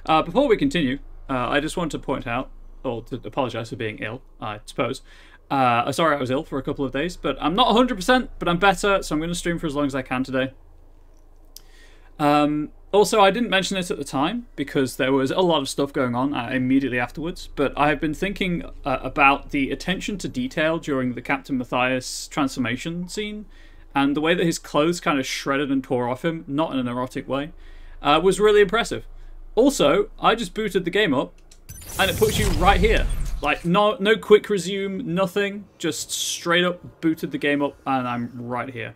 Before we continue, I just want to point out, or to apologise for being ill, I suppose. Sorry I was ill for a couple of days, but I'm not 100%, but I'm better, so I'm going to stream for as long as I can today. Also, I didn't mention it at the time because there was a lot of stuff going on immediately afterwards, but I have been thinking about the attention to detail during the Captain Matthias transformation scene, and the way that his clothes kind of shredded and tore off him, not in an erotic way, was really impressive. Also, I just booted the game up, and it puts you right here. Like, no quick resume, nothing, just straight up booted the game up, and I'm right here.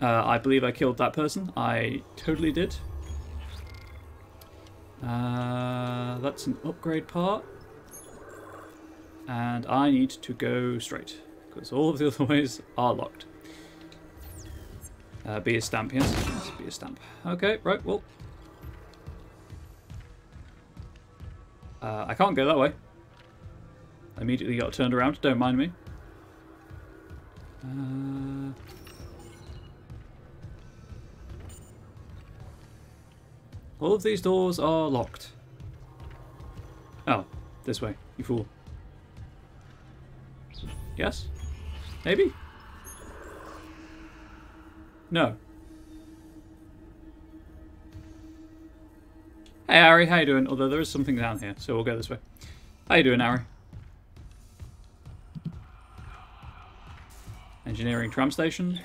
I believe I killed that person. I totally did. That's an upgrade part. And I need to go straight, because all of the other ways are locked. Be a stamp, yes. Be a stamp. Okay, right, well. I can't go that way. I immediately got turned around, don't mind me. All of these doors are locked. Oh, this way, you fool. Yes? Maybe? No. Hey Ari, how you doing? Although there is something down here, so we'll go this way. How you doing, Ari? Engineering tram station.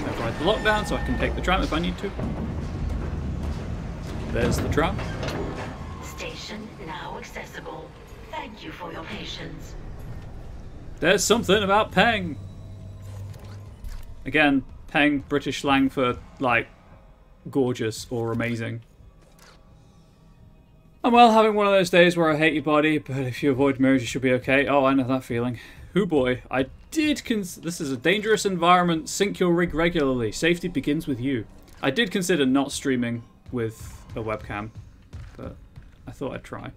Override the lockdown so I can take the tram if I need to. There's the tram. Station now accessible. Thank you for your patience. There's something about peng. Again, peng, British slang for, like, gorgeous or amazing. I'm well having one of those days where I hate your body, but if you avoid mirrors you should be okay. Oh, I know that feeling. Hoo boy, I did this is a dangerous environment. Sync your rig regularly. Safety begins with you. I did consider not streaming with a webcam, but I thought I'd try.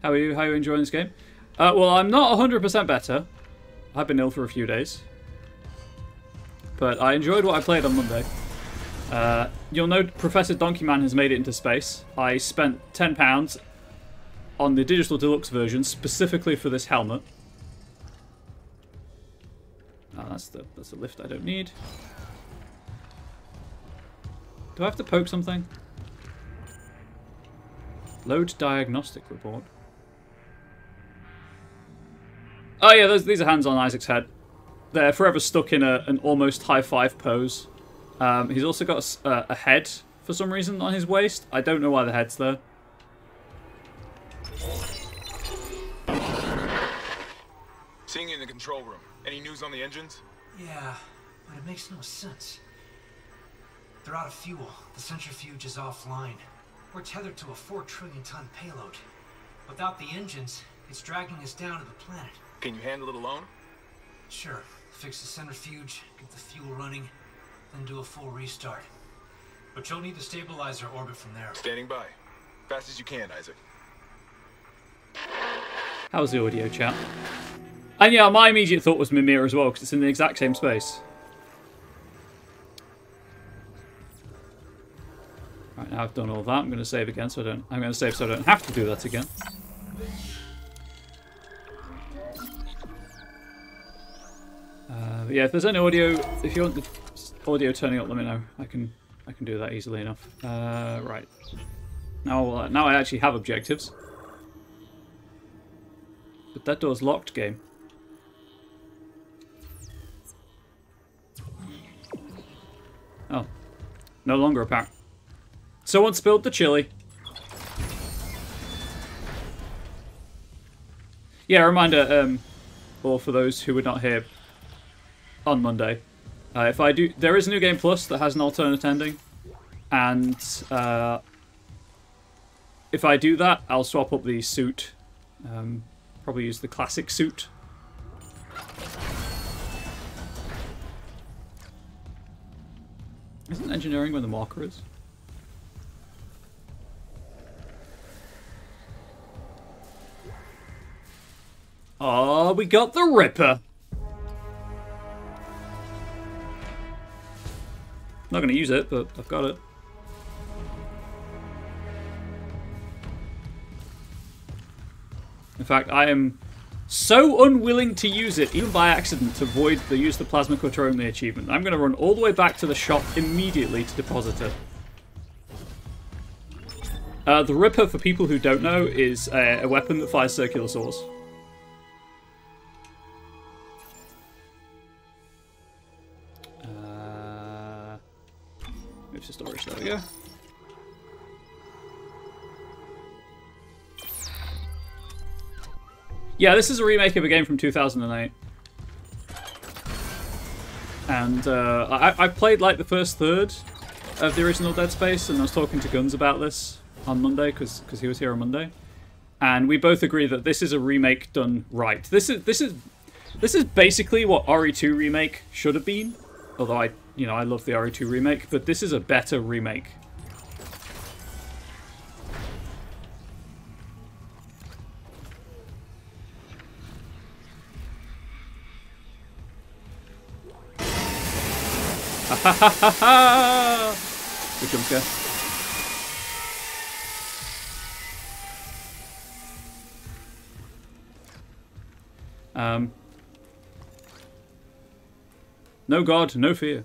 How are you? How are you enjoying this game? Well, I'm not 100% better. I've been ill for a few days. But I enjoyed what I played on Monday. You'll know Professor Donkey Man has made it into space. I spent £10 on the digital deluxe version specifically for this helmet. Oh, that's the lift I don't need. Do I have to poke something? Load diagnostic report. Oh yeah, these are hands on Isaac's head. They're forever stuck in an almost high five pose. He's also got a head for some reason on his waist. I don't know why the head's there. Seeing you in the control room. Any news on the engines? Yeah, but it makes no sense. They're out of fuel. The centrifuge is offline. We're tethered to a 4 trillion ton payload. Without the engines, it's dragging us down to the planet. Can you handle it alone? Sure. Fix the centrifuge, get the fuel running, then do a full restart. But you'll need to stabilize our orbit from there. Standing by. Fast as you can, Isaac. How's the audio, chat? And yeah, my immediate thought was Mimir as well, because it's in the exact same space. Right, now I've done all that. I'm going to save again, so I'm going to save so I don't have to do that again. But yeah, if there's any audio, if you want the audio turning up, let me know. I can do that easily enough. Right. Now I actually have objectives. But that door's locked, game. Oh. No longer apparent. Someone spilled the chili. Yeah, a reminder, or for those who were not here on Monday, if I do, there is a New Game Plus that has an alternate ending, and if I do that, I'll swap up the suit. Probably use the classic suit. Isn't engineering where the marker is? Oh, we got the Ripper. Not going to use it, but I've got it. In fact, I am so unwilling to use it, even by accident, to avoid the use the plasma cutter only achievement. I'm going to run all the way back to the shop immediately to deposit it. The Ripper, for people who don't know, is a weapon that fires circular saws. Move to storage, there we go. Yeah, this is a remake of a game from 2008. And I played like the first third of the original Dead Space, and I was talking to Guns about this on Monday, because he was here on Monday. And we both agree that this is a remake done right. This is basically what RE2 remake should have been. Although I love the RE2 remake, but this is a better remake. Ha ha ha ha ha! Good jump scare. No God, no fear.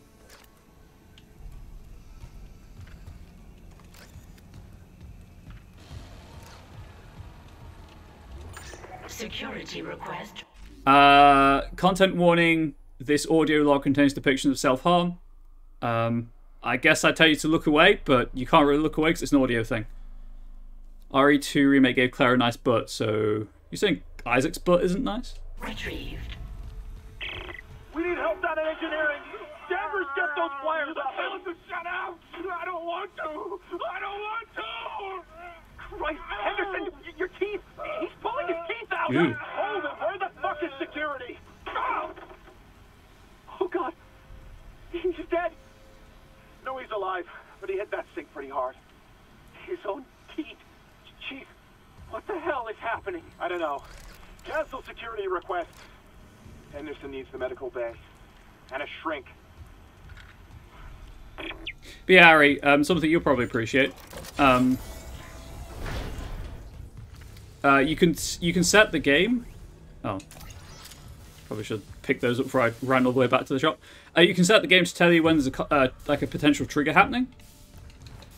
Security request. Content warning. This audio log contains depictions of self-harm. I guess I'd tell you to look away, but you can't really look away because it's an audio thing. RE2 remake gave Claire a nice butt, so... You saying Isaac's butt isn't nice? Retrieved. We need help down in engineering. Danvers, get those wires up. Tell him to shut out. I don't want to. I don't want to. Christ, Henderson, your teeth. He's pulling his teeth out. Ew. Hold it. Where the fuck is security? Oh, God. He's dead. No, he's alive, but he hit that sink pretty hard. His own teeth. Chief, what the hell is happening? I don't know. Cancel security request. Henderson needs the medical bay. And a shrink. But yeah, Harry, something you'll probably appreciate. You can set the game. Oh, probably should pick those up before I ran all the way back to the shop. You can set the game to tell you when there's like a potential trigger happening.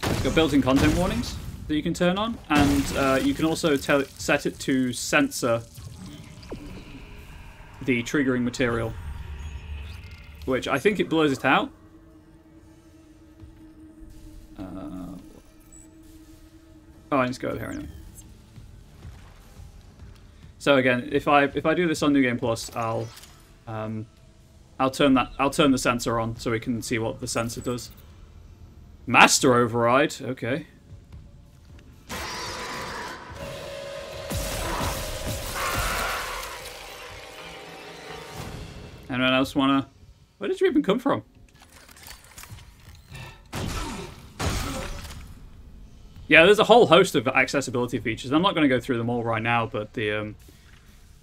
It's got built-in content warnings that you can turn on, and you can also set it to censor the triggering material, which I think it blurs it out. Oh, I need to go over here anyway. So again, if I do this on New Game Plus, I'll turn the sensor on so we can see what the sensor does. Master override, okay. Anyone else wanna? Where did you even come from? Yeah, there's a whole host of accessibility features. I'm not going to go through them all right now, but the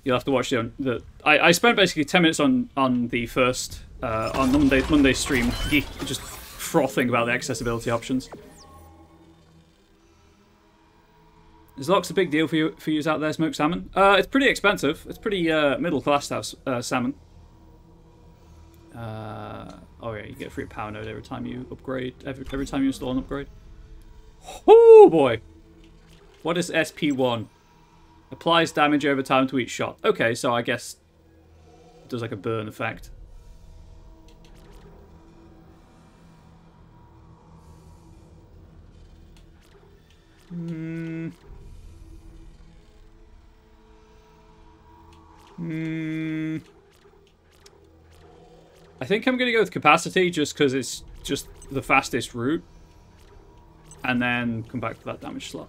you'll have to watch the. I spent basically 10 minutes on the first on Monday stream, just frothing about the accessibility options. Is Locks a big deal for you out there, smoked salmon? It's pretty expensive. It's pretty middle class to have salmon. Oh yeah, you get a free power node every time you upgrade. Every time you install an upgrade. Oh boy! What is SP1? Applies damage over time to each shot. Okay, so I guess it does like a burn effect. I think I'm going to go with capacity just because it's just the fastest route. And then come back to that damage slot.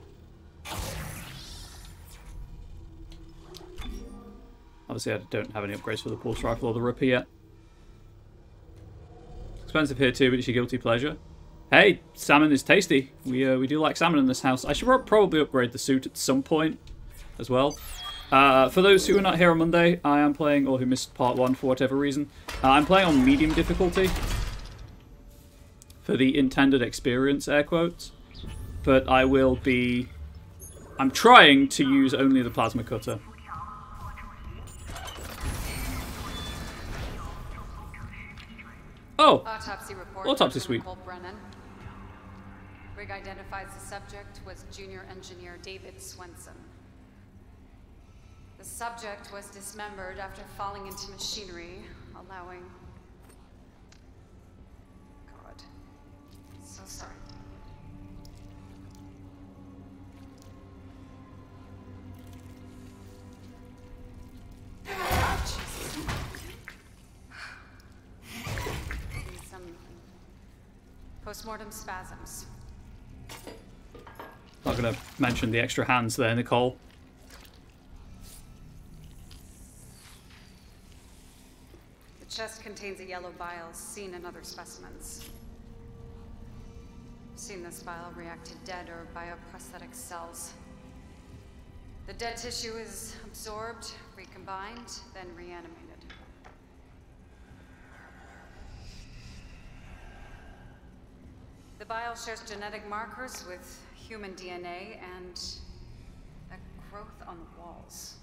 Obviously I don't have any upgrades for the pulse rifle or the Ripper yet. Expensive here too, but it's your guilty pleasure. Hey, salmon is tasty. We do like salmon in this house. I should probably upgrade the suit at some point as well. For those who are not here on Monday, I am playing, or who missed part 1 for whatever reason, I'm playing on medium difficulty for the intended experience, air quotes. But I will be... I'm trying to use only the plasma cutter. Oh! Autopsy report. Autopsy suite. Brennan. Rig identifies the subject was junior engineer David Swenson. The subject was dismembered after falling into machinery, allowing... God. So sorry. Some postmortem spasms. Not going to mention the extra hands there, Nicole. The chest contains a yellow bile seen in other specimens. Seen this bile react to dead or bioprosthetic cells. The dead tissue is absorbed, recombined, then reanimated. The bile shares genetic markers with human DNA and a growth on the walls.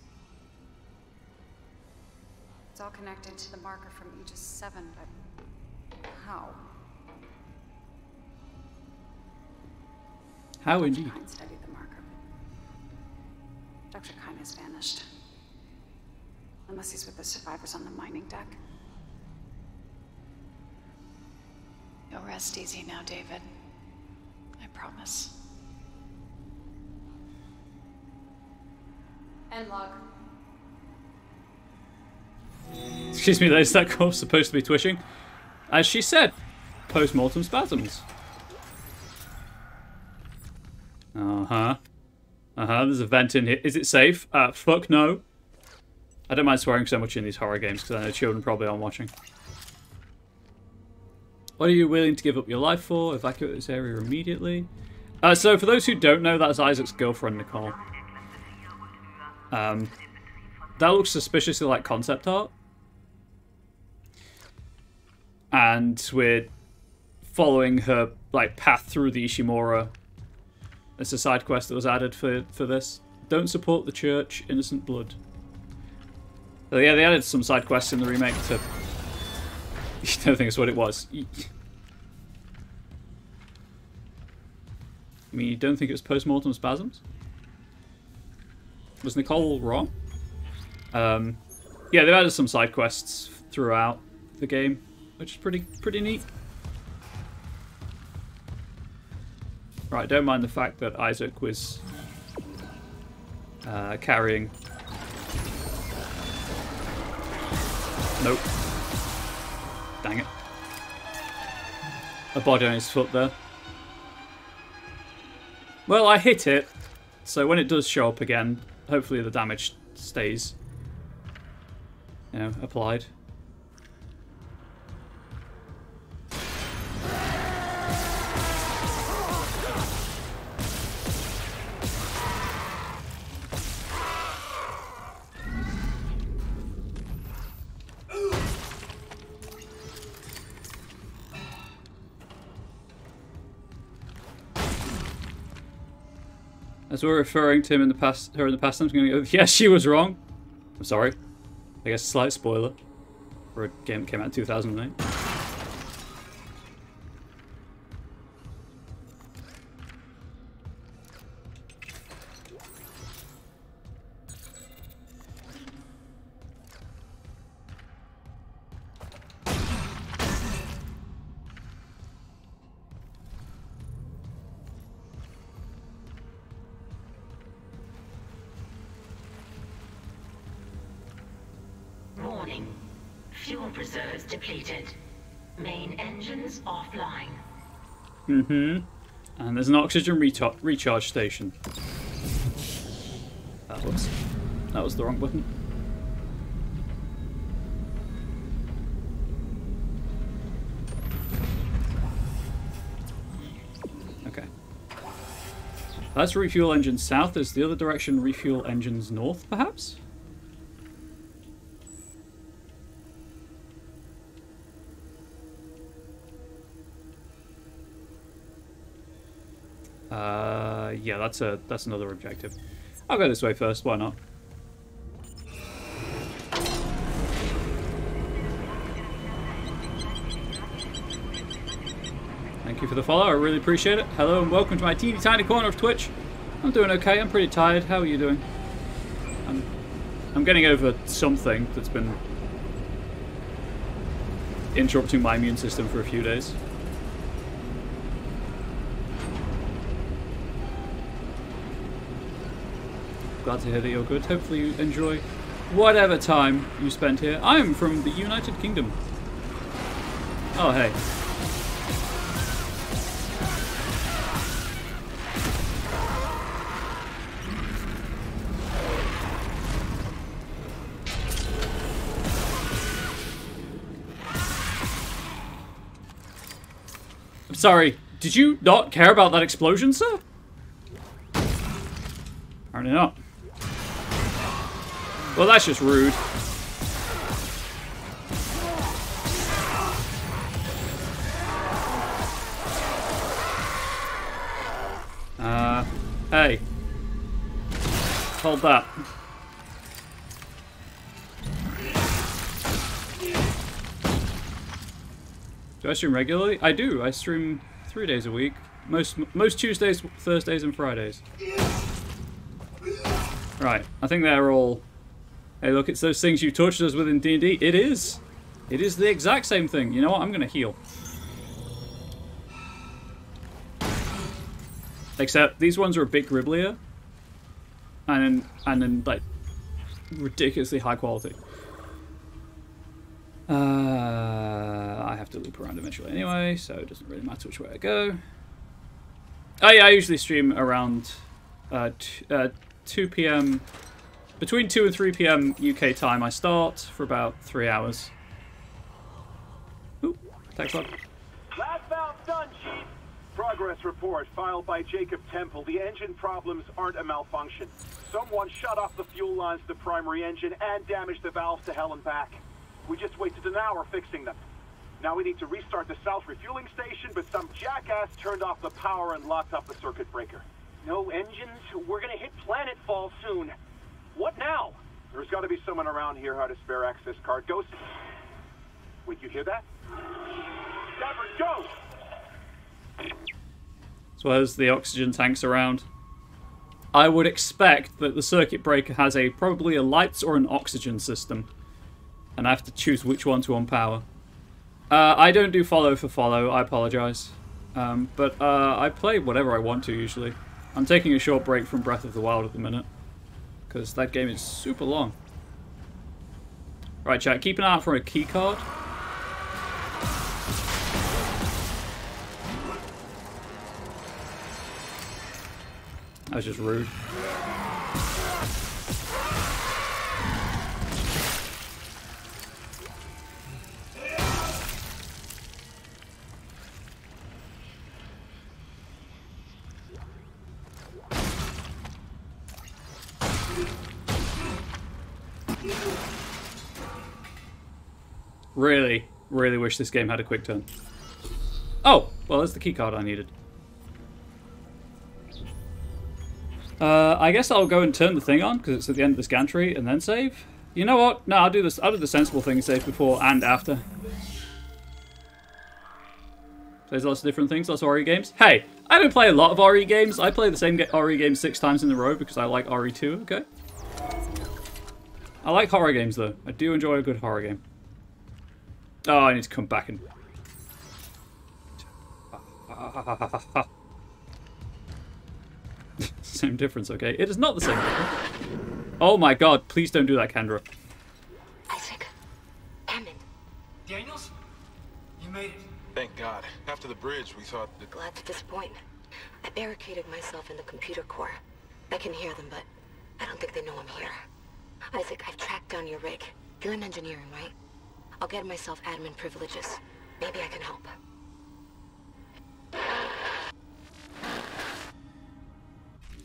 It's all connected to the marker from Aegis 7, but how? How indeed? Dr. Kine studied the marker. Dr. Kine has vanished. Unless he's with the survivors on the mining deck. You'll rest easy now, David. I promise. End log. Excuse me, is that corpse supposed to be twitching? As she said, post-mortem spasms. Uh-huh. Uh-huh, there's a vent in here. Is it safe? Fuck no. I don't mind swearing so much in these horror games because I know children probably aren't watching. What are you willing to give up your life for? Evacuate this area immediately. So for those who don't know, that's Isaac's girlfriend, Nicole. That looks suspiciously like concept art. And we're following her like path through the Ishimura. It's a side quest that was added for this. Don't support the church, innocent blood. So yeah, they added some side quests in the remake to... I don't think it's what it was. I mean, you don't think it was post-mortem spasms? Was Nicole wrong? Yeah, they've added some side quests throughout the game, which is pretty neat. Right, don't mind the fact that Isaac was carrying... Nope. Dang it. A body on his foot there. Well, I hit it, so when it does show up again, hopefully the damage stays, you know, applied. As we're referring to him in the past, her in the past, I'm going to go, yes, she was wrong. I'm sorry. I guess a slight spoiler for a game that came out in 2008. Warning. Fuel reserves depleted. Main engines offline. Mm-hmm. And there's an oxygen recharge station. That was the wrong button. Okay. That's refuel engines south. Is the other direction refuel engines north, perhaps? Yeah, that's another objective. I'll go this way first, why not? Thank you for the follow, I really appreciate it. Hello and welcome to my teeny tiny corner of Twitch. I'm doing okay, I'm pretty tired. How are you doing? I'm getting over something that's been interrupting my immune system for a few days. Glad to hear that you're good. Hopefully you enjoy whatever time you spend here. I'm from the United Kingdom. Oh, hey. I'm sorry. Did you not care about that explosion, sir? Apparently not. Well, that's just rude. Hey. Hold that. Do I stream regularly? I do. I stream 3 days a week. Most Tuesdays, Thursdays, and Fridays. Right. I think they're all... Hey, look, it's those things you touched us within D&D. It is. It is the exact same thing. You know what? I'm going to heal. Except these ones are a bit gribblier. And then like, ridiculously high quality. I have to loop around eventually anyway, so it doesn't really matter which way I go. Oh yeah, I usually stream around 2 p.m. Between 2 and 3 p.m. UK time. I start for about 3 hours. Ooh, text log. Last valve done, Chief. Progress report filed by Jacob Temple. The engine problems aren't a malfunction. Someone shut off the fuel lines to the primary engine and damaged the valves to hell and back. We just wasted an hour fixing them. Now we need to restart the south refueling station, but some jackass turned off the power and locked up the circuit breaker. No engines? We're gonna hit planetfall soon. What now? There's gotta be someone around here who had a spare access card. Go... Wait, you hear that? Stafford, go! As well as the oxygen tanks around. I would expect that the circuit breaker has probably a lights or an oxygen system. And I have to choose which one to unpower. I don't do follow for follow, I apologise. But I play whatever I want to usually. I'm taking a short break from Breath of the Wild at the minute. Because that game is super long. Right, chat, keep an eye out for a key card. That was just rude. Really, really wish this game had a quick turn. Oh, well, there's the key card I needed. I guess I'll go and turn the thing on because it's at the end of the scan tree and then save. You know what? No, I'll do this. I'll do the sensible thing: save before and after. There's lots of different things. Lots of RE games. Hey, I don't play a lot of RE games. I play the same RE game 6 times in a row because I like RE2. Okay. I like horror games though. I do enjoy a good horror game. Oh, I need to come back and... Same difference, okay? It is not the same difference. Oh my god, please don't do that, Kendra. Isaac. Hammond. Daniels? You made it. Thank God. After the bridge, we thought that... Glad to disappoint. I barricaded myself in the computer core. I can hear them, but I don't think they know I'm here. Isaac, I've tracked down your rig. You're in engineering, right? I'll get myself admin privileges. Maybe I can help.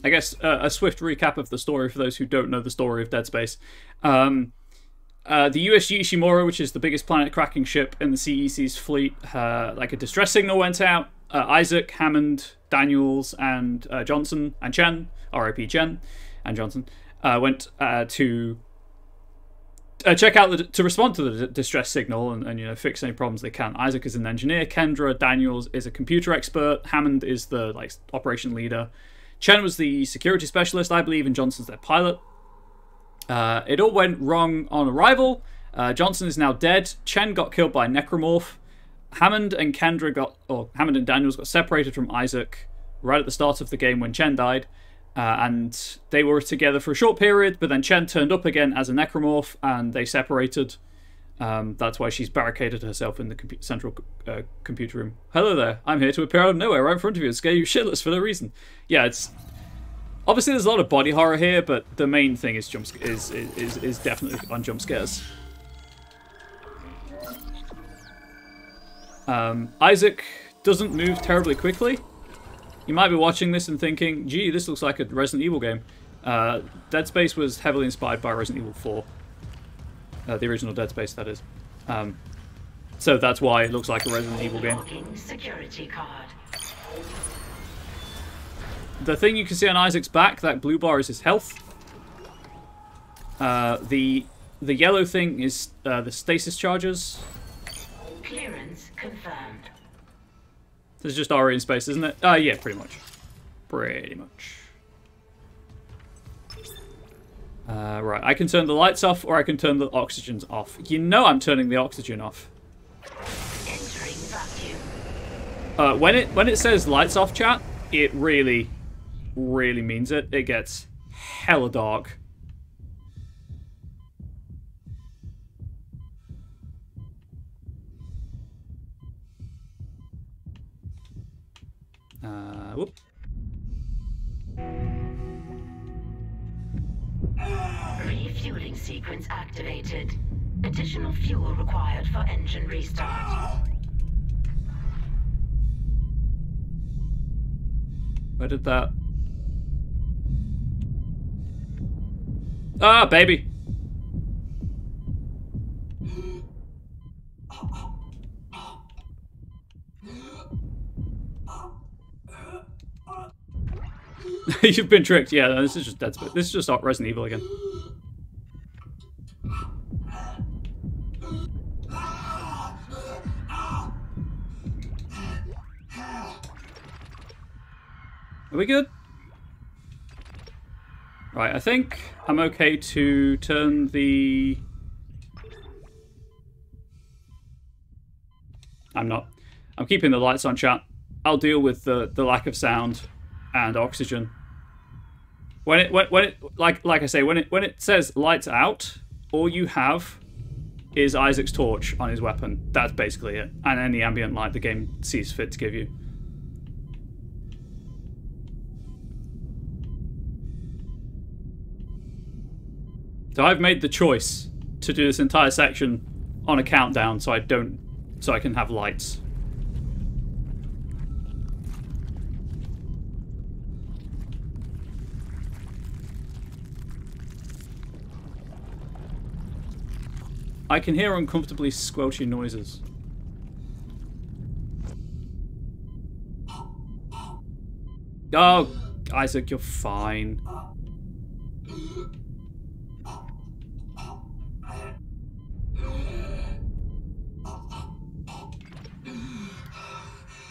I guess a swift recap of the story for those who don't know the story of Dead Space. The USG Ishimura, which is the biggest planet-cracking ship in the CEC's fleet, like a distress signal went out. Isaac, Hammond, Daniels, and Johnson, and Chen, R.I.P. Chen, and Johnson, went to check out to respond to the distress signal and fix any problems they can. Isaac is an engineer. Kendra Daniels is a computer expert. Hammond is the operation leader. Chen was the security specialist, I believe, and Johnson's their pilot. It all went wrong on arrival. Johnson is now dead. Chen got killed by a necromorph. Hammond and Daniels got separated from Isaac right at the start of the game when Chen died. And they were together for a short period, but then Chen turned up again as a necromorph, and they separated. That's why she's barricaded herself in the central computer room. Hello there, I'm here to appear out of nowhere right in front of you and scare you shitless for no reason. Yeah, it's... Obviously there's a lot of body horror here, but the main thing is is definitely on jump scares. Isaac doesn't move terribly quickly. You might be watching this and thinking, gee, this looks like a Resident Evil game. Dead Space was heavily inspired by Resident Evil 4. The original Dead Space, that is. So that's why it looks like a Resident Evil game. Security card. The thing you can see on Isaac's back, that blue bar, is his health. The yellow thing is the stasis charges. Clearance confirmed. This is just RE in space, isn't it? Yeah, pretty much. Pretty much. Right, I can turn the lights off, or I can turn the oxygens off. You know I'm turning the oxygen off. Entering vacuum. When it says lights off, chat, it really, really means it. It gets hella dark. Whoop. Refueling sequence activated. Additional fuel required for engine restart. Where did that... Ah, baby! You've been tricked. Yeah, no, this is just Dead Space. This is just Resident Evil again. Are we good? Right, I think I'm okay to turn the... I'm not. I'm keeping the lights on, chat. I'll deal with the lack of sound and oxygen. When it like I say, when it says lights out, all you have is Isaac's torch on his weapon. That's basically it, and any ambient light the game sees fit to give you. So I've made the choice to do this entire section on a countdown, so I can have lights. I can hear uncomfortably squelchy noises. Oh, Isaac, you're fine.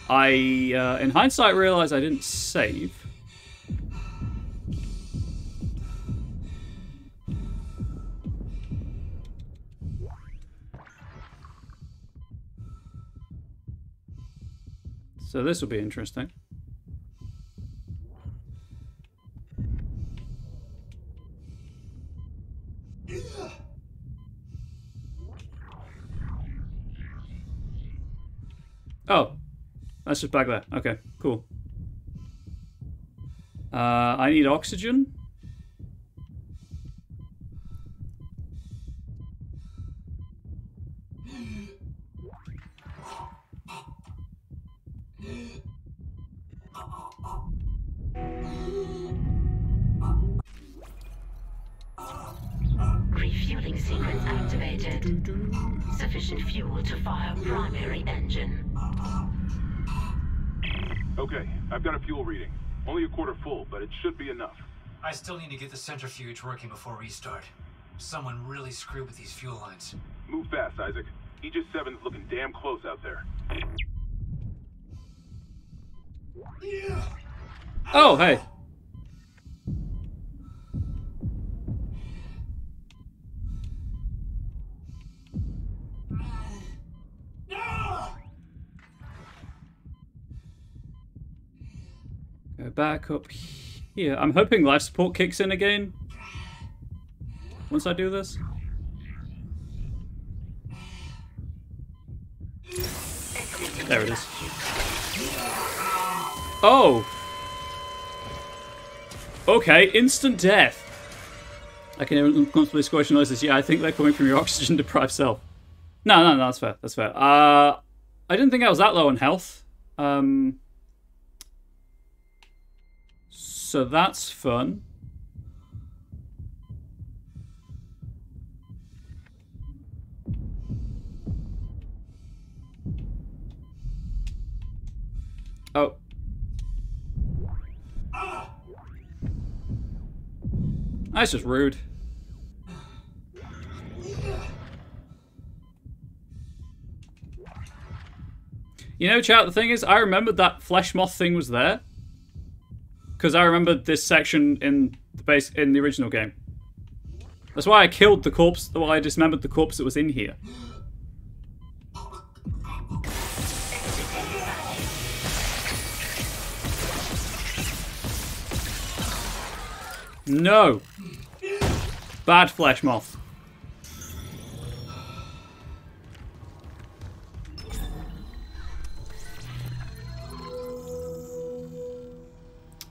In hindsight, realized I didn't save. So this will be interesting. Oh, that's just back there. Okay, cool. I need oxygen. Refueling sequence activated. Sufficient fuel to fire primary engine. Okay, I've got a fuel reading. Only a quarter full, but it should be enough. I still need to get the centrifuge working before restart. Someone really screwed with these fuel lines. Move fast, Isaac. Aegis 7's looking damn close out there. Oh, hey. Go back up here. I'm hoping life support kicks in again once I do this. There it is. Oh! Okay, instant death. I can uncomfortably squash noises. Yeah, I think they're coming from your oxygen-deprived self. No, that's fair. That's fair. I didn't think I was that low on health. So that's fun. Oh. That's just rude. You know, chat, the thing is, I remembered that flesh moth thing was there. Because I remembered this section in the original game. That's why I killed the corpse, why I dismembered the corpse that was in here. No! Bad flesh moth.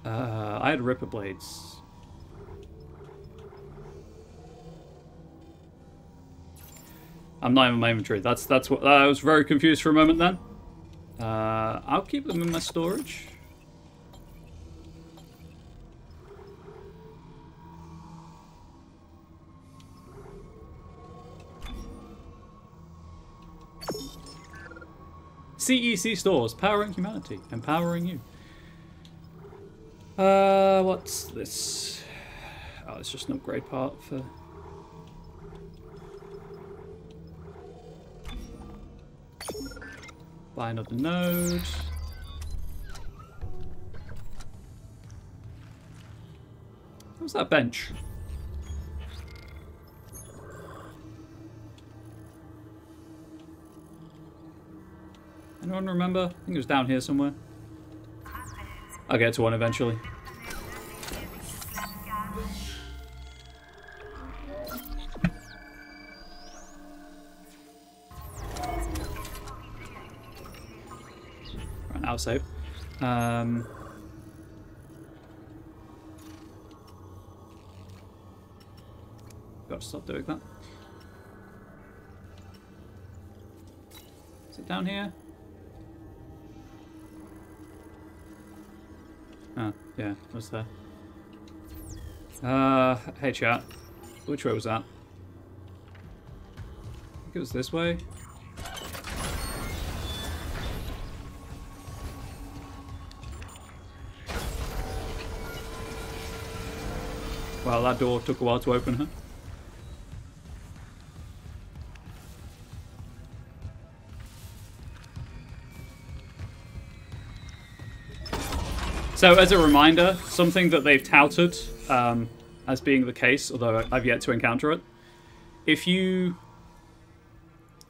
I had ripper blades. I'm not in my inventory. That's what I was very confused for a moment then. I'll keep them in my storage. CEC stores, powering humanity, empowering you. What's this? Oh, it's just an upgrade part for... Buy another node. What's that bench? Anyone remember? I think it was down here somewhere. I'll get to one eventually. Right, now save. Gotta stop doing that. Is it down here? Oh, yeah, what's there? Hey chat. Which way was that? I think it was this way. Well, that door took a while to open, huh? So, as a reminder, something that they've touted as being the case, although I've yet to encounter it. If you...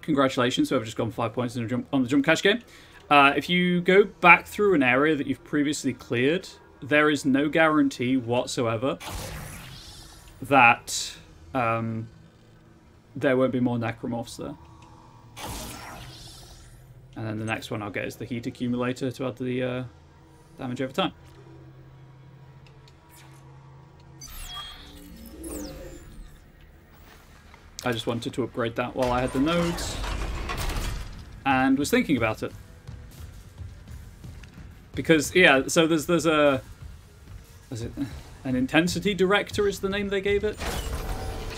Congratulations, whoever just gone 5 points on the jump cache game. If you go back through an area that you've previously cleared, there is no guarantee whatsoever that there won't be more necromorphs there. And then the next one I'll get is the heat accumulator to add the damage over time. I just wanted to upgrade that while I had the nodes and was thinking about it. Because, yeah, so there's a... Is it an intensity director is the name they gave it?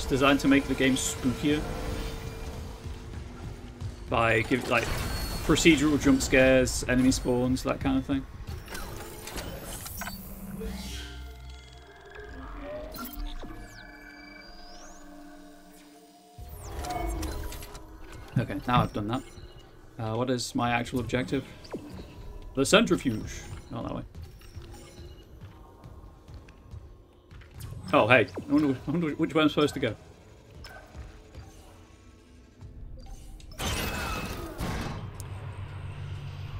perhaps designed to make the game spookier by giving like procedural jump scares, enemy spawns, that kind of thing. Okay, now I've done that. What is my actual objective? The centrifuge. Not that way. Oh, hey. I wonder which way I'm supposed to go.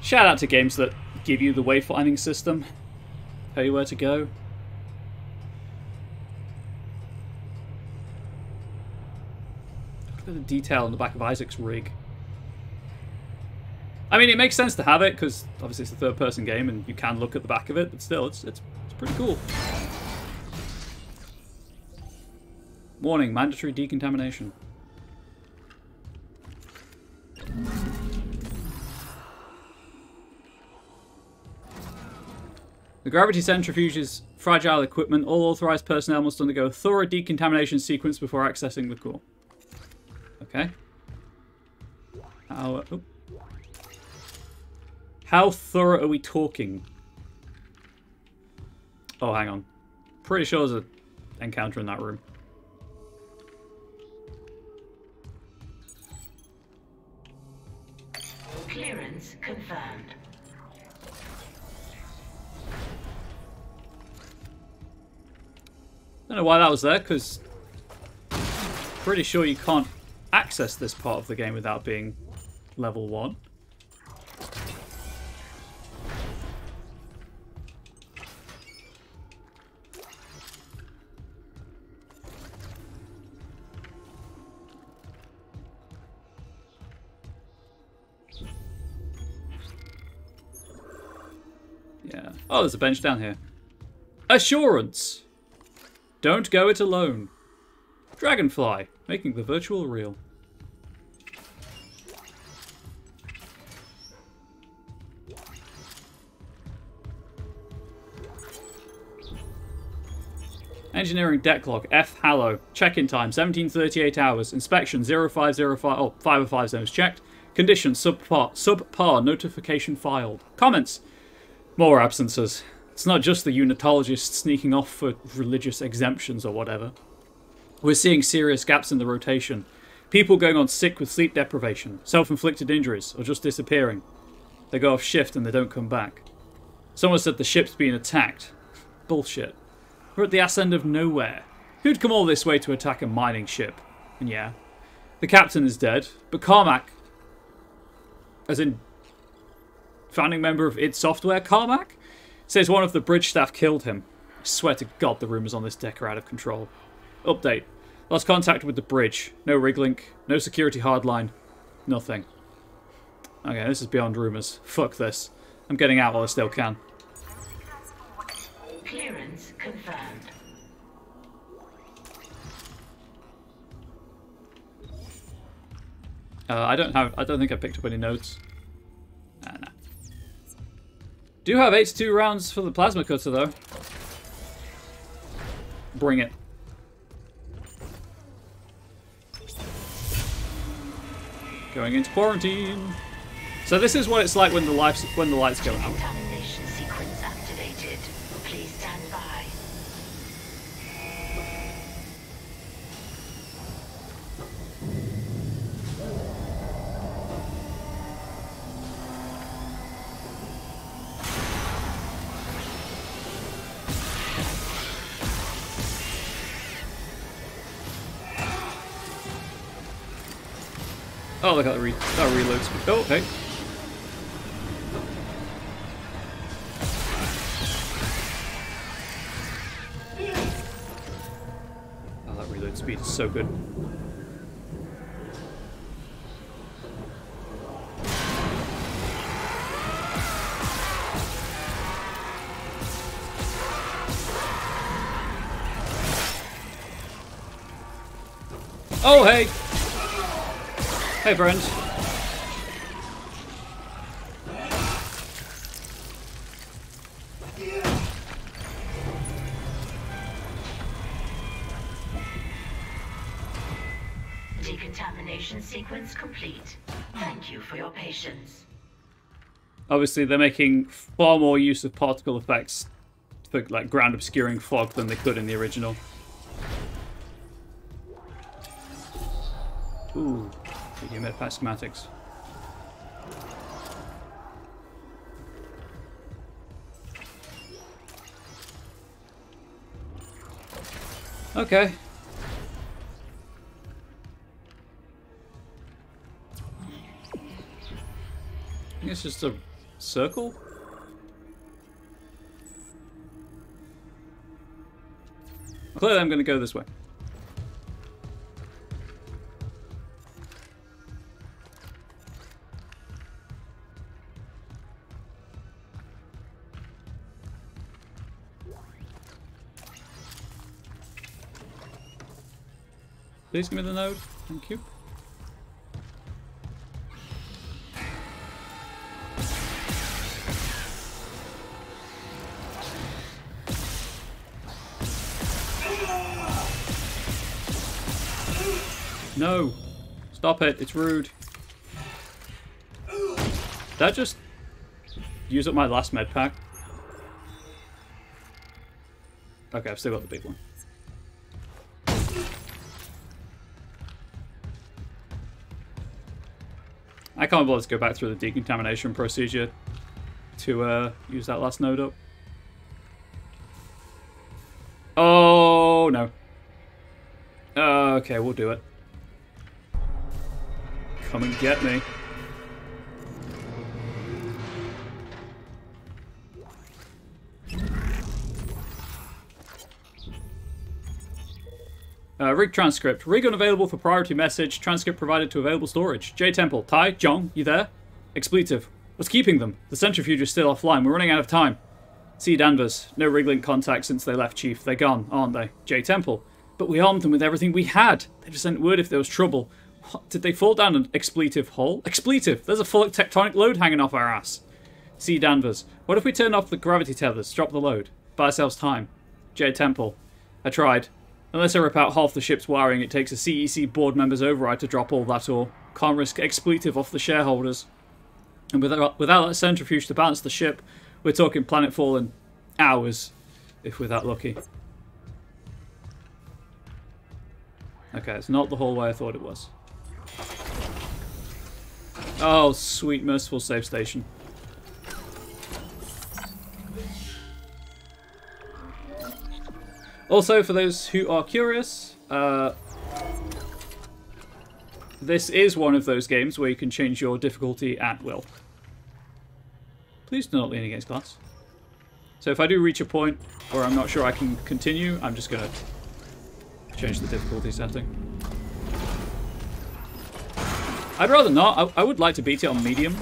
Shout out to games that give you the wayfinding system. Tell you where to go. Look at the detail on the back of Isaac's rig. I mean, it makes sense to have it, because obviously it's a third-person game and you can look at the back of it, but still, it's pretty cool. Warning, mandatory decontamination. The gravity centrifuge is fragile equipment. All authorized personnel must undergo a thorough decontamination sequence before accessing the core. Okay. How thorough are we talking? Oh, hang on. Pretty sure there's an encounter in that room. Clearance confirmed. Don't know why that was there, because pretty sure you can't access this part of the game without being level 1. Yeah. Oh, there's a bench down here. Assurance! Don't go it alone. Dragonfly, making the virtual real. Engineering deck log, F Hallow. Check-in time, 1738 hours. Inspection, 0505, oh, 505 zones checked. Condition, subpar, notification filed. Comments, more absences. It's not just the unitologists sneaking off for religious exemptions or whatever. We're seeing serious gaps in the rotation. People going on sick with sleep deprivation, self-inflicted injuries, or just disappearing. They go off shift and they don't come back. Someone said the ship's being attacked. Bullshit. We're at the ass end of nowhere. Who'd come all this way to attack a mining ship? And yeah, the captain is dead, but Carmack, as in founding member of id Software, Carmack, says one of the bridge staff killed him. I swear to God the rumours on this deck are out of control. Update. Lost contact with the bridge. No rig link. No security hardline. Nothing. Okay, this is beyond rumours. Fuck this. I'm getting out while I still can. Clearance confirmed. I don't think I picked up any notes. Nah. Do have 82 rounds for the plasma cutter though. Bring it. Going into quarantine. So this is what it's like when the lights go out. Contamination sequence activated. Please stand by. Oh, look at that reloads. Oh, hey. Oh, that reload speed is so good. Oh, hey! Hey, friend. Decontamination sequence complete. Thank you for your patience. Obviously, they're making far more use of particle effects for like ground obscuring fog than they could in the original. Ooh, you made pack schematics. Okay. I think it's just a circle. Clearly, I'm going to go this way. Please give me the node. Thank you. No! Stop it, it's rude. Did I just use up my last med pack? Okay, I've still got the big one. I can't bother to go back through the decontamination procedure to use that last node up. Oh, no. Okay, we'll do it. Come and get me. Rig transcript. Rig unavailable for priority message. Transcript provided to available storage. J Temple. Tai, Jong, you there? Expletive. What's keeping them? The centrifuge is still offline. We're running out of time. C. Danvers. No rig link contact since they left, Chief. They're gone, aren't they? J Temple. But we armed them with everything we had. They just sent word if there was trouble. What? Did they fall down an expletive hole? Expletive! There's a full tectonic load hanging off our ass. C. Danvers. What if we turn off the gravity tethers? Drop the load. Buy ourselves time. J. Temple. I tried. Unless I rip out half the ship's wiring, it takes a CEC board member's override to drop all that ore. Can't risk expletive off the shareholders. And without that centrifuge to balance the ship, we're talking planetfall in hours, if we're that lucky. Okay, it's not the hallway I thought it was. Oh, sweet, merciful save station. Also, for those who are curious, this is one of those games where you can change your difficulty at will. Please do not lean against glass. So if I do reach a point where I'm not sure I can continue, I'm just going to change the difficulty setting. I'd rather not. I would like to beat it on medium.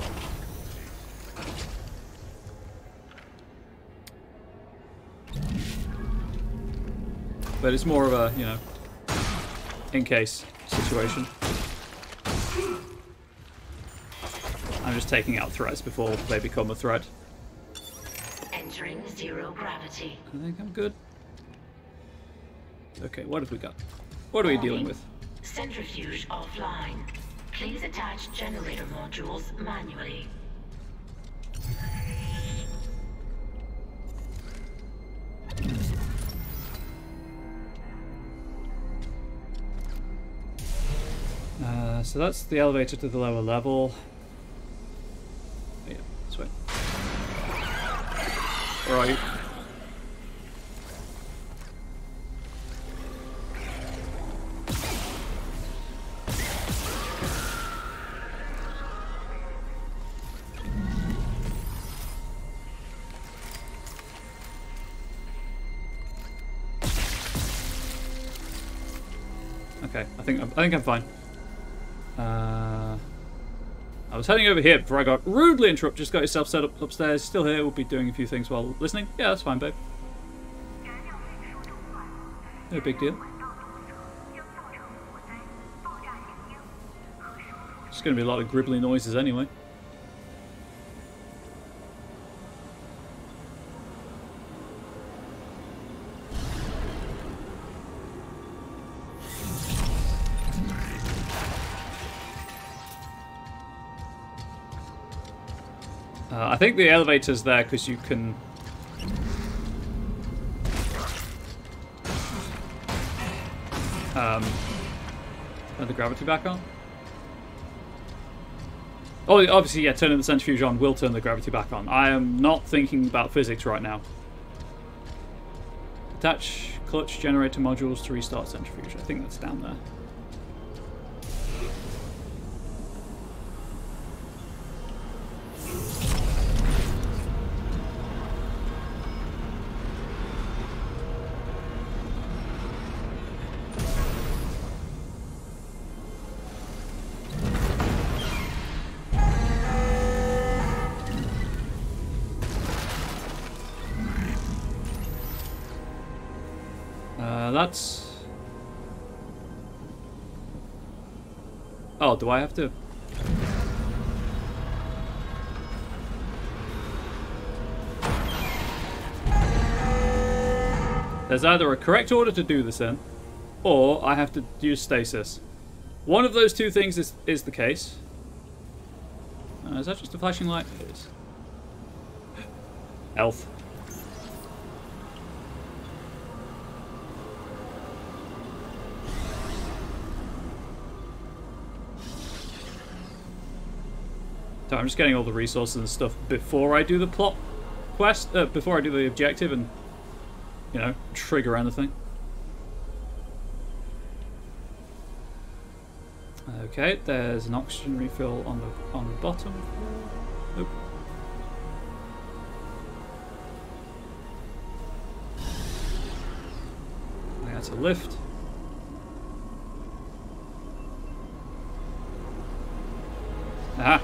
But it's more of a, you know, in case situation. I'm just taking out threats before they become a threat. Entering zero gravity. I think I'm good. Okay, what have we got? What are we dealing with? Centrifuge offline. Please attach generator modules manually. So that's the elevator to the lower level. Oh, yeah, this way. Where are you? Okay, I think I'm fine. I was heading over here before I got rudely interrupted. Just got yourself set up upstairs. Still here. We'll be doing a few things while listening. Yeah, that's fine, babe. No big deal. It's going to be a lot of gribbly noises anyway. I think the elevator's there because you can... turn the gravity back on. Oh, obviously, yeah, turning the centrifuge on will turn the gravity back on. I am not thinking about physics right now. Attach clutch generator modules to restart centrifuge. I think that's down there. That's... Oh, do I have to... There's either a correct order to do this in, or I have to use stasis. One of those two things is the case. Is that just a flashing light? It is. Health. So I'm just getting all the resources and stuff before I do the plot quest, before I do the objective and, you know, trigger anything. Okay, there's an oxygen refill on the bottom. Nope. I got a lift. Aha.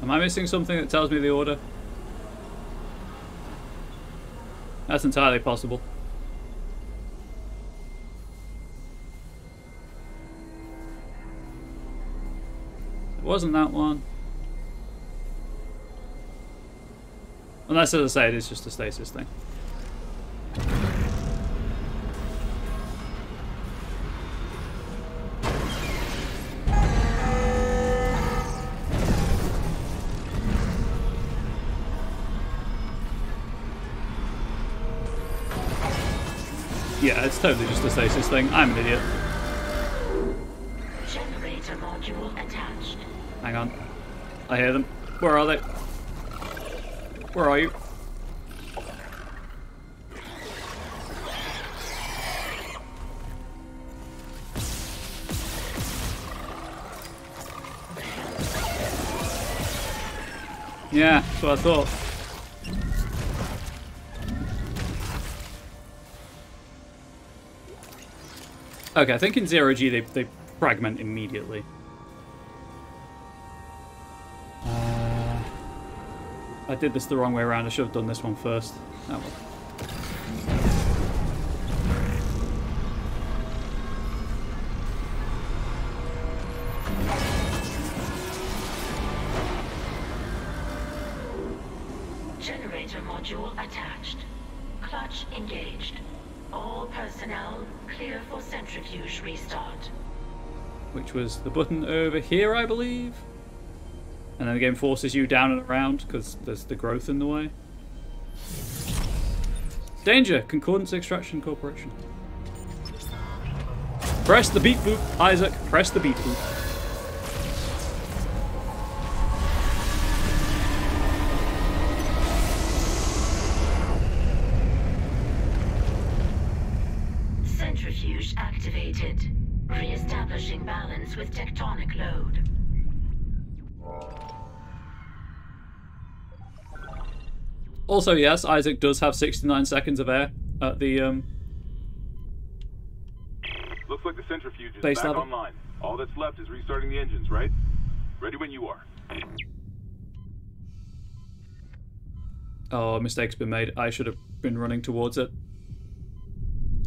Am I missing something that tells me the order? That's entirely possible. It wasn't that one. Unless, as I say, it is just a stasis thing. Yeah, it's totally just a stasis thing. I'm an idiot. Generator module attached. Hang on. I hear them. Where are they? Where are you? Yeah, that's what I thought. Okay, I think in 0G they fragment immediately. I did this the wrong way around. I should have done this one first. Oh well. Generator module attached. Clutch engaged. All personnel clear for centrifuge restart. Which was the button over here, I believe. And then the game forces you down and around because there's the growth in the way. Danger! Concordance Extraction Corporation. Press the beep boop, Isaac. Press the beep boop. Centrifuge activated. Re-establishing balance with tectonic load. Also, yes, Isaac does have 69 seconds of air at the Looks like the centrifuge is base back level. online. All that's left is restarting the engines, right? Ready when you are. Oh, a mistake's been made. I should have been running towards it.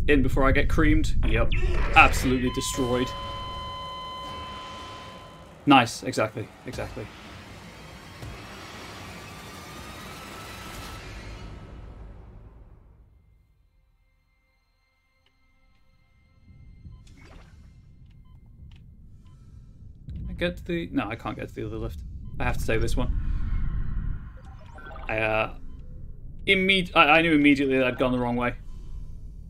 in before I get creamed. Yep. Absolutely destroyed. Nice. Exactly. Exactly. Get to the... No, I can't get to the other lift. I have to take this one. I knew immediately that I'd gone the wrong way,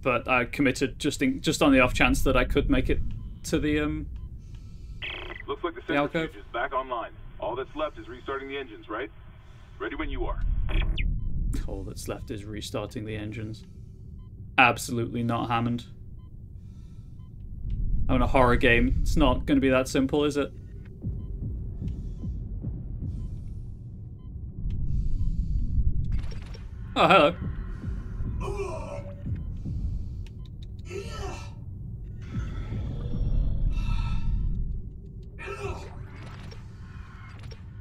but I committed just on the off chance that I could make it to the Looks like the centrifuge is back online. All that's left is restarting the engines, right? Ready when you are. All that's left is restarting the engines. Absolutely not, Hammond. I'm in a horror game. It's not going to be that simple, is it? Oh, hello.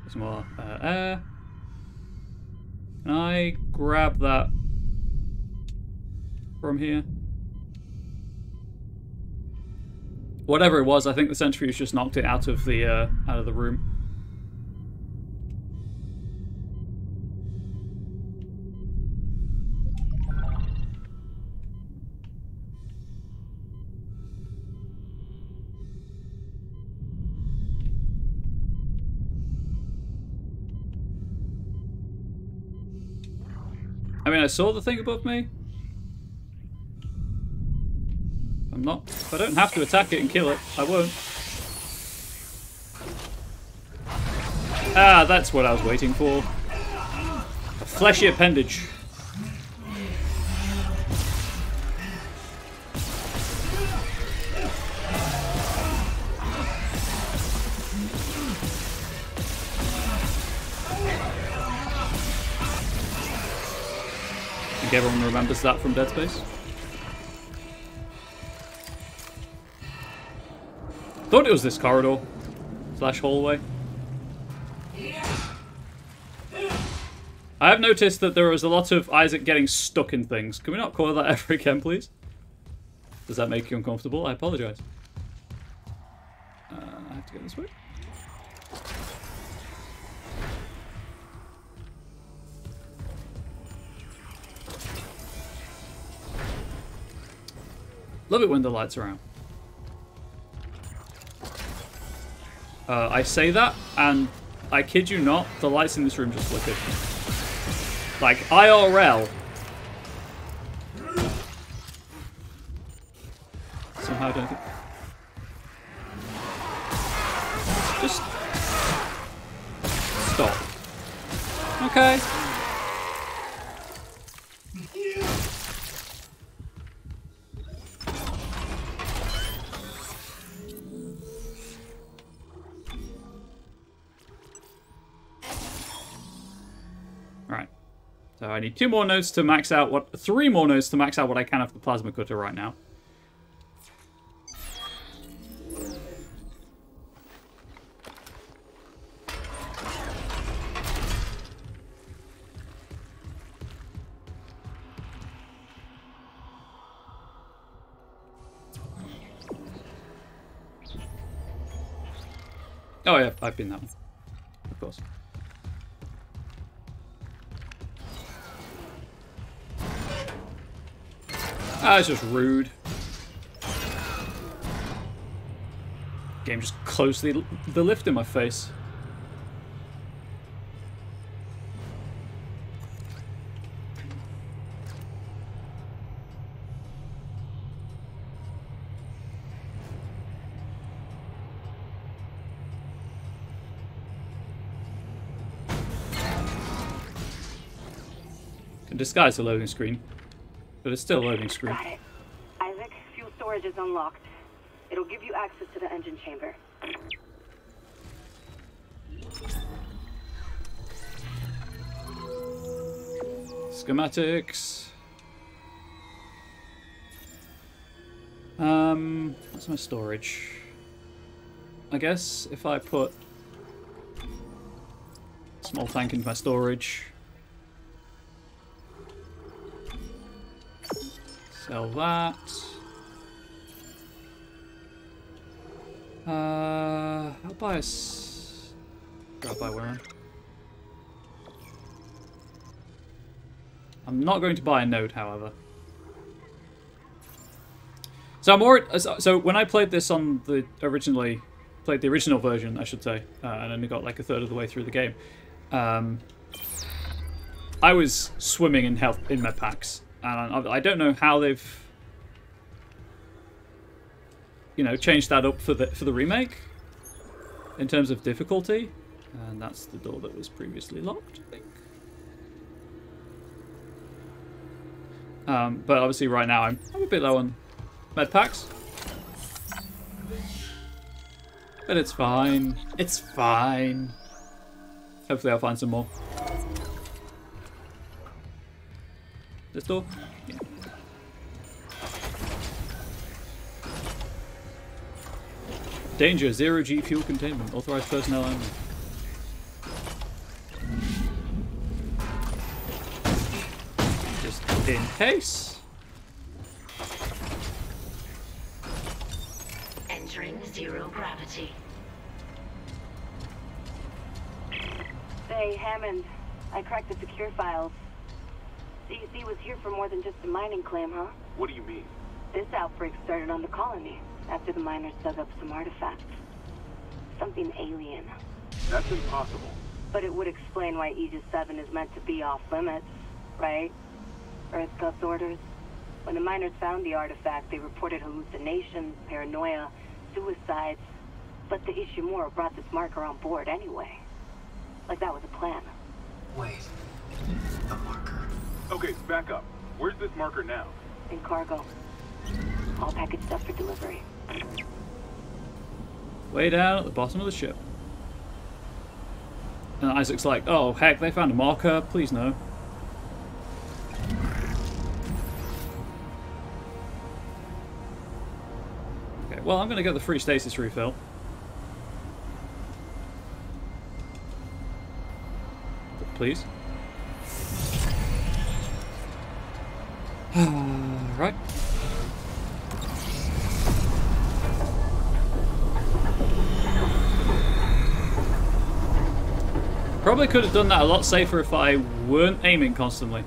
There's more air. Can I grab that from here? Whatever it was, I think the centrifuge just knocked it out of the room. I mean, I saw the thing above me. If I don't have to attack it and kill it, I won't. Ah, that's what I was waiting for. A fleshy appendage. I think everyone remembers that from Dead Space. Thought it was this corridor / hallway. I have noticed that there was a lot of Isaac getting stuck in things. Can we not call that ever again, please? Does that make you uncomfortable? I apologize. I have to go this way. Love it when the lights are out. I say that, and I kid you not, the lights in this room just flickered. Like, IRL. Somehow I don't think... Just... stop. Okay. So I need 2 more nodes to max out what... 3 more nodes to max out what I can of the plasma cutter right now. Oh yeah, I've been that one. Of course. Ah, it's just rude. Game just closed the lift in my face. Can disguise the loading screen. But it's still loading screen. Got it. Isaac, fuel storage is unlocked. It'll give you access to the engine chamber. Schematics. What's my storage? I guess if I put a small tank into my storage. Sell that. I'll buy a... I'll buy one. I'm not going to buy a node, however. So I'm already, so when I played this on the played the original version, I should say, and only got like a third of the way through the game, I was swimming in health in med packs, and I don't know how they've, you know, changed that up for the remake in terms of difficulty. And that's the door that was previously locked, I think. But obviously right now I'm a bit low on med packs. But it's fine. It's fine. Hopefully I'll find some more. This door? Yeah. Danger, 0G fuel containment. Authorized personnel only. Just in case. Entering 0 gravity. Say, Hammond, I cracked the secure files. CEC was here for more than just a mining claim, huh? What do you mean? This outbreak started on the colony after the miners dug up some artifacts. Something alien. That's impossible. But it would explain why Aegis 7 is meant to be off limits, right? Earth Gov's orders. When the miners found the artifact, they reported hallucinations, paranoia, suicides. But the Ishimura brought this marker on board anyway. Like that was a plan. Wait. The marker. Okay, back up. Where's this marker now? In cargo. All packaged up for delivery. Way down at the bottom of the ship. And Isaac's like, oh heck, they found a marker, please no. Okay, well I'm gonna get the free stasis refill. Please. Right. Probably could have done that a lot safer if I weren't aiming constantly.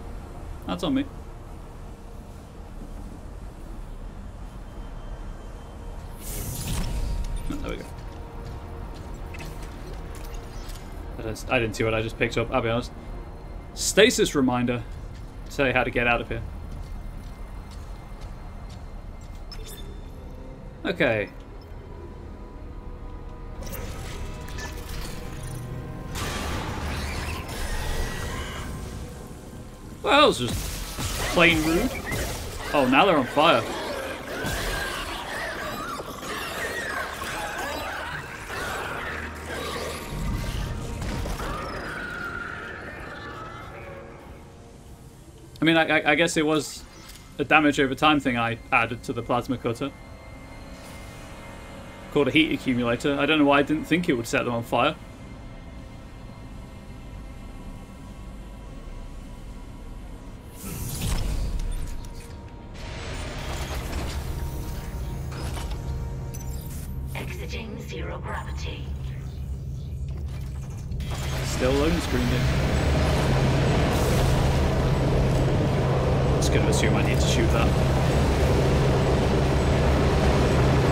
That's on me. Oh, there we go. I didn't see what I just picked up, I'll be honest. Stasis reminder. Tell you how to get out of here. Okay. Well, it's just plain rude. Oh, now they're on fire. I mean, I guess it was a damage over time thing I added to the plasma cutter. Called a heat accumulator. I don't know why I didn't think it would set them on fire. Exiting 0 gravity. Still loading screen here. Just gonna assume I need to shoot that.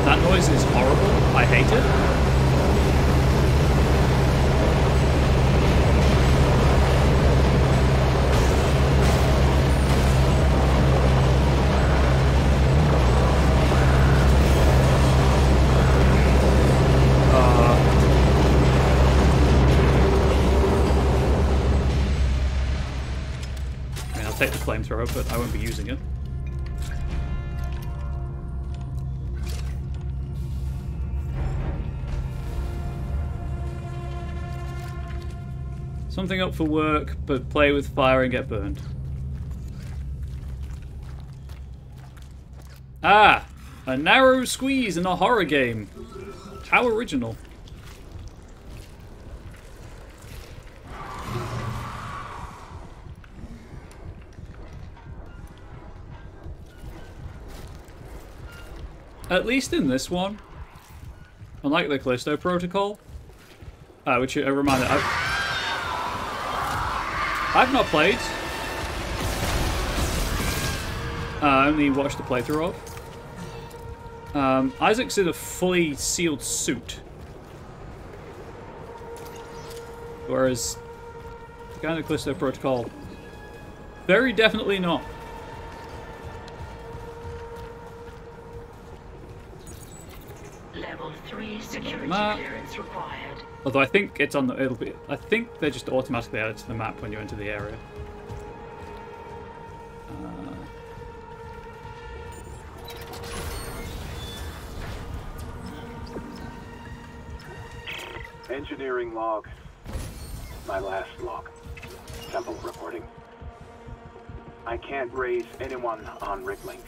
That noise is horrible. I hate it. I mean, I'll take the flamethrower, but I won't be using it. Something up for work, but play with fire and get burned. Ah! A narrow squeeze in a horror game. How original. at least in this one, unlike the Callisto Protocol, which a reminder, I've not played. I only watched the playthrough of. Isaac's in a fully sealed suit, whereas the guy in the Callisto Protocol, very definitely not. Level 3 security clearance required. Although I think it's on the, I think they just automatically add it to the map when you enter the area. Engineering log. My last log. Temple reporting. I can't raise anyone on Riglink.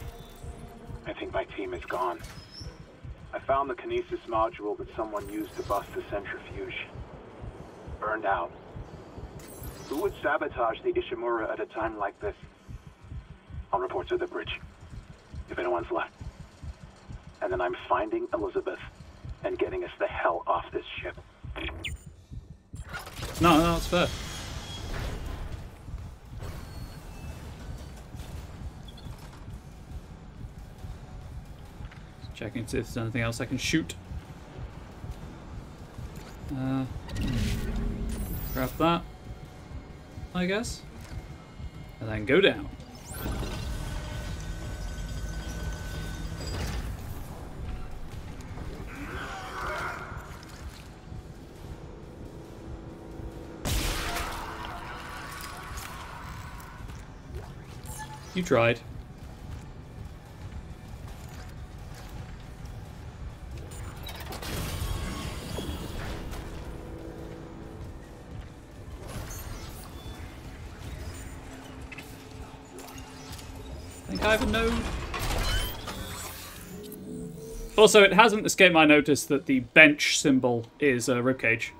I think my team is gone. I found the kinesis module that someone used to bust the centrifuge. Burned out. Who would sabotage the Ishimura at a time like this? I'll report to the bridge, if anyone's left. And then I'm finding Elizabeth and getting us the hell off this ship. No, that's fair. Checking to see if there's anything else I can shoot. Grab that, I guess. And then go down. You tried. I have a node. Also, it hasn't escaped my notice that the bench symbol is a ribcage.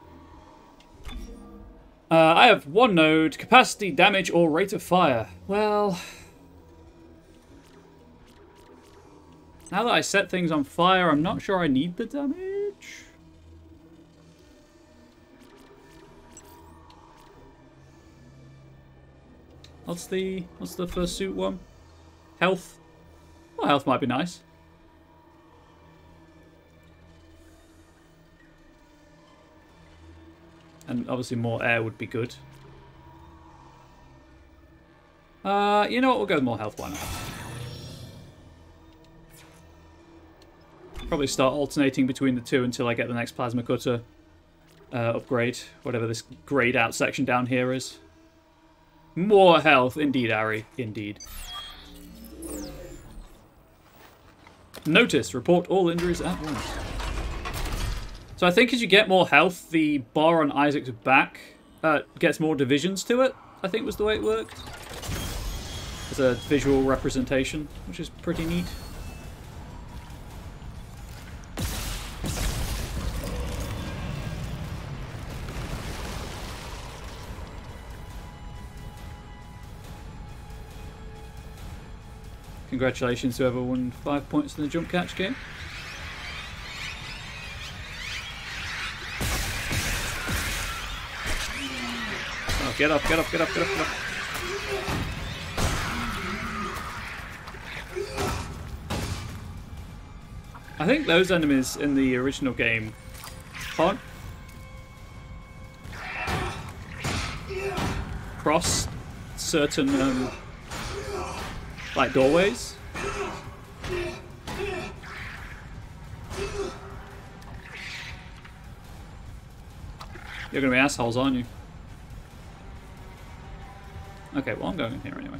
I have one node, capacity, damage, or rate of fire. Well, now that I set things on fire, I'm not sure I need the damage. What's the first suit one? Health. Well, health might be nice. And obviously more air would be good. You know what? We'll go with more health. Why not? Probably start alternating between the two until I get the next plasma cutter upgrade. Whatever this grayed out section down here is. More health. Indeed, Ari. Indeed. Notice, report all injuries at once. So I think as you get more health, the bar on Isaac's back gets more divisions to it, I think was the way it worked. As a visual representation, which is pretty neat. Congratulations to whoever won 5 points in the jump catch game. Oh, get up, get up, get up, get up, get up. I think those enemies in the original game can't cross certain like doorways. You're gonna be assholes, aren't you? Okay, well I'm going in here anyway.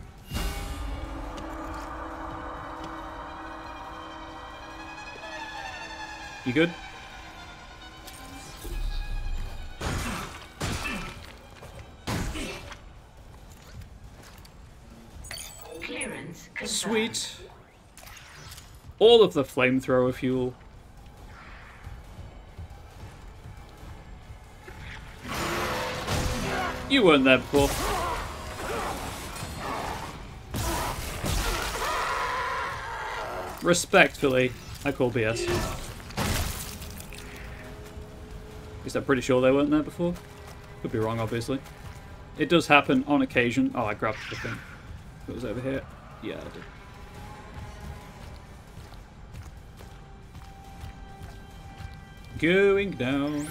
You good? Clearance confirmed. Sweet. All of the flamethrower fuel. You weren't there before. Respectfully, I call BS. At least I'm pretty sure they weren't there before. Could be wrong, obviously. It does happen on occasion. Oh, I grabbed the thing. It was over here. Yeah, I did. Going down.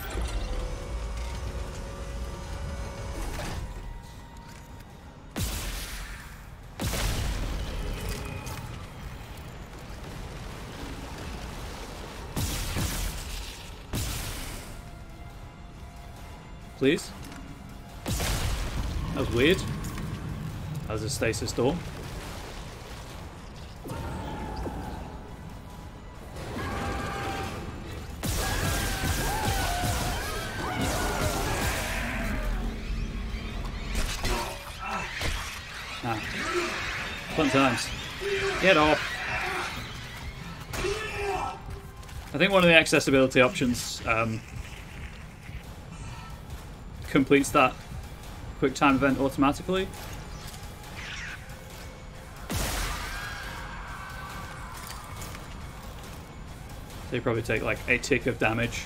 Please. That was weird. That was a stasis door. Ah. Fun times. Get off. I think one of the accessibility options completes that quick time event automatically. So you probably take like a tick of damage.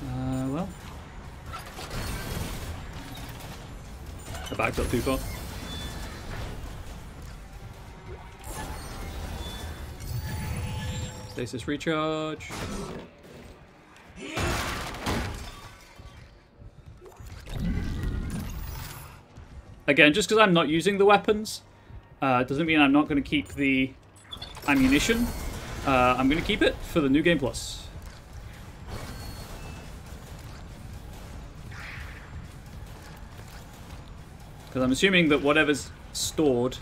Well. I backed up too far. Stasis recharge. Again, just because I'm not using the weapons, doesn't mean I'm not going to keep the ammunition. I'm going to keep it for the New Game Plus. Because I'm assuming that whatever's stored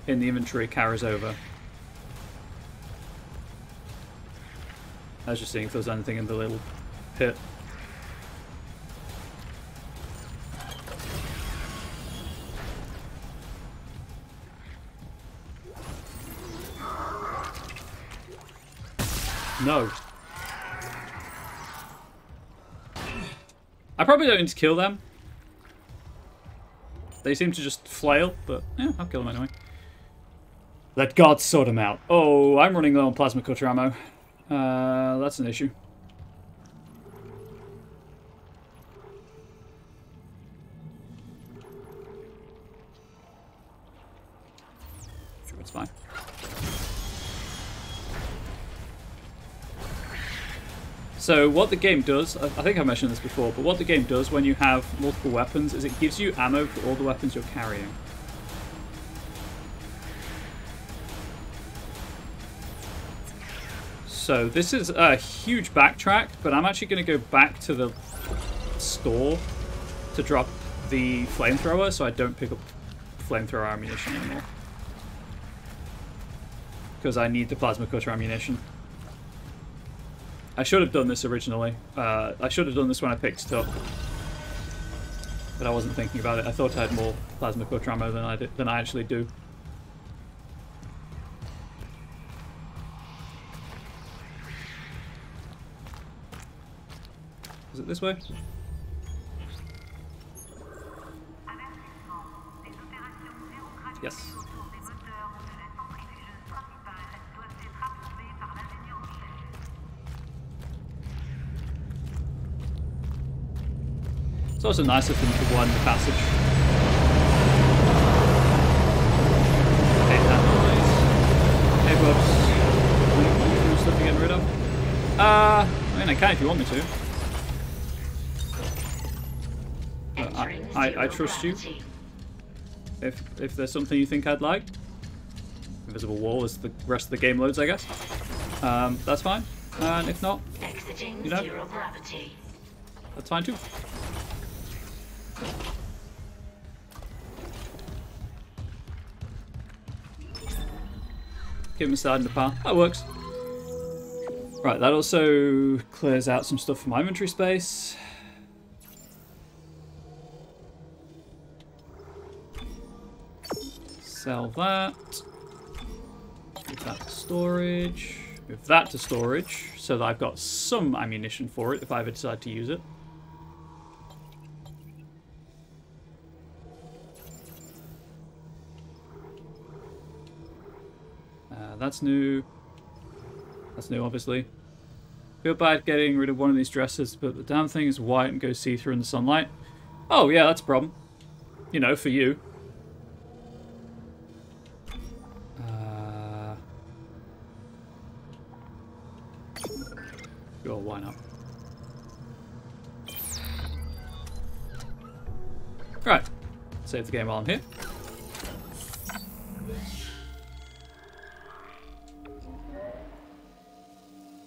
in the inventory carries over. I was just seeing if there was anything in the little pit. No. I probably don't need to kill them. They seem to just flail, but yeah, I'll kill them anyway. Let God sort them out. Oh, I'm running low on plasma cutter ammo. That's an issue. Sure, it's fine. So what the game does, I think I mentioned this before, but what the game does when you have multiple weapons is it gives you ammo for all the weapons you're carrying. So this is a huge backtrack, but I'm actually going to go back to the store to drop the flamethrower so I don't pick up flamethrower ammunition anymore. Because I need the plasma cutter ammunition. I should have done this originally. I should have done this when I picked it up. But I wasn't thinking about it. I thought I had more plasma cutter ammo than I actually do. Is it this way? Yes. It's also nice of them to widen the passage. Hate that noise. Hey, Bubs. New stuff you're getting rid of? I mean, I can if you want me to. I trust you. If there's something you think I'd like. Invisible wall as the rest of the game loads, I guess. That's fine. And if not, you know, that's fine too. Give him starting the path. That works. Right, that also clears out some stuff from my inventory space. Sell that. Move that to storage. Move that to storage so that I've got some ammunition for it if I ever decide to use it. That's new. That's new, obviously. Feel bad getting rid of one of these dresses, but the damn thing is white and goes see-through in the sunlight. Oh, yeah, that's a problem. You know, for you. Sure, why not? Right. Save the game while I'm here.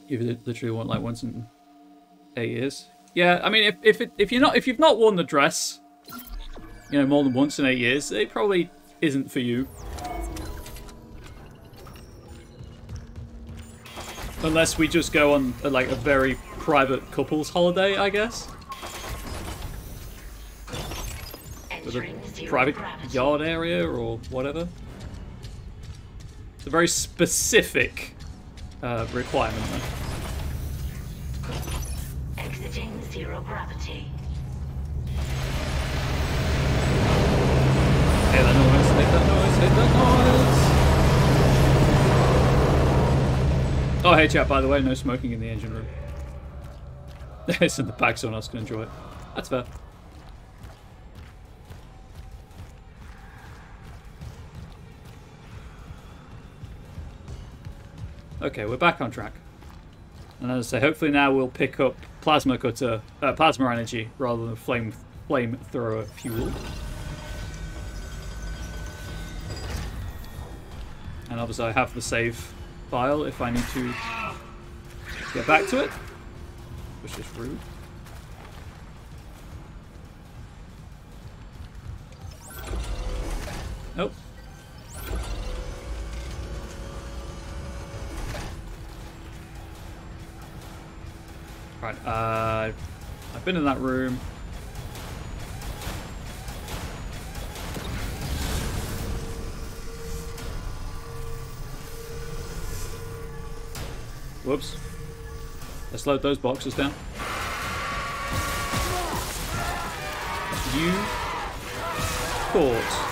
You literally want like once in 8 years. Yeah, I mean, if you've not worn the dress, you know, more than once in 8 years, it probably isn't for you. Unless we just go on like a very private couples holiday, I guess. With a private yard area or whatever. It's a very specific requirement though. Exiting 0 gravity. Hey, that noise, hate that noise, hate that noise! Oh, hey chat, by the way, no smoking in the engine room. It's in the back, someone else can enjoy it. That's fair. Okay, we're back on track. And as I say, hopefully now we'll pick up plasma energy rather than flamethrower fuel. And obviously I have the save file if I need to get back to it, which is rude. Nope. Right, I've been in that room. Whoops. Let's load those boxes down. You caught.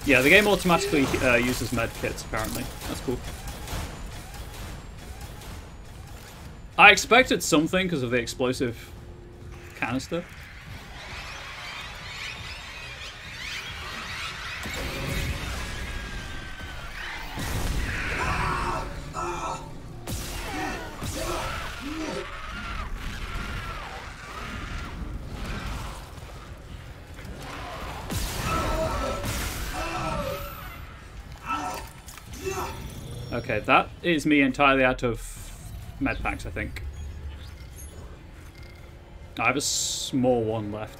Yeah, the game automatically uses med kits, apparently. That's cool. I expected something because of the explosive canister. Okay, that is me entirely out of med packs, I think. I have a small one left.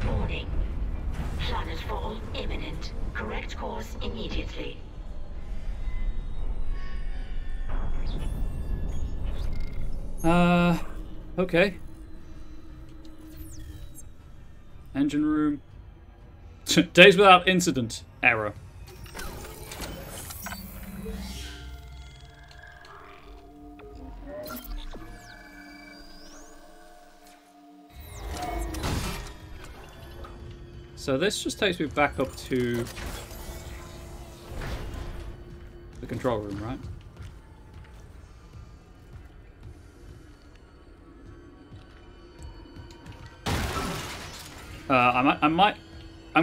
Warning. Planetfall imminent. Correct course immediately. Okay. Engine room. Days without incident. Error. So this just takes me back up to the control room, right?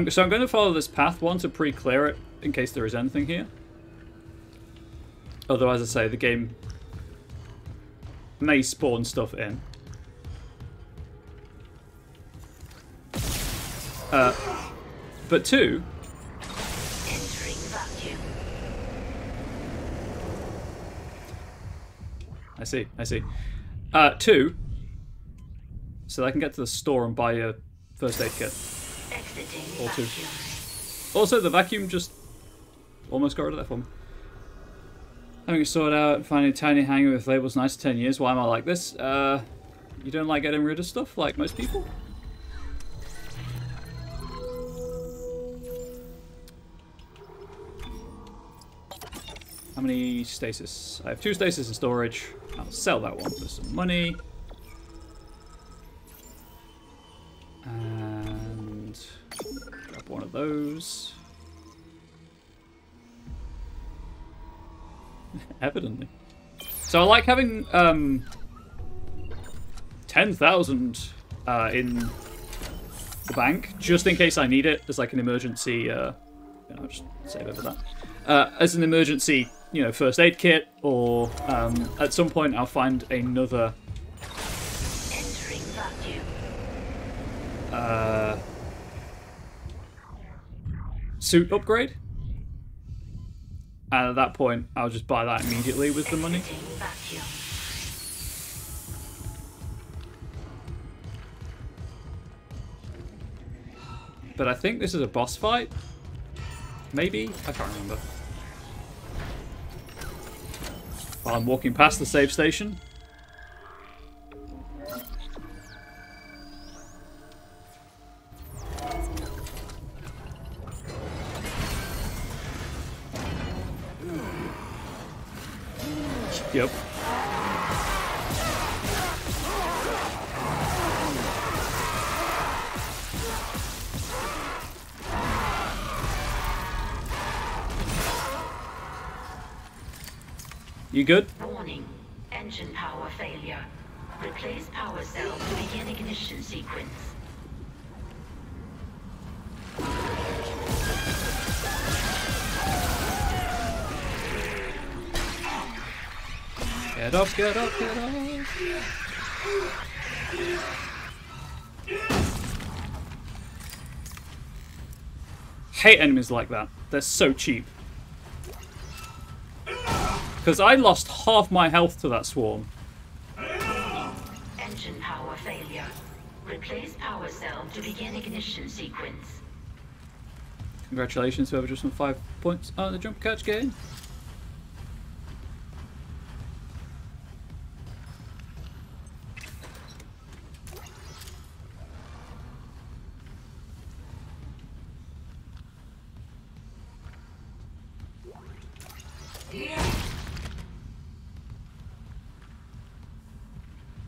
So I'm going to follow this path one to pre-clear it in case there is anything here. Although, as I say, the game may spawn stuff in. But two. Entering vacuum. I see. Two. So I can get to the store and buy a first aid kit. Or two. Also, the vacuum just almost got rid of that for me. Having it sorted out and finding a tiny hanger with labels 9 to 10 years. Why am I like this? You don't like getting rid of stuff like most people? How many stasis? I have 2 stasis in storage. I'll sell that one for some money. And grab one of those. Evidently. So I like having 10,000 in the bank, just in case I need it as like an emergency. I'll just save over that. As an emergency, you know, first aid kit, or at some point I'll find another. Entering vacuum. Suit upgrade. And at that point, I'll just buy that immediately with the money. Vacuum. But I think this is a boss fight. Maybe? I can't remember. While I'm walking past the save station. Yep. You good? Warning. Engine power failure. Replace power cell to begin ignition sequence. Get up, get up, get up. Hate enemies like that. They're so cheap. Because I lost half my health to that swarm. Engine power failure. Replace power cell to begin ignition sequence. Congratulations, whoever just won 5 points on the jump catch game.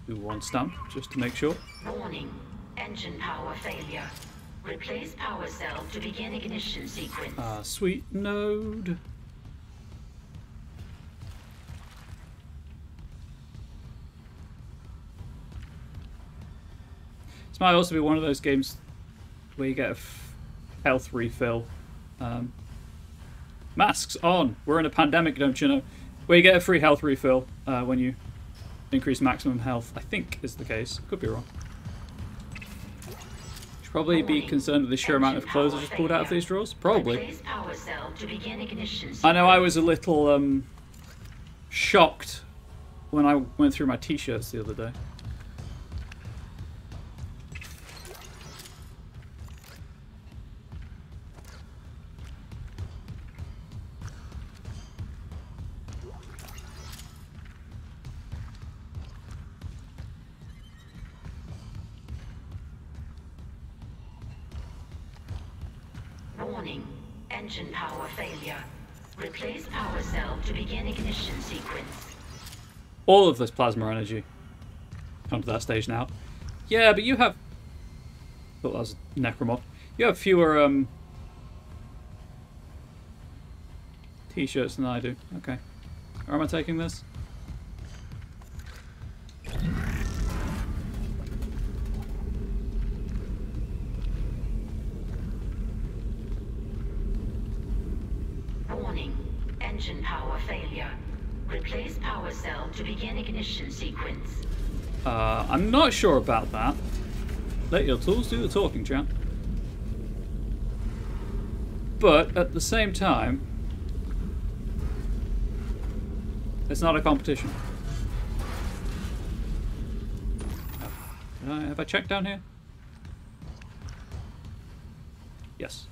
Do one stamp, just to make sure. Warning. Engine power failure. Replace power cell to begin ignition sequence. Ah, sweet node. This might also be one of those games where you get a health refill. Masks on. We're in a pandemic, don't you know? Where you get a free health refill when you increase maximum health. I think is the case. Could be wrong. Should probably be concerned with the sheer amount of clothes I just pulled out of these drawers. Probably. I know I was a little shocked when I went through my t-shirts the other day. Warning. Engine power failure. Replace power cell to begin ignition sequence. All of this plasma energy. Come to that stage now. Yeah, but you have... Oh, that was Necromorph. You have fewer t-shirts than I do. Okay. Or am I taking this? Warning. Engine power failure. Replace power cell to begin ignition sequence. I'm not sure about that. Let your tools do the talking, champ. But at the same time, it's not a competition. Have I checked down here? Yes.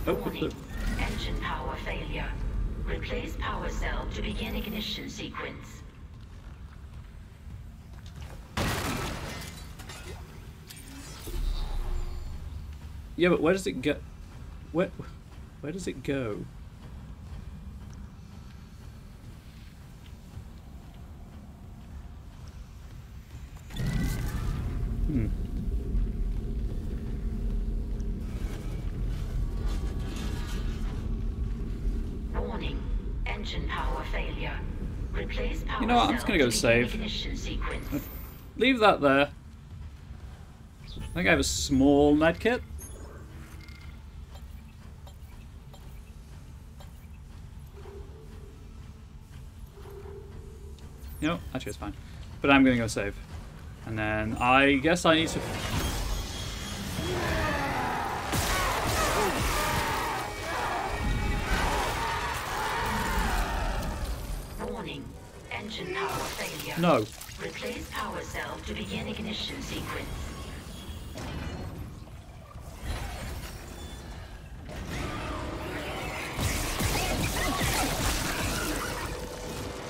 Oh, Warning. Engine power failure. Replace power cell to begin ignition sequence. Yeah, but where does it get? Where does it go? Warning. Engine power failure. Replace power You know what? I'm just gonna go cell to save. begin ignition sequence. Leave that there. I think I have a small medkit. No, actually it's fine. But I'm gonna go save. And then I guess I need to... Warning. Engine power failure. No. Replace power cell to begin ignition sequence.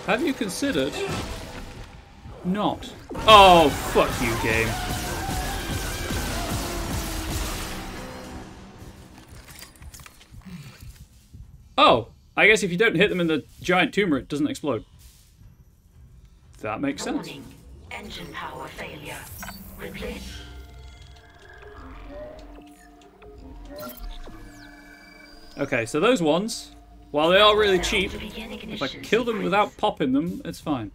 Have you considered... not? Oh, fuck you, game. Oh, I guess if you don't hit them in the giant tumor, it doesn't explode. That makes sense. Warning. Engine power failure. Replace. Okay, so those ones, while they are really Cell cheap, to begin if I ignition kill them sequence. without popping them, it's fine.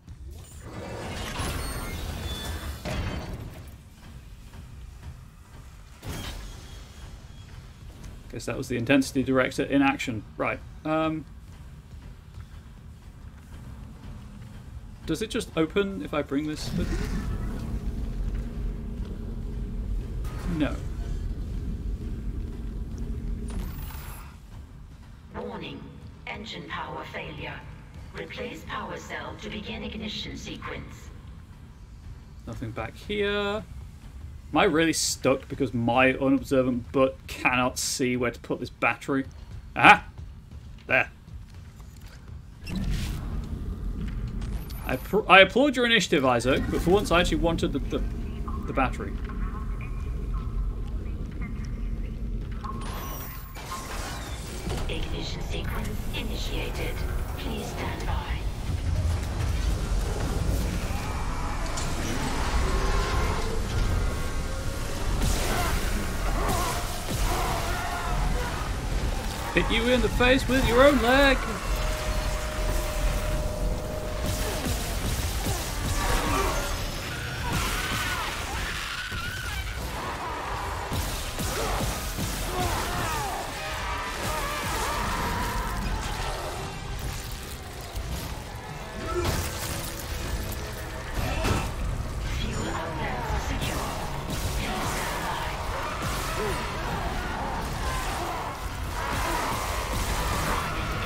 Guess that was the intensity director in action. Right. Does it just open if I bring this with me? No. Warning. Engine power failure. Replace power cell to begin ignition sequence. Nothing back here. Am I really stuck because my unobservant butt cannot see where to put this battery? Aha! There. I applaud your initiative, Isaac, but for once I actually wanted the battery. Ignition sequence initiated. Please stand by. Hit you in the face with your own leg! Fuel outlets secure. Please stand by.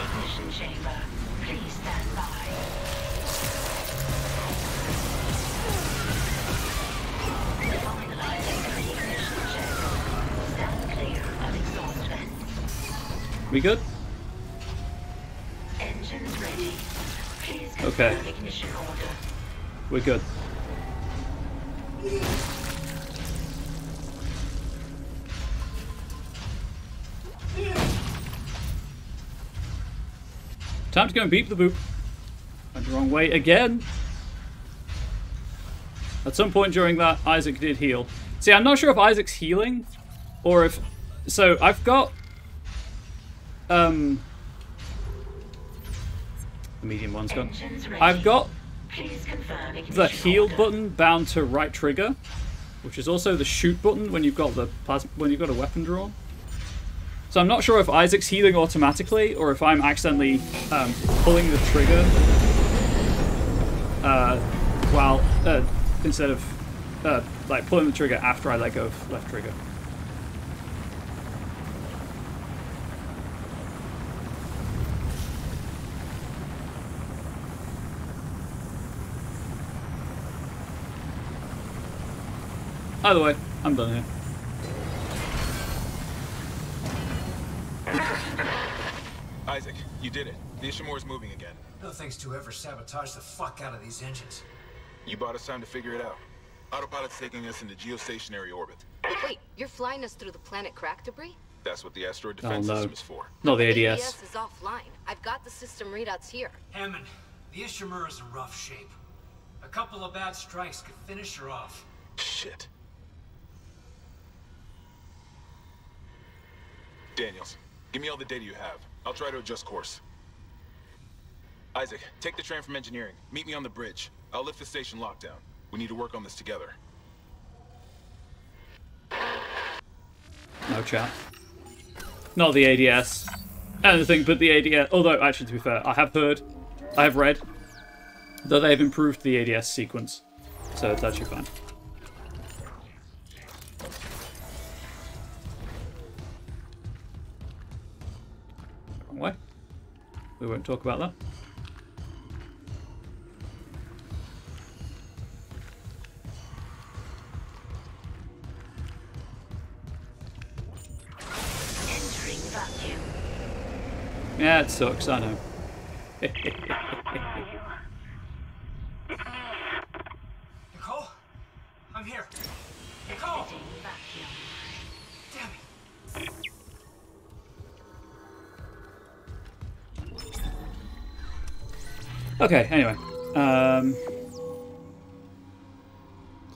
Ignition chamber. Please stand by. Finalizing the ignition check. Stand clear of exhaust vents. We good? Engines ready. Please Okay. confirm ignition order. We're good. Time to go and beep the boop. Went the wrong way again. At some point during that, Isaac did heal. See, I'm not sure if Isaac's healing, or if... So, I've got... The medium one's gone. Engines ready. I've got Please confirm ignition the heal order. button bound to right trigger, which is also the shoot button when you've got the when you've got a weapon drawn. So I'm not sure if Isaac's healing automatically or if I'm accidentally pulling the trigger while instead of like pulling the trigger after I let go of left trigger. Either way, I'm done here. Isaac, you did it. The Ishimura's moving again. No thanks to whoever sabotaged the fuck out of these engines. You bought us time to figure it out. Autopilot's taking us into geostationary orbit. Wait, you're flying us through the planet crack debris? That's what the asteroid defense system is for. Not the The ADS. ADS is offline. I've got the system readouts here. Hammond, the Ishimura's in rough shape. A couple of bad strikes could finish her off. Shit. Daniels, give me all the data you have. I'll try to adjust course. Isaac, take the train from engineering. Meet me on the bridge. I'll lift the station lockdown. We need to work on this together. No chat. Not the ADS. Anything but the ADS. Although, actually, to be fair, I have read that they've improved the ADS sequence. So it's actually fine. Wrong way. We won't talk about that. Entering vacuum. Yeah, it sucks, I know. Nicole? I'm here. Nicole! Exiting vacuum. Damn it. Okay, anyway.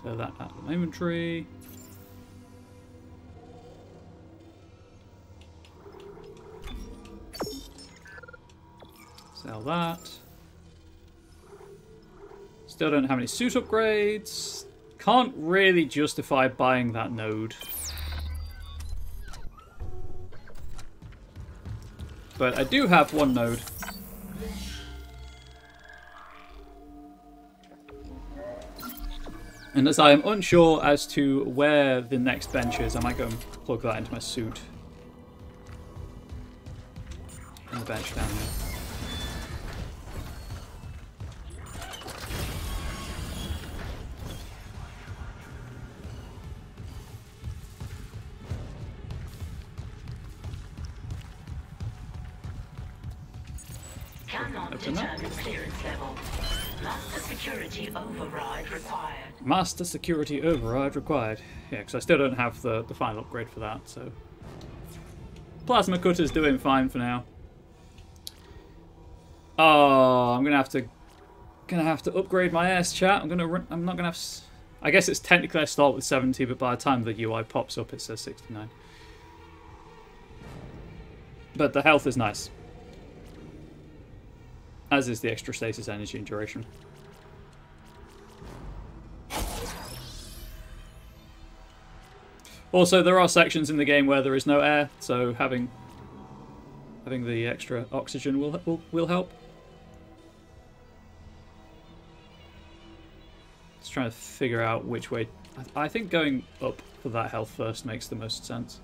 So that out of my inventory. Sell that. Still don't have any suit upgrades. Can't really justify buying that node. But I do have one node. And as I am unsure as to where the next bench is, I might go and plug that into my suit. And the bench down here. Cannot determine clearance level. Master security override required. Master security override required. Yeah, because I still don't have the final upgrade for that, so... Plasma cutter's doing fine for now. Oh, I'm gonna have to upgrade my ass, chat. I'm not gonna have... I guess it's technically I start with 70, but by the time the UI pops up, it says 69. But the health is nice. As is the extra stasis energy and duration. Also, there are sections in the game where there is no air, so having the extra oxygen will help. Just trying to figure out which way. I think going up for that health first makes the most sense.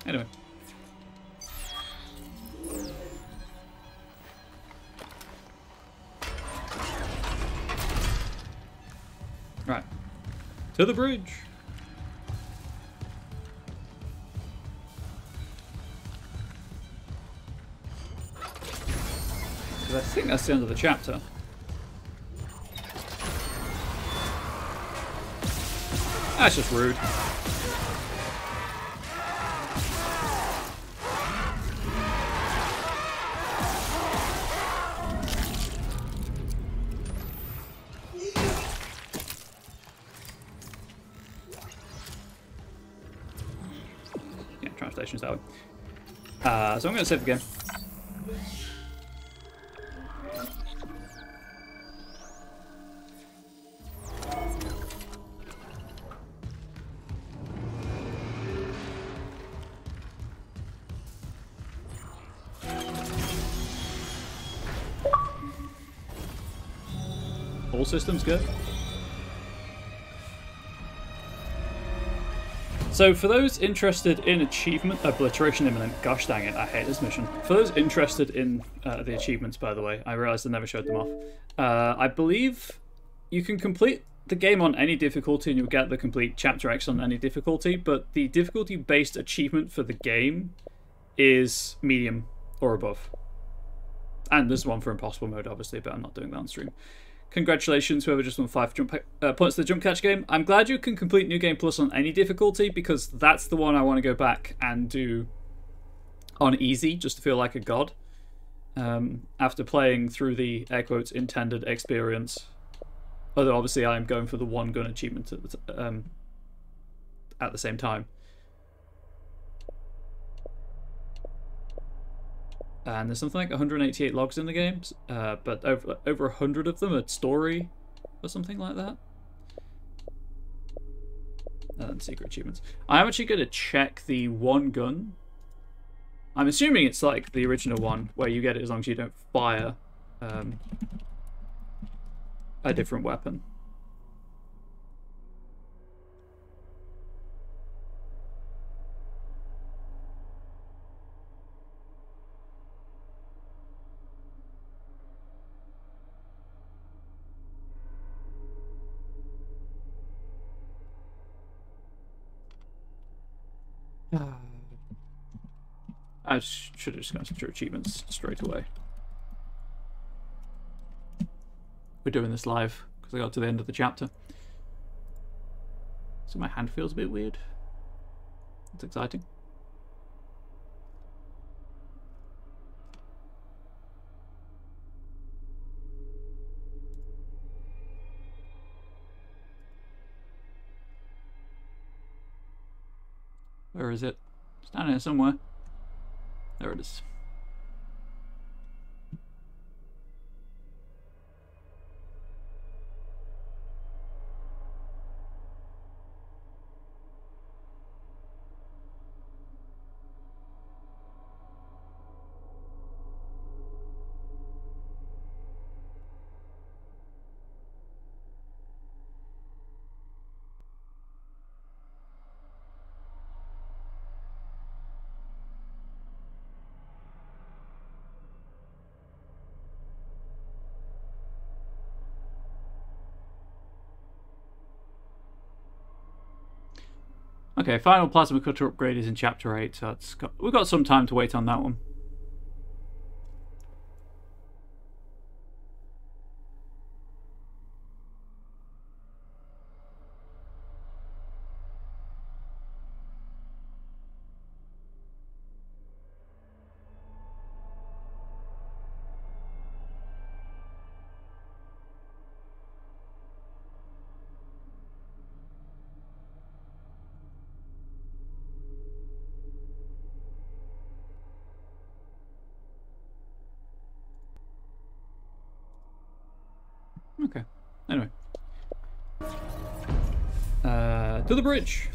Anyway. Right. To the bridge. Because I think that's the end of the chapter. That's just rude. Stations that way. So I'm going to save the game. All systems good. So for those interested in achievement, obliteration imminent, gosh dang it, I hate this mission. For those interested in the achievements, by the way, I realised I never showed them off. I believe you can complete the game on any difficulty and you'll get the complete Chapter X on any difficulty, but the difficulty-based achievement for the game is medium or above. And there's one for impossible mode, obviously, but I'm not doing that on stream. Congratulations, whoever just won 5 points to the jump catch game. I'm glad you can complete New Game Plus on any difficulty, because that's the one I want to go back and do on easy, just to feel like a god. After playing through the, air quotes, intended experience. Although, obviously, I am going for the one gun achievement at the same time. And there's something like 188 logs in the game, but over 100 of them are story or something like that. And secret achievements. I'm actually going to check the one gun. I'm assuming it's like the original one, where you get it as long as you don't fire a different weapon. I should have just gone through achievements straight away. We're doing this live because I got to the end of the chapter. So my hand feels a bit weird. It's exciting. Where is it? It's down here somewhere. There it is. Okay, final plasma cutter upgrade is in chapter 8, so we've got some time to wait on that one. Okay. Anyway. To the bridge!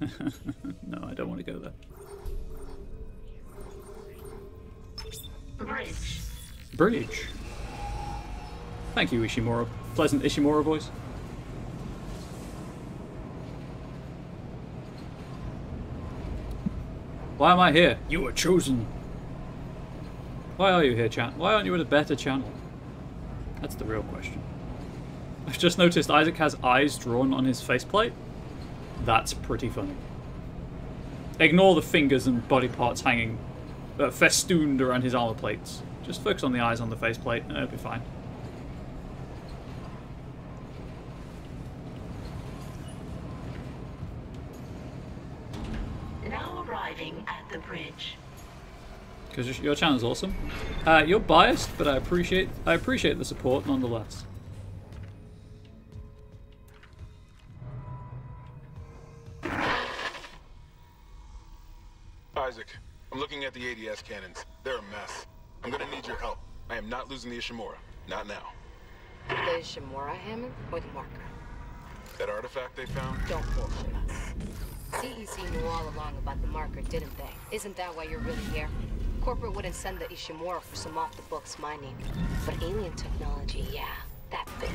No, I don't want to go there. Bridge. Bridge. Thank you, Ishimura. Pleasant Ishimura voice. Why am I here? You were chosen. Why are you here, chat? Why aren't you at a better channel? That's the real question. I've just noticed Isaac has eyes drawn on his faceplate. That's pretty funny. Ignore the fingers and body parts hanging festooned around his armor plates. Just focus on the eyes on the faceplate and it'll be fine. Now arriving at the bridge. Because your channel's awesome. You're biased, but I appreciate the support nonetheless. Isaac, I'm looking at the ADS cannons. They're a mess. I'm gonna need your help. I am not losing the Ishimura. Not now. The Ishimura, Hammond, or the marker? That artifact they found? Don't bullshit us. CEC knew all along about the marker, didn't they? Isn't that why you're really here? Corporate wouldn't send the Ishimura for some off-the-books mining. But alien technology, yeah, that fits.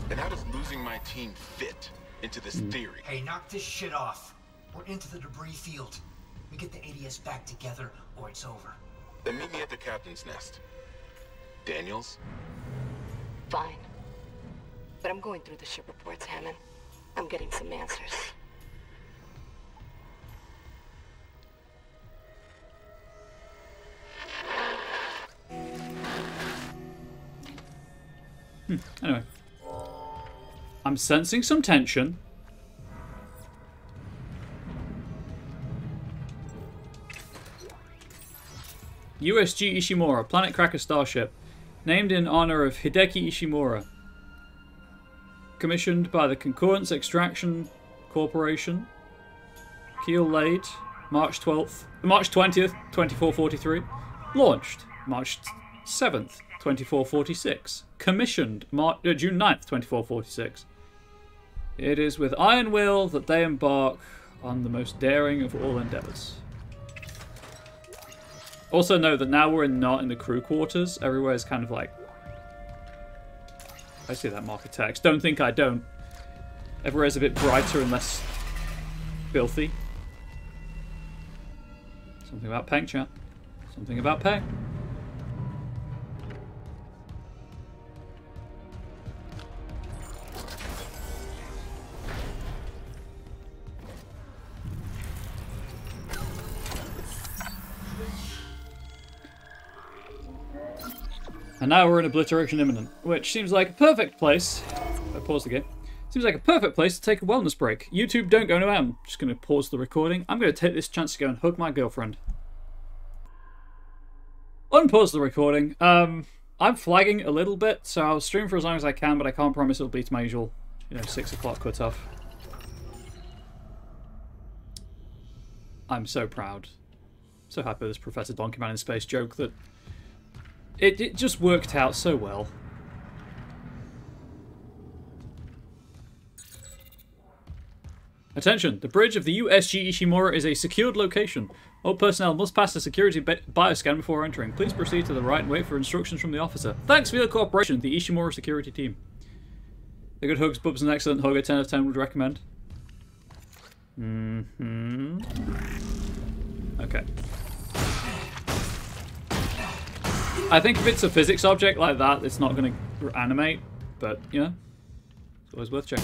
And how does losing my team fit into this theory? Hey, knock this shit off. We're into the debris field. We get the ADS back together, or it's over. Then meet me at the captain's nest. Daniels? Fine. But I'm going through the ship reports, Hammond. I'm getting some answers. Anyway. I'm sensing some tension. USG Ishimura, Planet Cracker Starship. Named in honor of Hideki Ishimura. Commissioned by the Concurrence Extraction Corporation. Keel laid March 20th, 2443. Launched March 7th, 2446. Commissioned June 9th, 2446. It is with iron will that they embark on the most daring of all endeavors. Also know that now we're not in the crew quarters. Everywhere is kind of like... I see that marker text. Don't think I don't. Everywhere's a bit brighter and less filthy. Something about Peng, chat. Something about Peng. And now we're in Obliteration Imminent, which seems like a perfect place. I pause the game. Seems like a perfect place to take a wellness break. YouTube, don't go anywhere. I'm just going to pause the recording. I'm going to take this chance to go and hug my girlfriend. Unpause the recording. I'm flagging a little bit, so I'll stream for as long as I can, but I can't promise it'll be to my usual, 6 o'clock cutoff. I'm so proud. So happy with this Professor Donkey Man in Space joke that it just worked out so well. Attention! The bridge of the USG Ishimura is a secured location. All personnel must pass a security bioscan before entering. Please proceed to the right and wait for instructions from the officer. Thanks for your cooperation, the Ishimura security team. The good hugs, Bub's an excellent hug. A 10 out of 10 would recommend. Okay. I think if it's a physics object like that, it's not going to animate, but, it's always worth checking.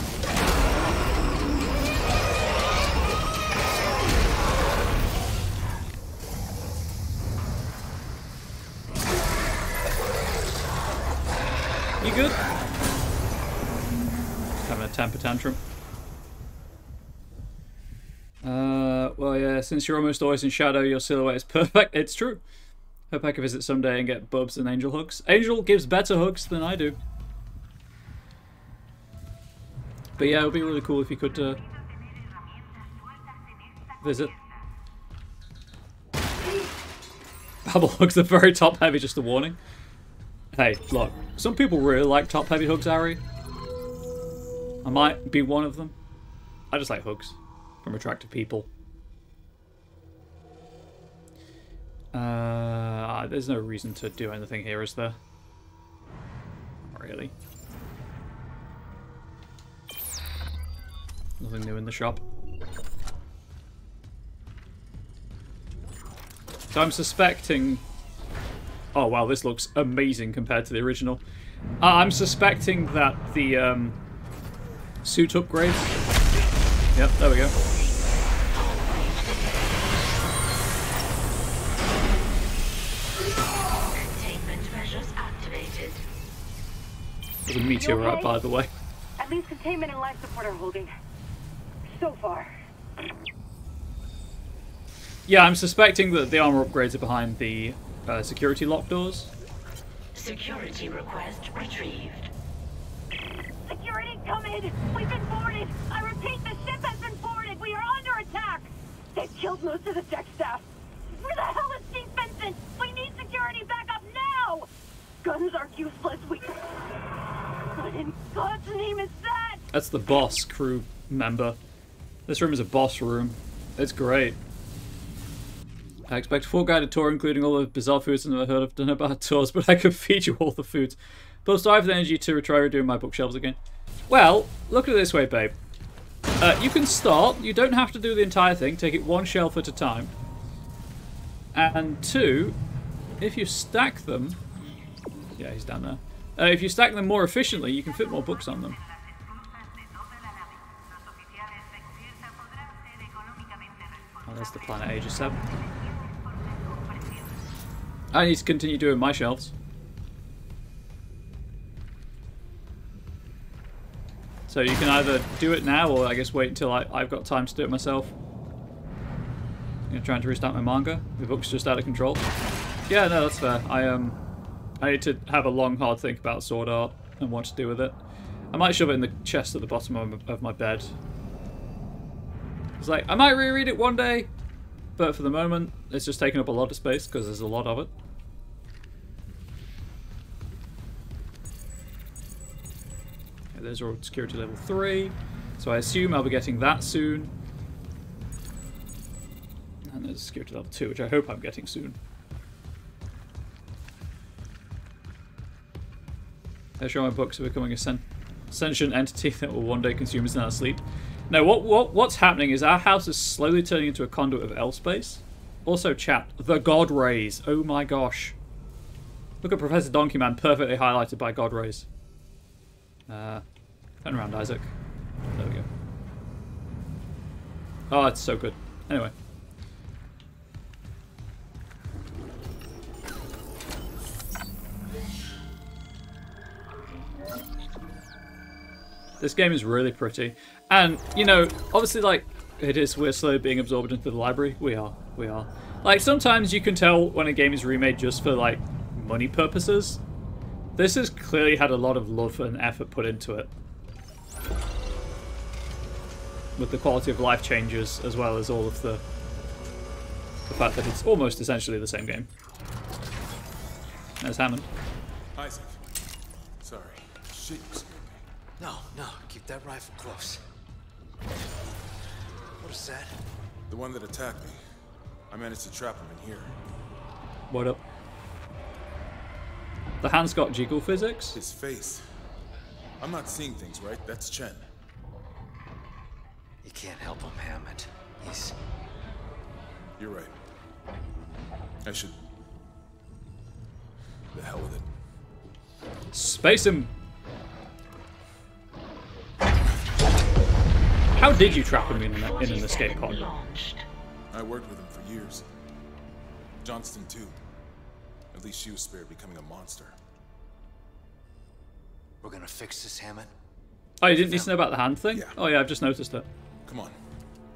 You good? Just having a temper tantrum. Well, yeah, since you're almost always in shadow, your silhouette is perfect. It's true. Hope I can visit someday and get Bubs and Angel hugs. Angel gives better hugs than I do. But yeah, it would be really cool if you could visit. Babble hugs are very top heavy, just a warning. Hey, look, some people really like top heavy hugs, Ari. I might be one of them. I just like hugs from attractive people. There's no reason to do anything here, is there? Not really. Nothing new in the shop. So I'm suspecting... Oh wow, this looks amazing compared to the original. I'm suspecting that the suit upgrade... Yep, there we go. There's a meteorite, by the way. At least containment and life support are holding. So far. Yeah, I'm suspecting that the armor upgrades are behind the security lock doors. Security request retrieved. Security, come in! We've been boarded! I repeat, the ship has been boarded! We are under attack! They've killed most of the deck staff! Where the hell is Steve Vincent? We need security backup now! Guns are useless, What in God's name is that? That's the boss crew member. This room is a boss room. It's great. I expect a full guided tour, including all the bizarre foods I've never heard of. Don't know about tours, but I can feed you all the foods. Plus, I have the energy to try redoing my bookshelves again. Well, look at it this way, babe. You can start. You don't have to do the entire thing. Take it one shelf at a time. And two, if you stack them... Yeah, he's down there. If you stack them more efficiently, you can fit more books on them. Oh, there's the planet Aegis 7. I need to continue doing my shelves. So you can either do it now, or I guess wait until I've got time to do it myself. I'm trying to restart my manga. The book's just out of control. Yeah, no, that's fair. I need to have a long, hard think about Sword Art and what to do with it. I might shove it in the chest at the bottom of my bed. It's like, I might reread it one day, but for the moment, it's just taking up a lot of space because there's a lot of it. Okay, there's our security level 3, so I assume I'll be getting that soon. And there's security level 2, which I hope I'm getting soon. They're showing books are becoming a sentient entity that will one day consume us in our sleep. No, what's happening is our house is slowly turning into a conduit of L-space. Also, chat, the God Rays. Oh my gosh. Look at Professor Donkey Man, perfectly highlighted by God Rays. Turn around, Isaac. There we go. Oh, it's so good. Anyway. This game is really pretty. And, you know, obviously, like, we're slowly being absorbed into the library. We are. Like, sometimes you can tell when a game is remade just for, like, money purposes. This has clearly had a lot of love and effort put into it. With the quality of life changes, as well as all of the fact that it's almost essentially the same game. There's Hammond. Isaac. Sorry. Shit. No, keep that rifle close. What is that? The one that attacked me. I managed to trap him in here. What up? The hand's got jiggle physics? His face. I'm not seeing things, right? That's Chen. You can't help him, Hammond. He's... You're right. I should... The hell with it. Space him! How did you trap him in an escape pod? I worked with him for years. Johnston too. At least she was spared becoming a monster. We're gonna fix this, Hammond. Oh, you didn't need to know about the hand thing? Yeah. Oh yeah, I've just noticed it. Come on.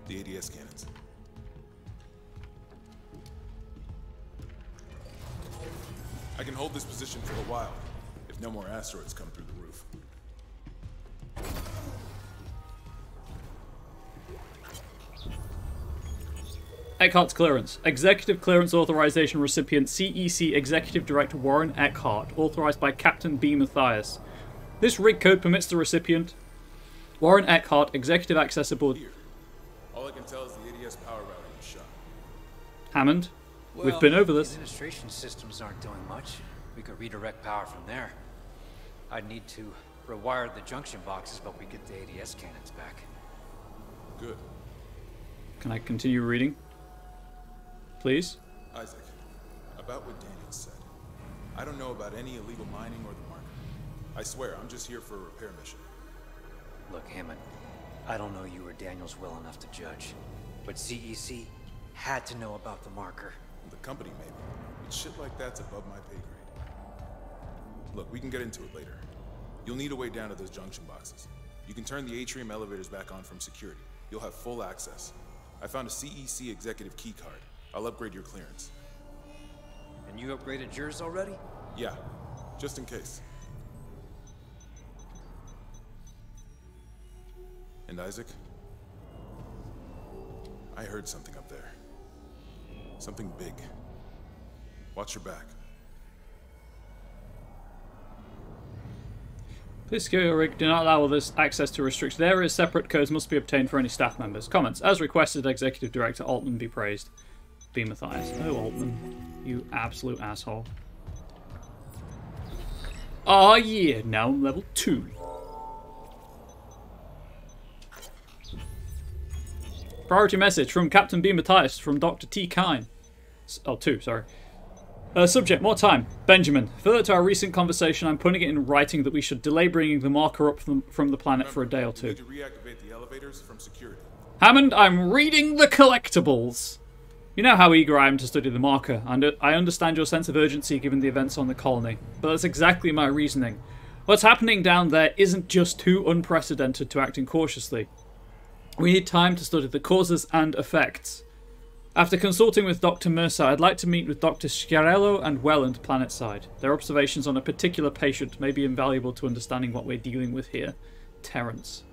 The ADS cannons. I can hold this position for a while, if no more asteroids come through the roof. Eckhart's clearance. Executive Clearance Authorization recipient CEC Executive Director Warren Eckhart, authorized by Captain B. Matthias. This rig code permits the recipient, Warren Eckhart, executive access aboard. Here. All I can tell is the ADS power routing was shot. Hammond, Well, we've been over this. The administration systems aren't doing much. We could redirect power from there. I'd need to rewire the junction boxes, but we get the ADS cannons back. Good. Can I continue reading? Please? Isaac, about what Daniel said. I don't know about any illegal mining or the marker. I swear, I'm just here for a repair mission. Look, Hammond, I don't know you or Daniels well enough to judge, but CEC had to know about the marker. The company, maybe. But shit like that's above my pay grade. Look, we can get into it later. You'll need a way down to those junction boxes. You can turn the atrium elevators back on from security. You'll have full access. I found a CEC executive key card. I'll upgrade your clearance. And you upgraded yours already? Yeah, just in case. And Isaac? I heard something up there. Something big. Watch your back. Please secure your rig. Do not allow others access to restricted areas. Separate codes must be obtained for any staff members. Comments. As requested, Executive Director Altman be praised. B. Matthias. Oh, Altman. You absolute asshole. Oh yeah, now I'm level 2. Priority message from Captain B. Matthias from Dr. T. Kine. Oh, 2, sorry. Subject, more time. Benjamin, further to our recent conversation, I'm putting it in writing that we should delay bringing the marker up from the planet for a day or two. We need to reactivate the elevators from security. Hammond, I'm reading the collectibles. You know how eager I am to study the marker, and I understand your sense of urgency given the events on the colony, but that's exactly my reasoning. What's happening down there isn't just too unprecedented to act incautiously. We need time to study the causes and effects. After consulting with Dr. Mercer, I'd like to meet with Dr. Schiarello and Welland planetside. Their observations on a particular patient may be invaluable to understanding what we're dealing with here. Terrence.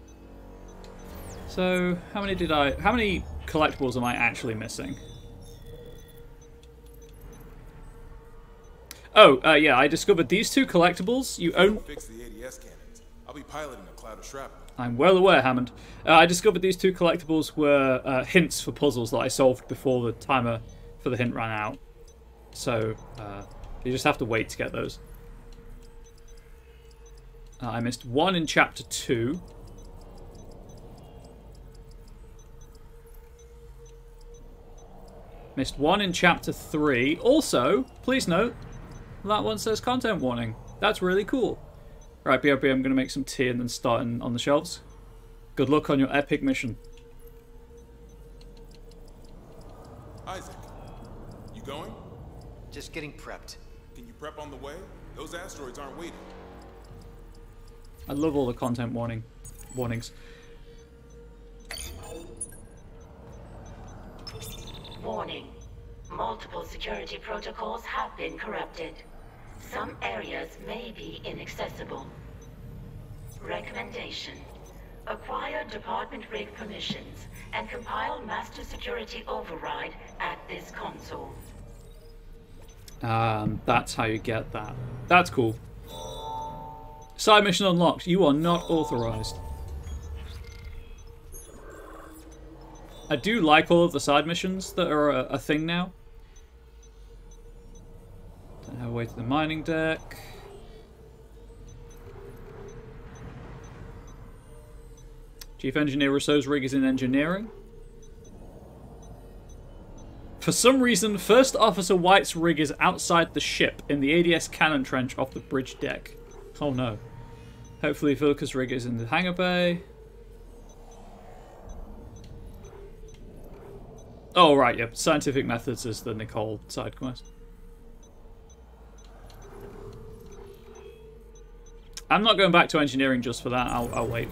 So, how many collectibles am I actually missing? Oh, yeah, I discovered these 2 collectibles. You own... Fix the ADS cannons. I'll be piloting a cloud of shrapnel. I'm well aware, Hammond. I discovered these 2 collectibles were hints for puzzles that I solved before the timer for the hint ran out. So, you just have to wait to get those. I missed 1 in Chapter 2. Missed 1 in Chapter 3. Also, please note, that one says content warning. That's really cool. Right, BRB, I'm going to make some tea and then start on the shelves. Good luck on your epic mission. Isaac, you going? Just getting prepped. Can you prep on the way? Those asteroids aren't waiting. I love all the content warnings. Warning. Multiple security protocols have been corrupted. Some areas may be inaccessible. Recommendation. Acquire department rig permissions and compile master security override at this console. That's how you get that. That's cool. Side mission unlocked. You are not authorized. I do like all of the side missions that are a thing now. Don't have a way to the mining deck. Chief Engineer Rousseau's rig is in engineering. For some reason, First Officer White's rig is outside the ship in the ADS cannon trench off the bridge deck. Oh no. Hopefully Vilka's rig is in the hangar bay. Oh right, yep. Scientific methods is the Nicole side quest. I'm not going back to engineering just for that. I'll wait.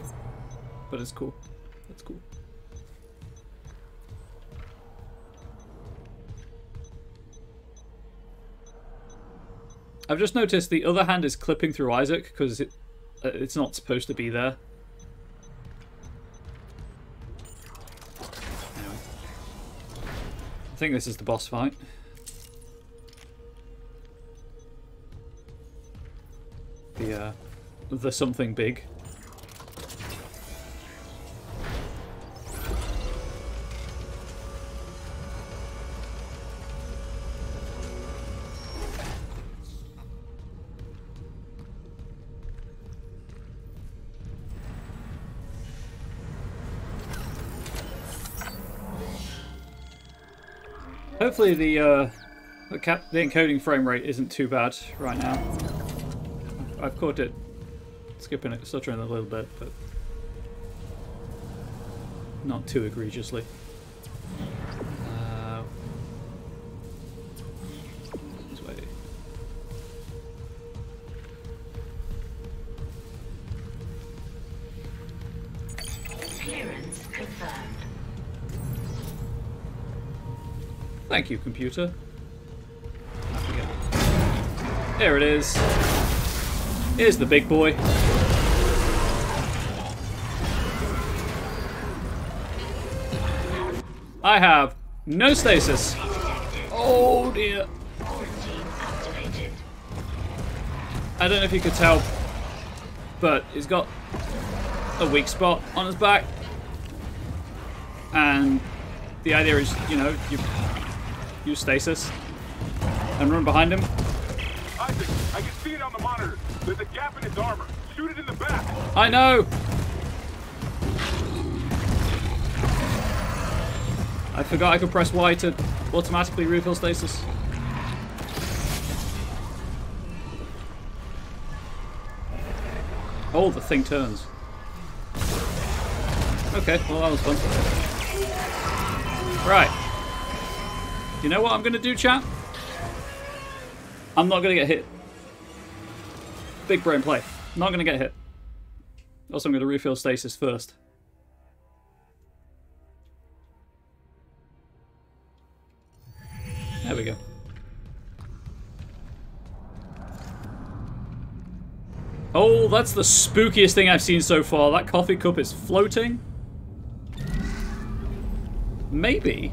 But it's cool. That's cool. I've just noticed the other hand is clipping through Isaac because it's not supposed to be there. Anyway. I think this is the boss fight. The something big. Hopefully the encoding frame rate isn't too bad right now. I've caught it stuttering a little bit, but not too egregiously. This way. Clearance confirmed. Thank you, computer. There it is. Here's the big boy. I have no stasis. Oh dear. I don't know if you could tell, but he's got a weak spot on his back. And the idea is, you know, you use stasis and run behind him. Isaac, I can see it on the monitor. There's a gap in his armor. Shoot it in the back. I know. I forgot I could press Y to automatically refill stasis. Oh, the thing turns. Okay, well that was fun. Right. You know what I'm gonna do, chat? I'm not gonna get hit. Big brain play. Not going to get hit. Also, I'm going to refill stasis first. There we go. Oh, that's the spookiest thing I've seen so far. That coffee cup is floating. Maybe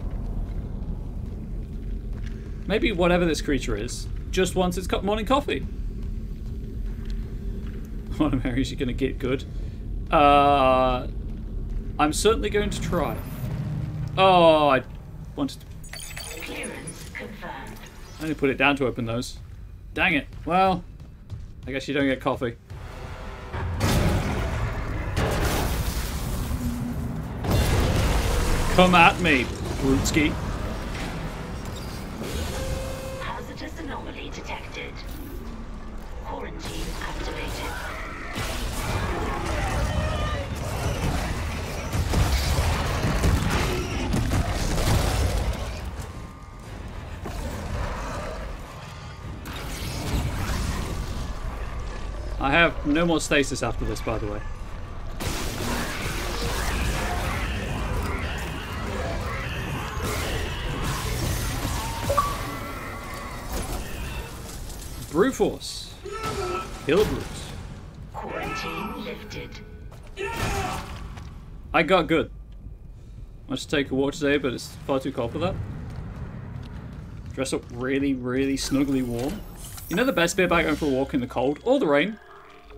whatever this creature is just wants its morning coffee. What a Mary, is she going to get good? I'm certainly going to try. Oh, I wanted to... Clearance confirmed. I only put it down to open those. Dang it. Well, I guess you don't get coffee. Come at me, Brutski. Hazardous anomaly detected. Quarantine activated. I have no more stasis after this, by the way. Brute force. Kill a brute. Quarantine lifted. I got good. I must take a walk today, but it's far too cold for that. Dress up really, really snugly warm. You know the best bit about going for a walk in the cold or the rain?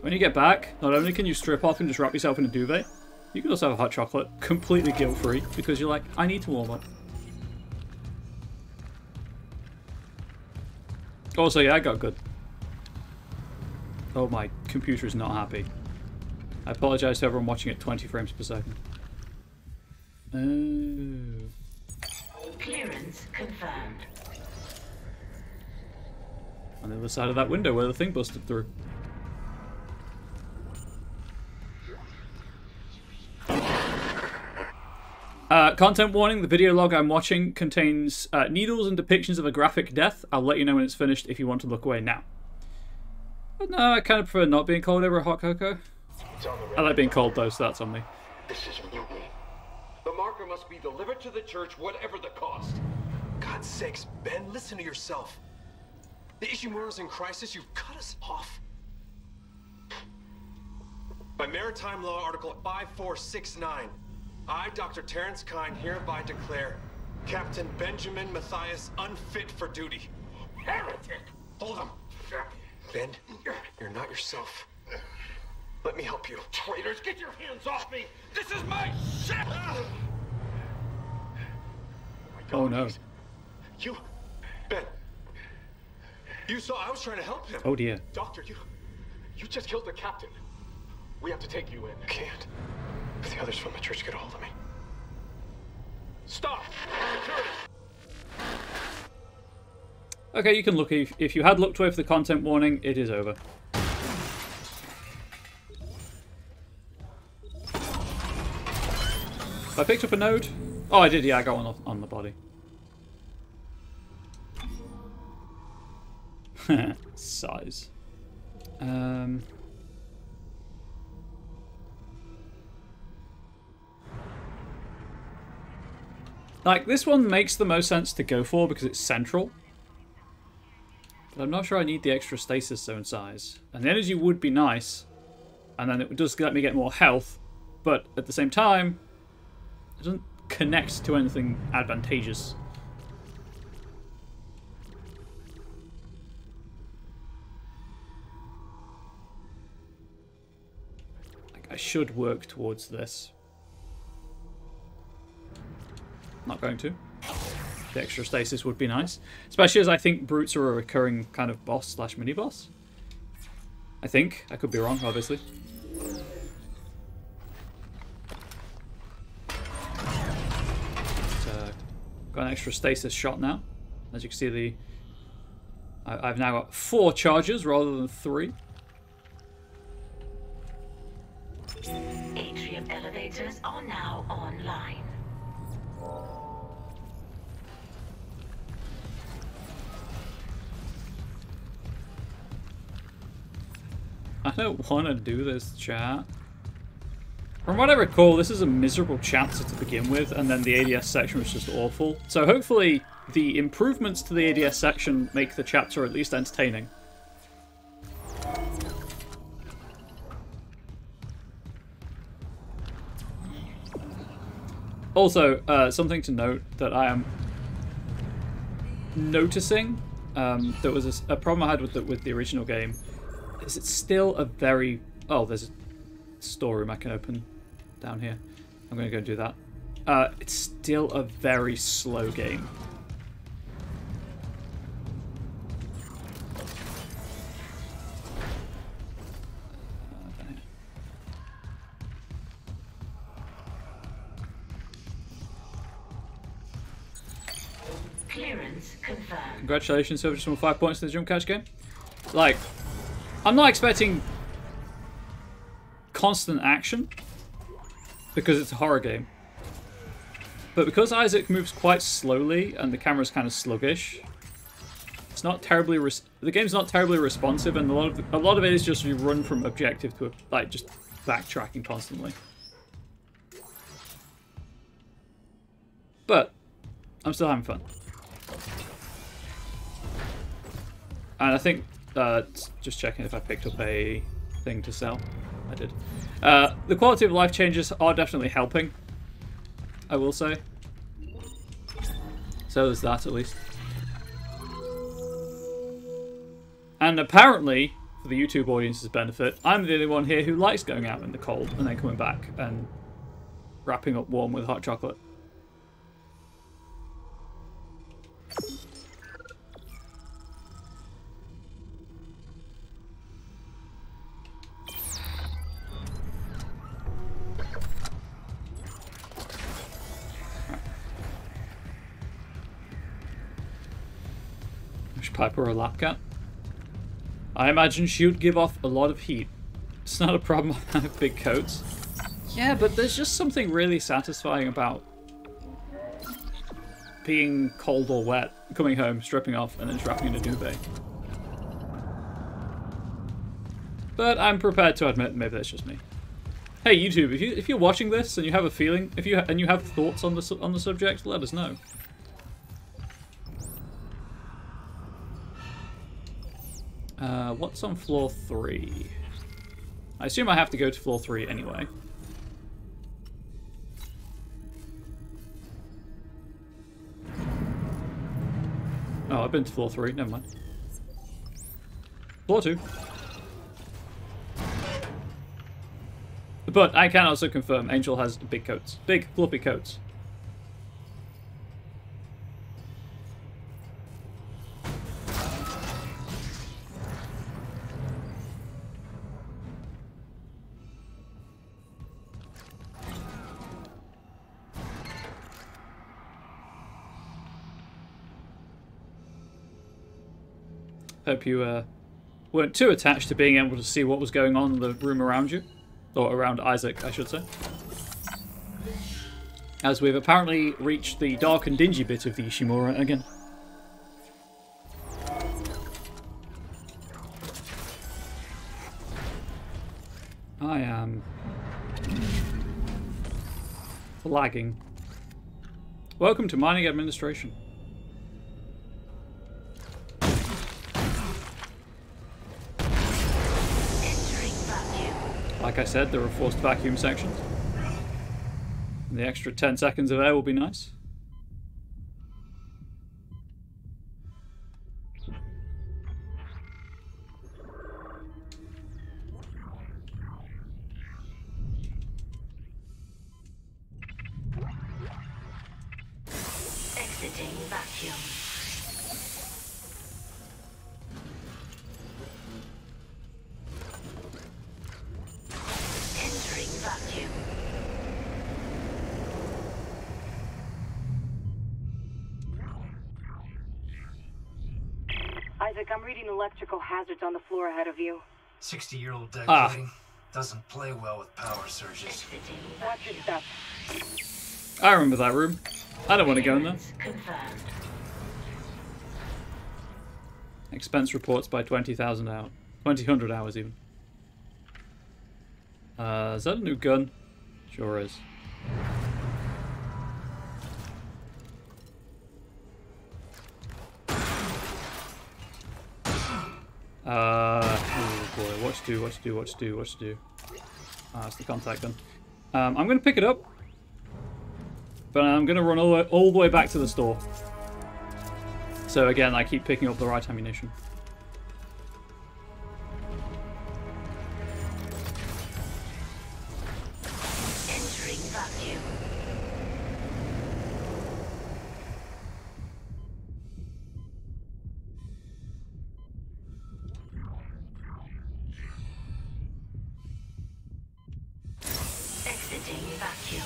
When you get back, not only can you strip off and just wrap yourself in a duvet, you can also have a hot chocolate, completely guilt-free, because you're like, I need to warm up. Also, yeah, I got good. Oh, my computer is not happy. I apologize to everyone watching at 20 frames per second. Oh. Clearance confirmed. On the other side of that window where the thing busted through. Content warning, the video log I'm watching contains needles and depictions of a graphic death. I'll let you know when it's finished if you want to look away now. But no, I kind of prefer not being cold over a hot cocoa. I like being cold though, so that's on me. This is mutiny. The marker must be delivered to the church, whatever the cost. God's sakes, Ben, listen to yourself. The Ishimura's in crisis, you've cut us off. By Maritime Law Article 5469, I, Dr. Terrence Kine, hereby declare Captain Benjamin Matthias unfit for duty. Heretic! Hold him! Ben, you're not yourself. Let me help you. Traitors, get your hands off me! This is my ship! Oh no. You, Ben. You saw I was trying to help him. Oh dear. Doctor, you just killed the captain. We have to take you in. Can't. If the others from the church get a hold of me. Stop! Security! Okay, you can look. If you had looked away for the content warning, it is over. I picked up a node. Oh, I did. Yeah, I got one on the body. Size. Like, this one makes the most sense to go for because it's central. But I'm not sure I need the extra stasis zone size. And the energy would be nice. And then it does let me get more health. But at the same time, it doesn't connect to anything advantageous. Like, I should work towards this. Not going to. The extra stasis would be nice. Especially as I think brutes are a recurring kind of boss slash mini-boss. I think. I could be wrong, obviously. Got an extra stasis shot now. As you can see, I've now got 4 charges rather than 3. Atrium elevators are now online. I don't want to do this, chat. From what I recall, this is a miserable chapter to begin with, and then the ADS section was just awful. So hopefully the improvements to the ADS section make the chapter at least entertaining. Also, something to note that I am noticing, that was a problem I had with the original game, is it's still a very... Oh, there's a storeroom I can open down here. I'm going to go do that. It's still a very slow game. Clearance confirmed. Congratulations, Silver, just won 5 points in the jump catch game. Like, I'm not expecting constant action because it's a horror game. But because Isaac moves quite slowly and the camera's kind of sluggish, it's not terribly the game's not terribly responsive, and a lot of it is just you run from objective to like just backtracking constantly. But I'm still having fun. And I think, just checking if I picked up a thing to sell. I did. The quality of life changes are definitely helping, I will say. So there's that, at least. And apparently, for the YouTube audience's benefit, I'm the only one here who likes going out in the cold and then coming back and wrapping up warm with hot chocolate. Piper or a lap cat? I imagine she would give off a lot of heat. It's not a problem I have big coats. Yeah, but there's just something really satisfying about being cold or wet, coming home, stripping off, and then wrapping in a duvet. But I'm prepared to admit maybe that's just me. Hey YouTube, if you're watching this and you have a feeling, and you have thoughts on the subject, let us know. What's on floor 3? I assume I have to go to floor 3 anyway. Oh, I've been to floor 3, never mind. Floor 2. But I can also confirm Angel has big coats. Big, fluffy coats. Hope you weren't too attached to being able to see what was going on in the room around you. Or around Isaac, I should say. As we've apparently reached the dark and dingy bit of the Ishimura again. I am lagging. Welcome to Mining Administration. Like I said, there are forced vacuum sections. And the extra 10 seconds of air will be nice. Exiting vacuum. Vacuum. Isaac, I'm reading electrical hazards on the floor ahead of you. 60-year-old dead plating doesn't play well with power surges. Watch your step. I remember that room. I don't want to go in there. Confirmed. Expense reports by 20,000 hours. 20,000 hours even. Is that a new gun? Sure is. Oh boy, what to do? Ah, it's the contact gun. I'm gonna pick it up, but I'm gonna run all the way back to the store. So again, I keep picking up the right ammunition. Entering vacuum. Exiting vacuum.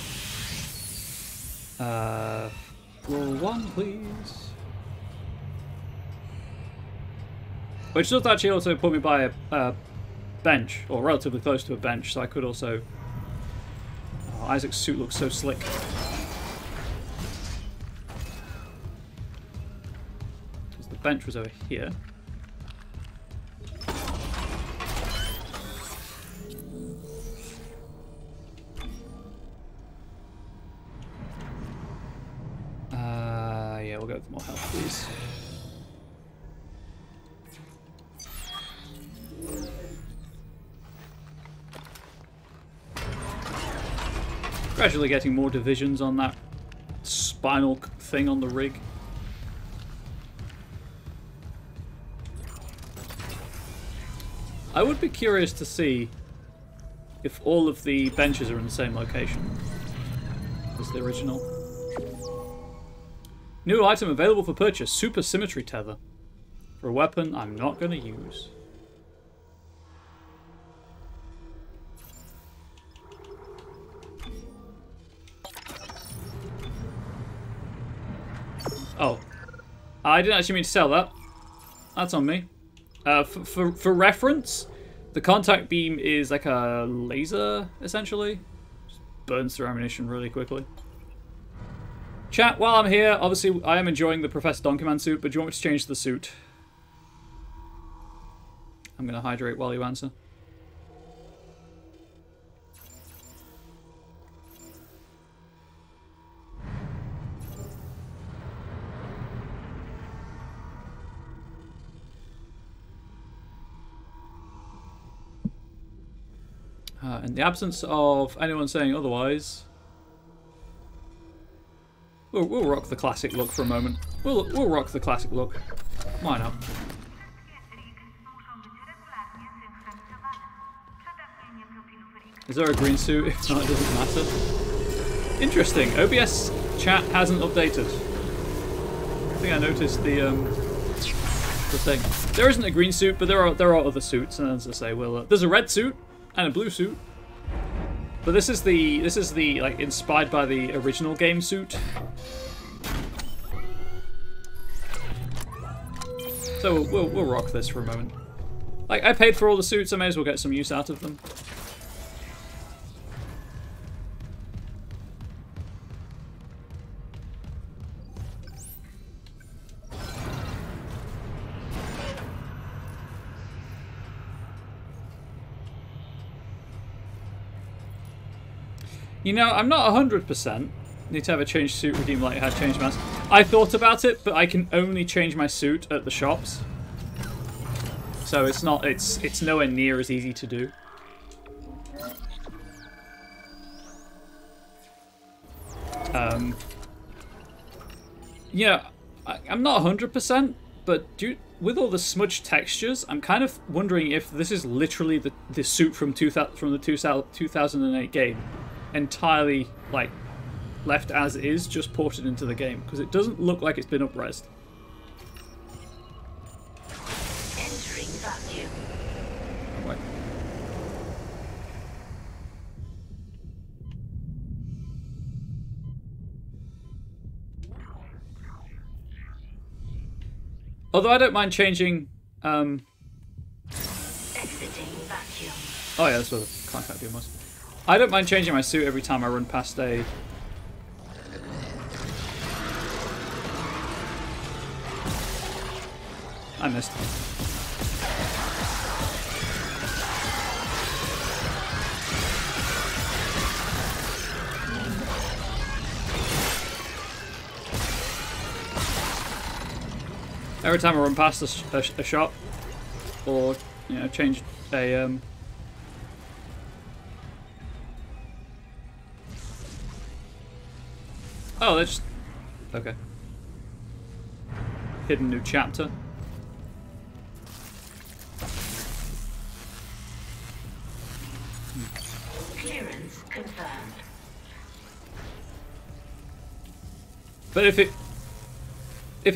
Floor 1, please. Which does actually also put me by a bench, or relatively close to a bench, so I could also... Oh, Isaac's suit looks so slick. Because the bench was over here. Yeah, we'll go with more health, please. Gradually getting more divisions on that spinal thing on the rig. I would be curious to see if all of the benches are in the same location as the original. New item available for purchase, Super Symmetry Tether. For a weapon I'm not going to use. Oh. I didn't actually mean to sell that. That's on me. For reference, the contact beam is like a laser, essentially. Just burns through ammunition really quickly. Chat, while I'm here, obviously I am enjoying the Professor Donkerman suit, but do you want me to change the suit? I'm going to hydrate while you answer. In the absence of anyone saying otherwise, we'll rock the classic look for a moment. We'll rock the classic look. Why not? Is there a green suit? If not, it doesn't matter. Interesting. OBS chat hasn't updated. I think I noticed the thing. There isn't a green suit, but there are other suits, and as I say, there's a red suit and a blue suit. But this is the like inspired by the original game suit. So we'll rock this for a moment. Like, I paid for all the suits, I may as well get some use out of them. You know, I'm not 100%. Need to have a changed suit, redeem like I had changed mask. I thought about it, but I can only change my suit at the shops. So it's not, it's nowhere near as easy to do. Yeah, I'm not 100%, but with all the smudged textures, I'm kind of wondering if this is literally the suit from the 2008 game. Entirely, like, left as is, just ported into the game, because it doesn't look like it's been up-resed. Entering vacuum. Wait. Although I don't mind changing, Exiting vacuum. Oh yeah, that's what the contact beam was. I don't mind changing my suit every time I run past a... I missed one. Every time I run past a shop, or you know, change a oh, they're just okay. Hidden new chapter. Clearance confirmed. But if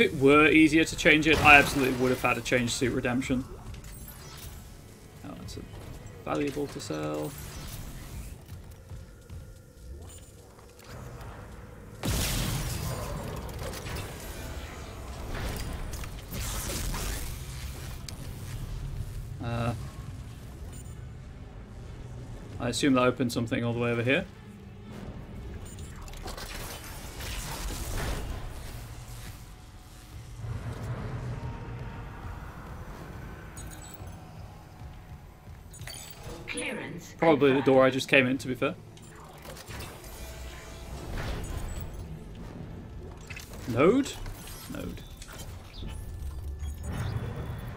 it were easier to change it, I absolutely would have had a change suit redemption. Oh, that's valuable to sell. I assume that opened something all the way over here. Clearance. Probably the door I just came in, to be fair. Node? Node.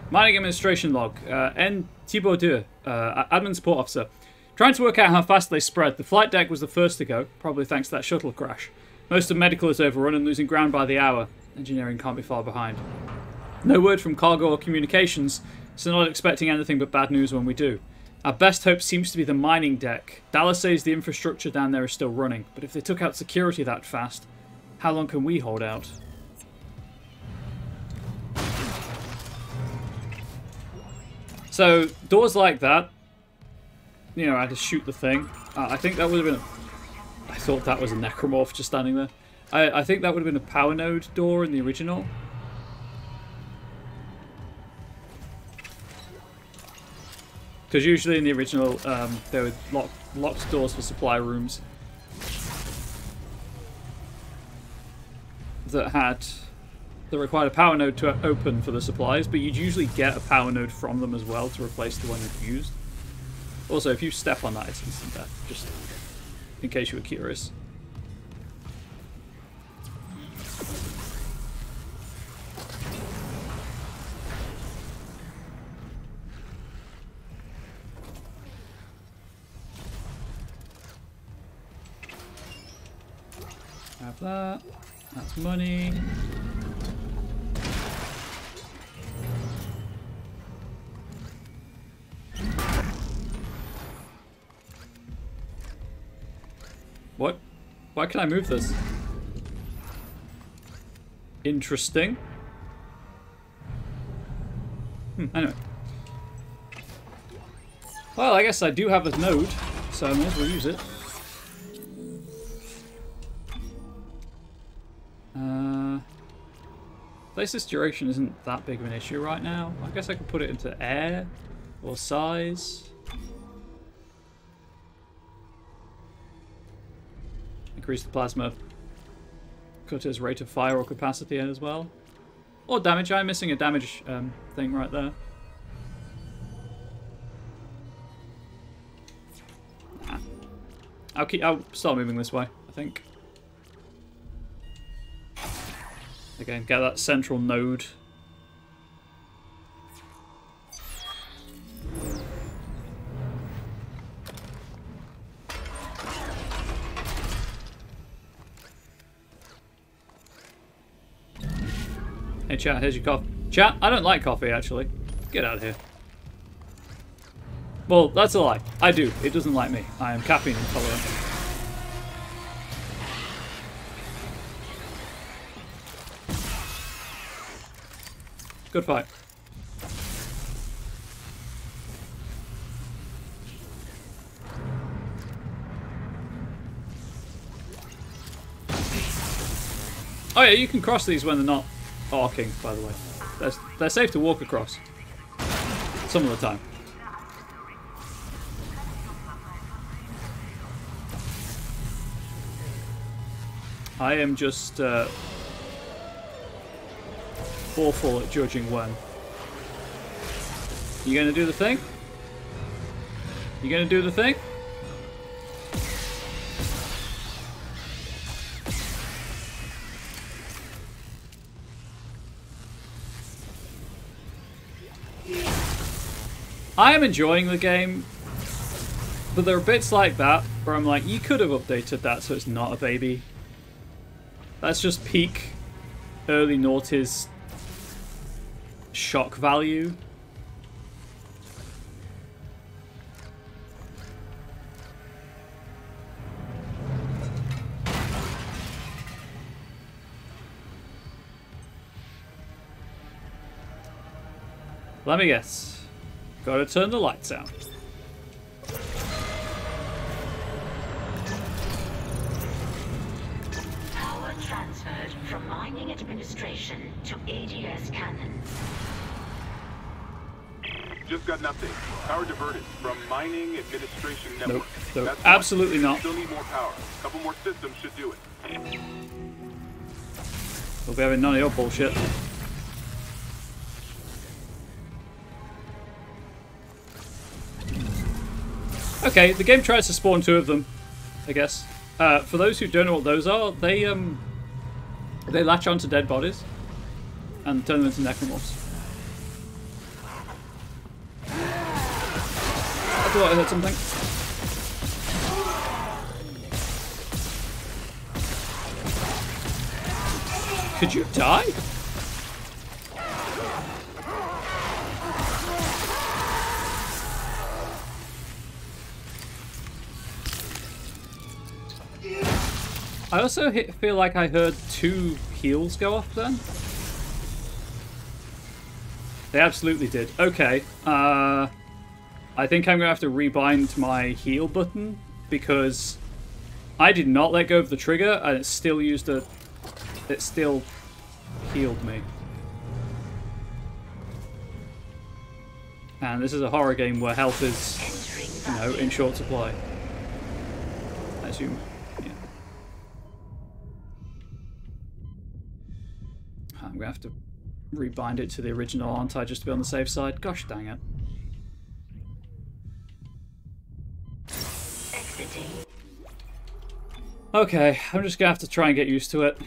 Mining administration log. N. Thibaut 2, admin support officer. Trying to work out how fast they spread. The flight deck was the first to go, probably thanks to that shuttle crash. Most of medical is overrun and losing ground by the hour. Engineering can't be far behind. No word from cargo or communications, so not expecting anything but bad news when we do. Our best hope seems to be the mining deck. Dallas says the infrastructure down there is still running, but if they took out security that fast, how long can we hold out? So, doors like that, you know, I had to shoot the thing. I think that would have been I thought that was a necromorph just standing there. I think that would have been a power node door in the original. Because usually in the original, there were locked doors for supply rooms that required a power node to open for the supplies, but you'd usually get a power node from them as well to replace the one you've used. Also, if you step on that, it's instant death, just in case you were curious. Have that. That's money. What? Why can I move this? Interesting. Anyway. Well, I guess I do have this node, so I may as well use it. Places duration isn't that big of an issue right now. I guess I could put it into air or size. Increase the plasma cutter's rate of fire or capacity as well. Or damage. I'm missing a damage thing right there. Nah. I'll start moving this way, I think. Again, get that central node. Hey chat, here's your coffee. Chat, I don't like coffee actually. Get out of here. Well, that's a lie. I do. It doesn't like me. I am caffeine intolerant. Good fight. Oh yeah, you can cross these when they're not arcing, by the way. They're safe to walk across. Some of the time. I am just awful at judging when. You gonna do the thing? You gonna do the thing? I am enjoying the game, but there are bits like that where I'm like, you could have updated that so it's not a baby. That's just peak early noughties shock value. Let me guess. Gotta turn the lights out. Power transferred from mining administration to ADS cannon. Just got an update. Power diverted from mining administration network. Nope. That's Absolutely fine. not. Still need more power. A couple more systems should do it. We'll be having none of your bullshit. Okay, the game tries to spawn two of them, I guess. For those who don't know what those are, they latch onto dead bodies and turn them into necromorphs. I thought I heard something. Could you die? I also feel like I heard two heals go off then. They absolutely did. Okay. I think I'm going to have to rebind my heal button because I did not let go of the trigger and it still used a... It still healed me. And this is a horror game where health is, you know, in short supply. I assume. Yeah. I'm going to have to rebind it to the original, aren't I, just to be on the safe side? Gosh dang it. Okay, I'm just going to have to try and get used to it.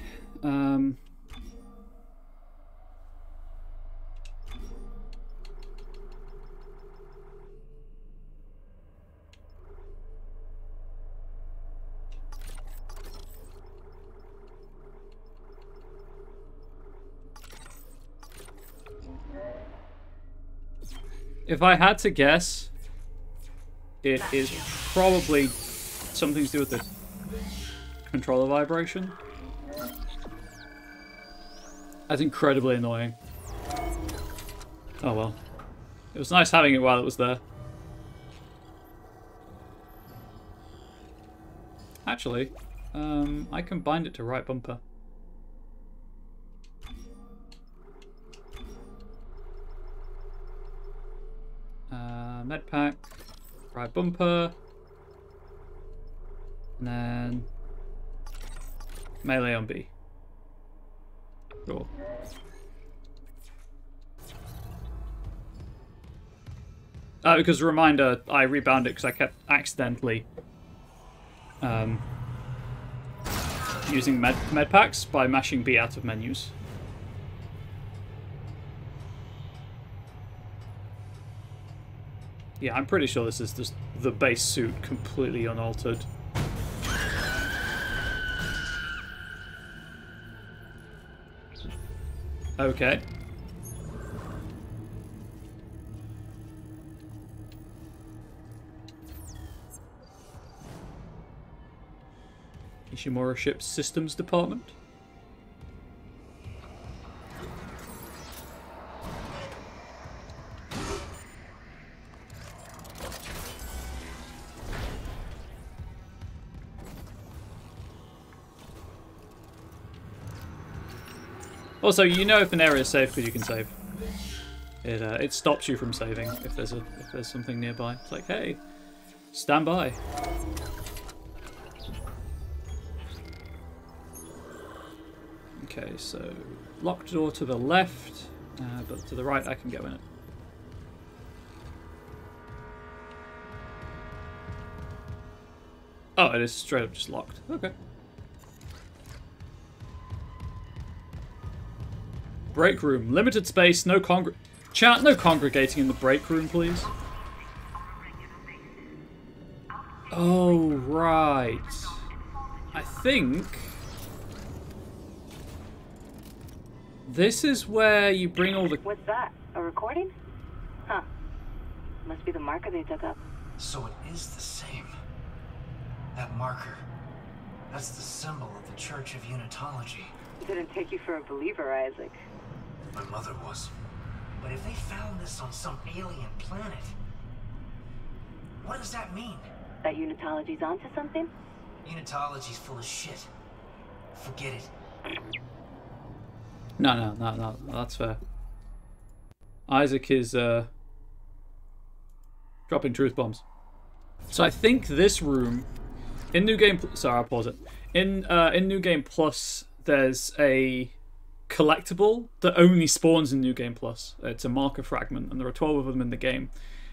If I had to guess, it is probably something to do with the controller vibration. That's incredibly annoying. Oh well. It was nice having it while it was there. Actually, I can bind it to right bumper. Med pack, right bumper, and then melee on B. Cool. Because reminder, I rebound it because I kept accidentally using med packs by mashing B out of menus. Yeah, I'm pretty sure this is just the base suit completely unaltered. Okay. Ishimura Ship's Systems Department. Also, you know if an area is safe because you can save. It stops you from saving if there's something nearby. It's like, hey, stand by. Okay, so locked door to the left, but to the right I can go in it. Oh, it is straight up just locked. Okay. Break room. Limited space, no chat, no congregating in the break room, please. Oh, right. I think this is where you bring all the... What's that? A recording? Huh. Must be the marker they dug up. So it is the same. That marker. That's the symbol of the Church of Unitology. Didn't take you for a believer, Isaac. My mother was. But if they found this on some alien planet, what does that mean? That Unitology's onto something? Unitology's full of shit. Forget it. No, that's fair. Isaac is dropping truth bombs. So I think this room in New Game. Sorry, I'll pause it. In New Game Plus, there's a collectible that only spawns in New Game Plus. It's a marker fragment, and there are 12 of them in the game.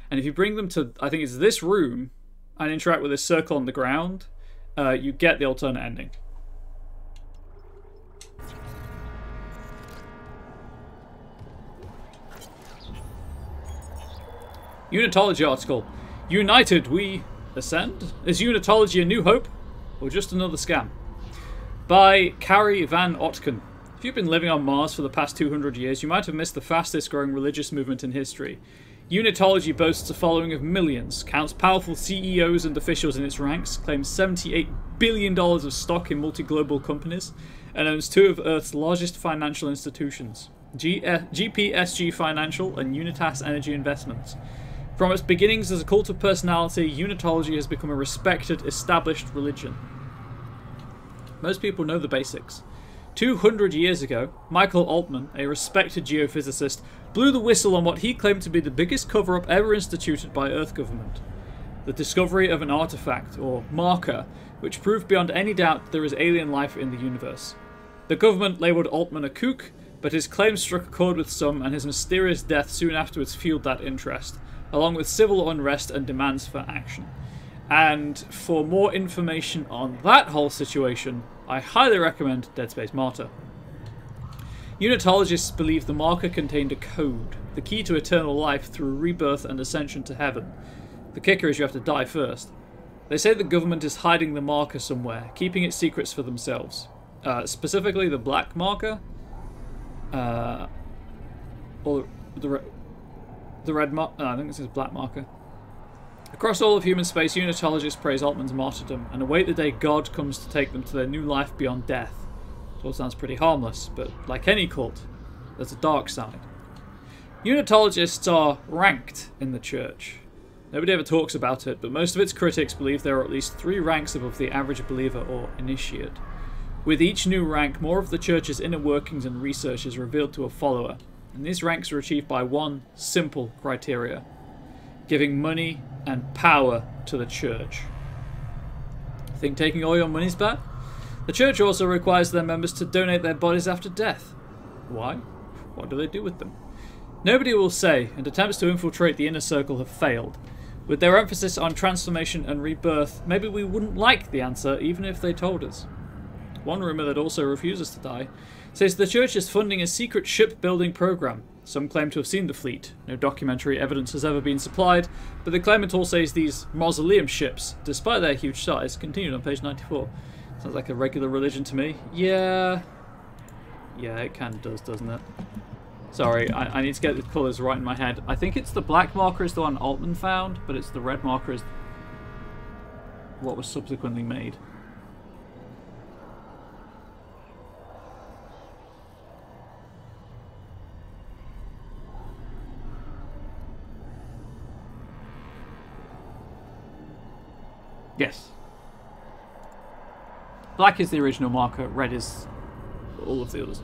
And if you bring them to, I think it's this room, and interact with this circle on the ground, you get the alternate ending. Unitology article. United, we ascend? Is Unitology a new hope? Or just another scam? By Carrie Van Otken. If you've been living on Mars for the past 200 years, you might have missed the fastest growing religious movement in history. Unitology boasts a following of millions, counts powerful CEOs and officials in its ranks, claims $78 billion of stock in multi-global companies, and owns two of Earth's largest financial institutions, GPSG Financial and Unitas Energy Investments. From its beginnings as a cult of personality, Unitology has become a respected, established religion. Most people know the basics. 200 years ago, Michael Altman, a respected geophysicist, blew the whistle on what he claimed to be the biggest cover-up ever instituted by Earth government. The discovery of an artifact, or marker, which proved beyond any doubt that there is alien life in the universe. The government labelled Altman a kook, but his claims struck a chord with some, and his mysterious death soon afterwards fueled that interest, along with civil unrest and demands for action. And for more information on that whole situation, I highly recommend Dead Space Martyr. Unitologists believe the marker contained a code, the key to eternal life through rebirth and ascension to heaven. The kicker is you have to die first. They say the government is hiding the marker somewhere, keeping its secrets for themselves. Specifically the black marker, or the red marker. No, I think this is black marker. Across all of human space, Unitologists praise Altman's martyrdom and await the day God comes to take them to their new life beyond death. It all sounds pretty harmless, but like any cult, there's a dark side. Unitologists are ranked in the church. Nobody ever talks about it, but most of its critics believe there are at least 3 ranks above the average believer or initiate. With each new rank, more of the church's inner workings and research is revealed to a follower, and these ranks are achieved by one simple criteria: giving money and power to the church. Think taking all your money's bad? The church also requires their members to donate their bodies after death. Why? What do they do with them? Nobody will say, and attempts to infiltrate the inner circle have failed. With their emphasis on transformation and rebirth, maybe we wouldn't like the answer even if they told us. One rumour that also refuses to die says the church is funding a secret shipbuilding program. Some claim to have seen the fleet. No documentary evidence has ever been supplied, but the claimant all says these mausoleum ships, despite their huge size, continued on page 94. Sounds like a regular religion to me. Yeah, it kind of does, doesn't it? Sorry, I need to get the colours right in my head. I think it's the black marker is the one Altman found, but it's the red marker is what was subsequently made. Yes. Black is the original marker, red is all of the others.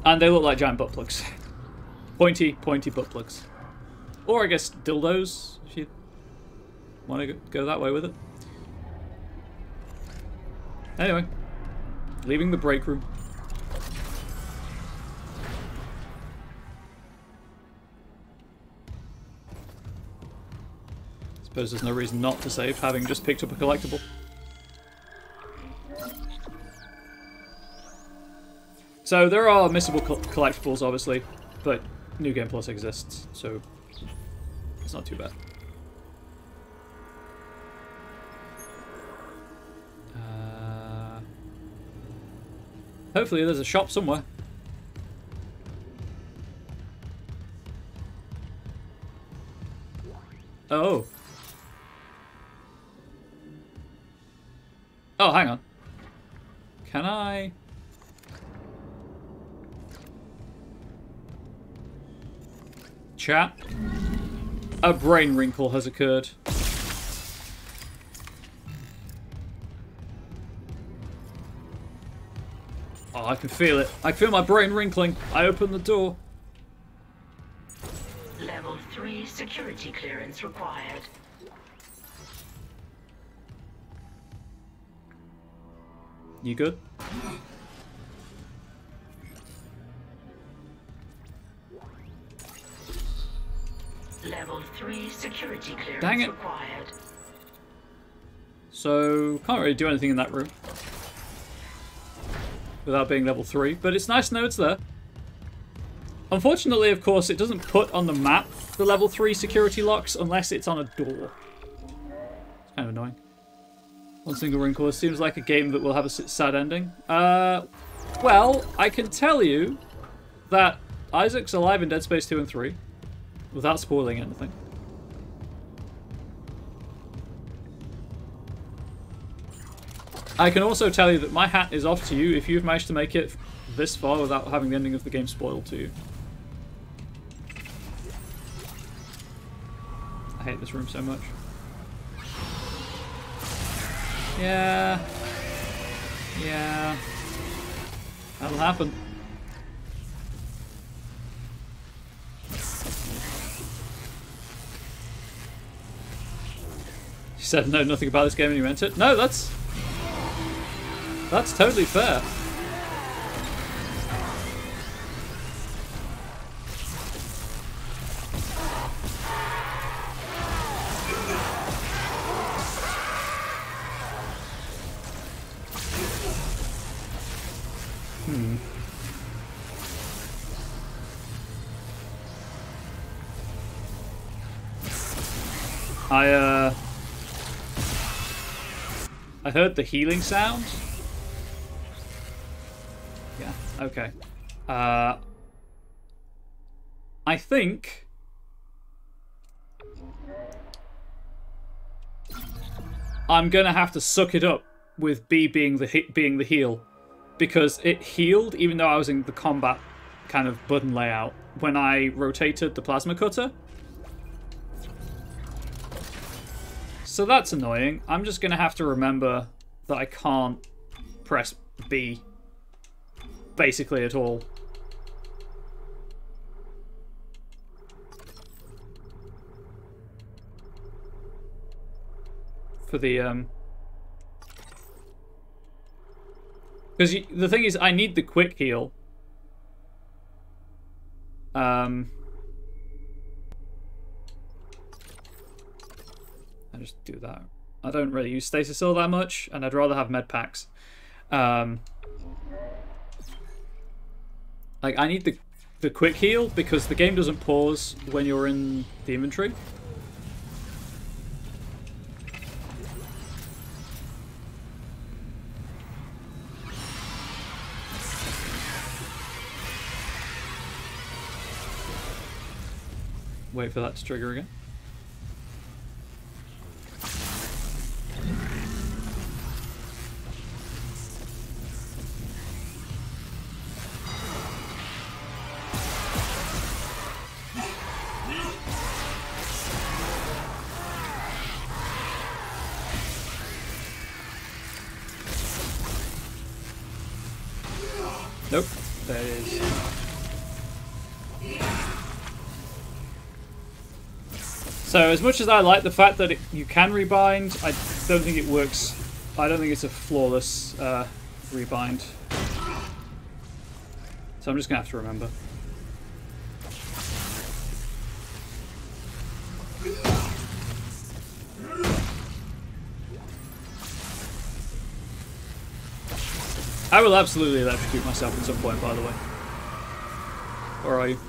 And they look like giant butt plugs. Pointy butt plugs. Or I guess dildos, if you want to go that way with it. Anyway, leaving the break room. Suppose there's no reason not to save, having just picked up a collectible. So there are missable collectibles, obviously, but New Game Plus exists, so it's not too bad. Hopefully there's a shop somewhere. Oh. Oh, hang on. Can I... Chat? A brain wrinkle has occurred. Oh, I can feel it. I feel my brain wrinkling. I open the door. Level 3 security clearance required. You good? Level 3 security clearance Dang it. required. So, can't really do anything in that room without being level 3, but it's nice to know it's there. Unfortunately, of course, it doesn't put on the map the level 3 security locks unless it's on a door. It's kind of annoying. One single wrinkle. It seems like a game that will have a sad ending. Well, I can tell you that Isaac's alive in Dead Space 2 and 3 without spoiling anything. I can also tell you that my hat is off to you if you've managed to make it this far without having the ending of the game spoiled to you. I hate this room so much. Yeah. Yeah. That'll happen. You said no, nothing about this game and you meant it. No, that's totally fair. I heard the healing sound. Yeah, okay. I think I'm gonna have to suck it up with B being the heal, because it healed even though I was in the combat kind of button layout when I rotated the plasma cutter. So that's annoying. I'm just gonna have to remember that I can't press B basically at all. For the because the thing is, I need the quick heal. I just do that. I don't really use stasis all that much, and I'd rather have med packs. Like, I need the quick heal because the game doesn't pause when you're in the inventory. Wait for that to trigger again. Nope, there it is. So as much as I like the fact that you can rebind, I don't think it works. I don't think it's a flawless rebind. So I'm just gonna have to remember. I will absolutely electrocute myself at some point, by the way. Where are you?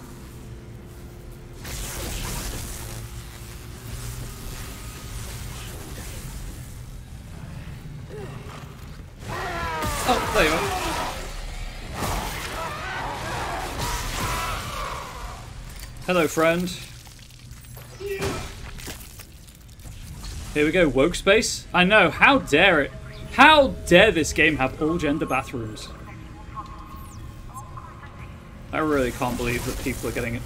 Oh, there you are. Hello, friend. Here we go, woke space. I know, how dare it? How dare this game have all-gender bathrooms? I really can't believe that people are getting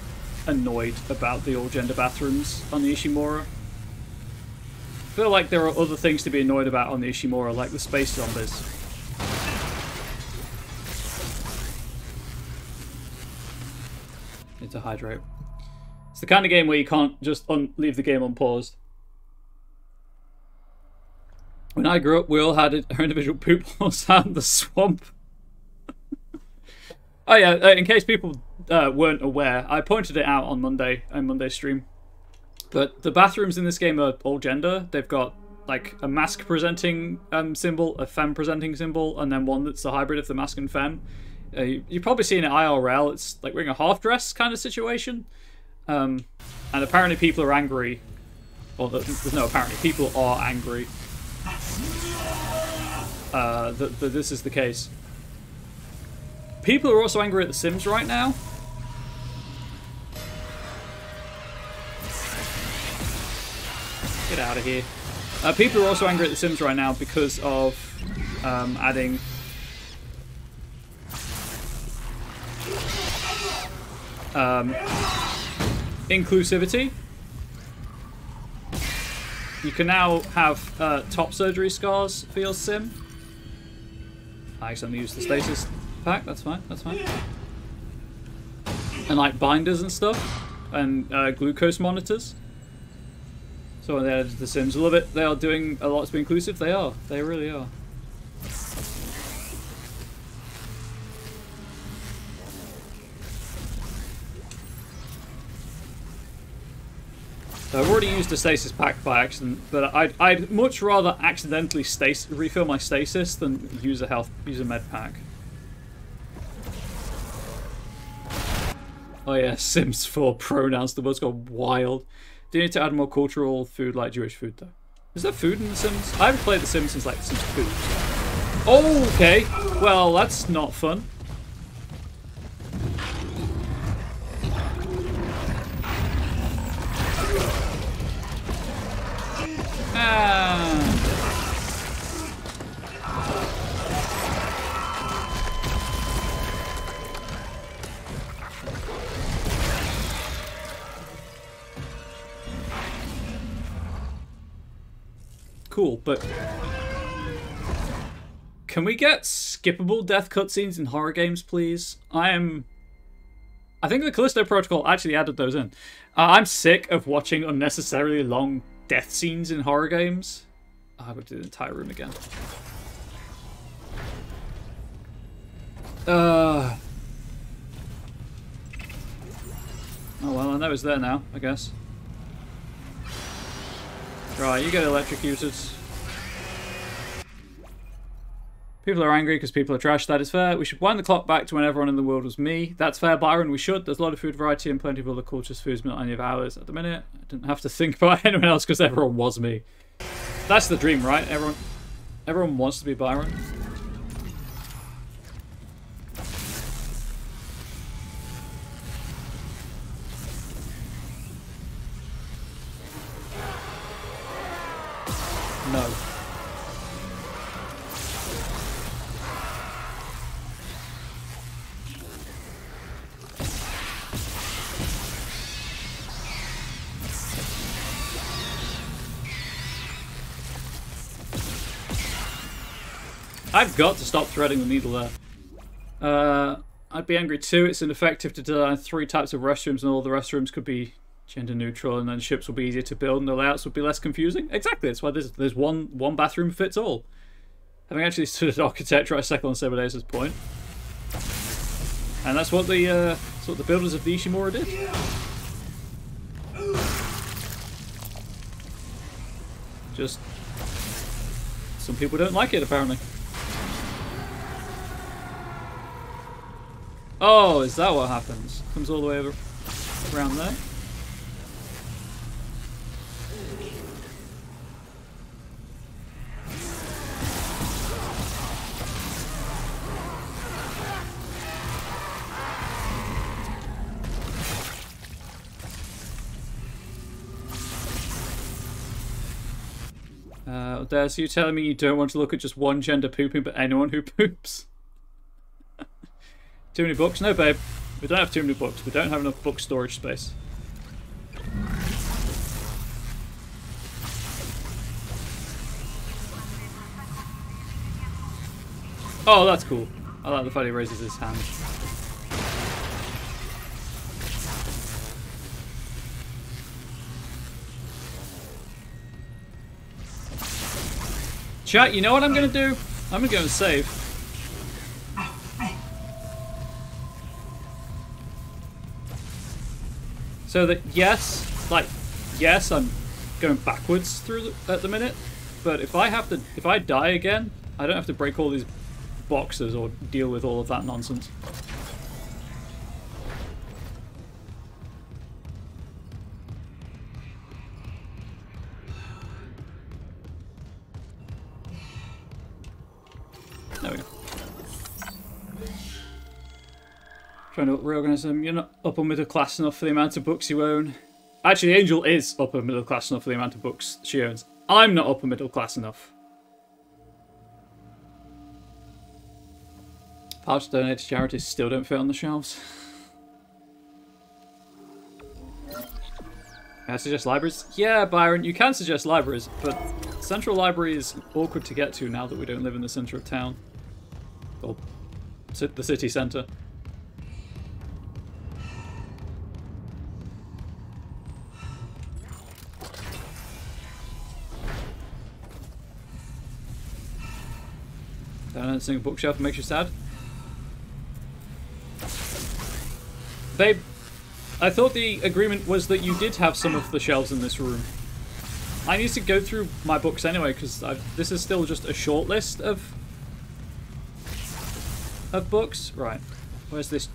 annoyed about the all-gender bathrooms on the Ishimura. I feel like there are other things to be annoyed about on the Ishimura, like the space zombies. Need to hydrate. It's the kind of game where you can't just leave the game unpaused. When I grew up, we all had our individual poop holes out in the swamp. Oh yeah, in case people weren't aware, I pointed it out on Monday's stream. But the bathrooms in this game are all gender. They've got like a mask presenting symbol, a femme presenting symbol, and then one that's a hybrid of the mask and femme. You've probably seen it IRL. It's like wearing a half dress kind of situation. And apparently people are angry. Well, there's no apparently. People are angry that this is the case. People are also angry at The Sims right now. Get out of here. People are also angry at The Sims right now because of adding inclusivity. You can now have top surgery scars for your sim. I accidentally used the stasis pack, that's fine, that's fine. And like binders and stuff, and glucose monitors. So when they added The Sims, I love it. They are doing a lot to be inclusive. They are. They really are. So I've already used a stasis pack by accident, but I'd much rather accidentally refill my stasis than use a med pack. Oh yeah, Sims 4 pronouns. The world's gone wild. Do you need to add more cultural food like Jewish food though? Is there food in The Sims? I haven't played The Sims since like The Sims 2. Oh, okay. Well, that's not fun. Cool, but can we get skippable death cutscenes in horror games, please? I think the Callisto Protocol actually added those in. I'm sick of watching unnecessarily long death scenes in horror games. I would do the entire room again. Oh well, I know it's there now, I guess. Right, you get electrocuted. People are angry because people are trash. That is fair. We should wind the clock back to when everyone in the world was me. That's fair, Byron. We should. There's a lot of food variety and plenty of other cultures' foods, but not any of ours at the minute. I didn't have to think about anyone else because everyone was me. That's the dream, right? Everyone wants to be Byron. No. I've got to stop threading the needle there. I'd be angry too. It's ineffective to design 3 types of restrooms and all the restrooms could be gender neutral, and then ships will be easier to build and the layouts will be less confusing. Exactly, that's why there's one bathroom fits all. Having actually studied architecture, I second on Sebadez's point. And that's what the builders of the Ishimura did. Just some people don't like it apparently. Oh, is that what happens? Comes all the way over around there. How dare you telling me you don't want to look at just one gender pooping, but anyone who poops? Too many books? No, babe. We don't have too many books. We don't have enough book storage space. Oh, that's cool. I like the fact he raises his hand. Chat, you know what I'm gonna do? I'm gonna go and save. So that, yes, I'm going backwards through at the minute, but if I die again, I don't have to break all these boxes or deal with all of that nonsense. There we go. Trying to reorganize them. You're not upper middle class enough for the amount of books you own. Actually, Angel is upper middle class enough for the amount of books she owns. I'm not upper middle class enough. Parts donated to charities still don't fit on the shelves. Can I suggest libraries? Yeah, Byron, you can suggest libraries, but Central Library is awkward to get to now that we don't live in the centre of town. Or the city centre. Don't sing a bookshelf makes you sad. Babe, I thought the agreement was that you did have some of the shelves in this room. I need to go through my books anyway, because this is still just a short list of books. Right, where's this?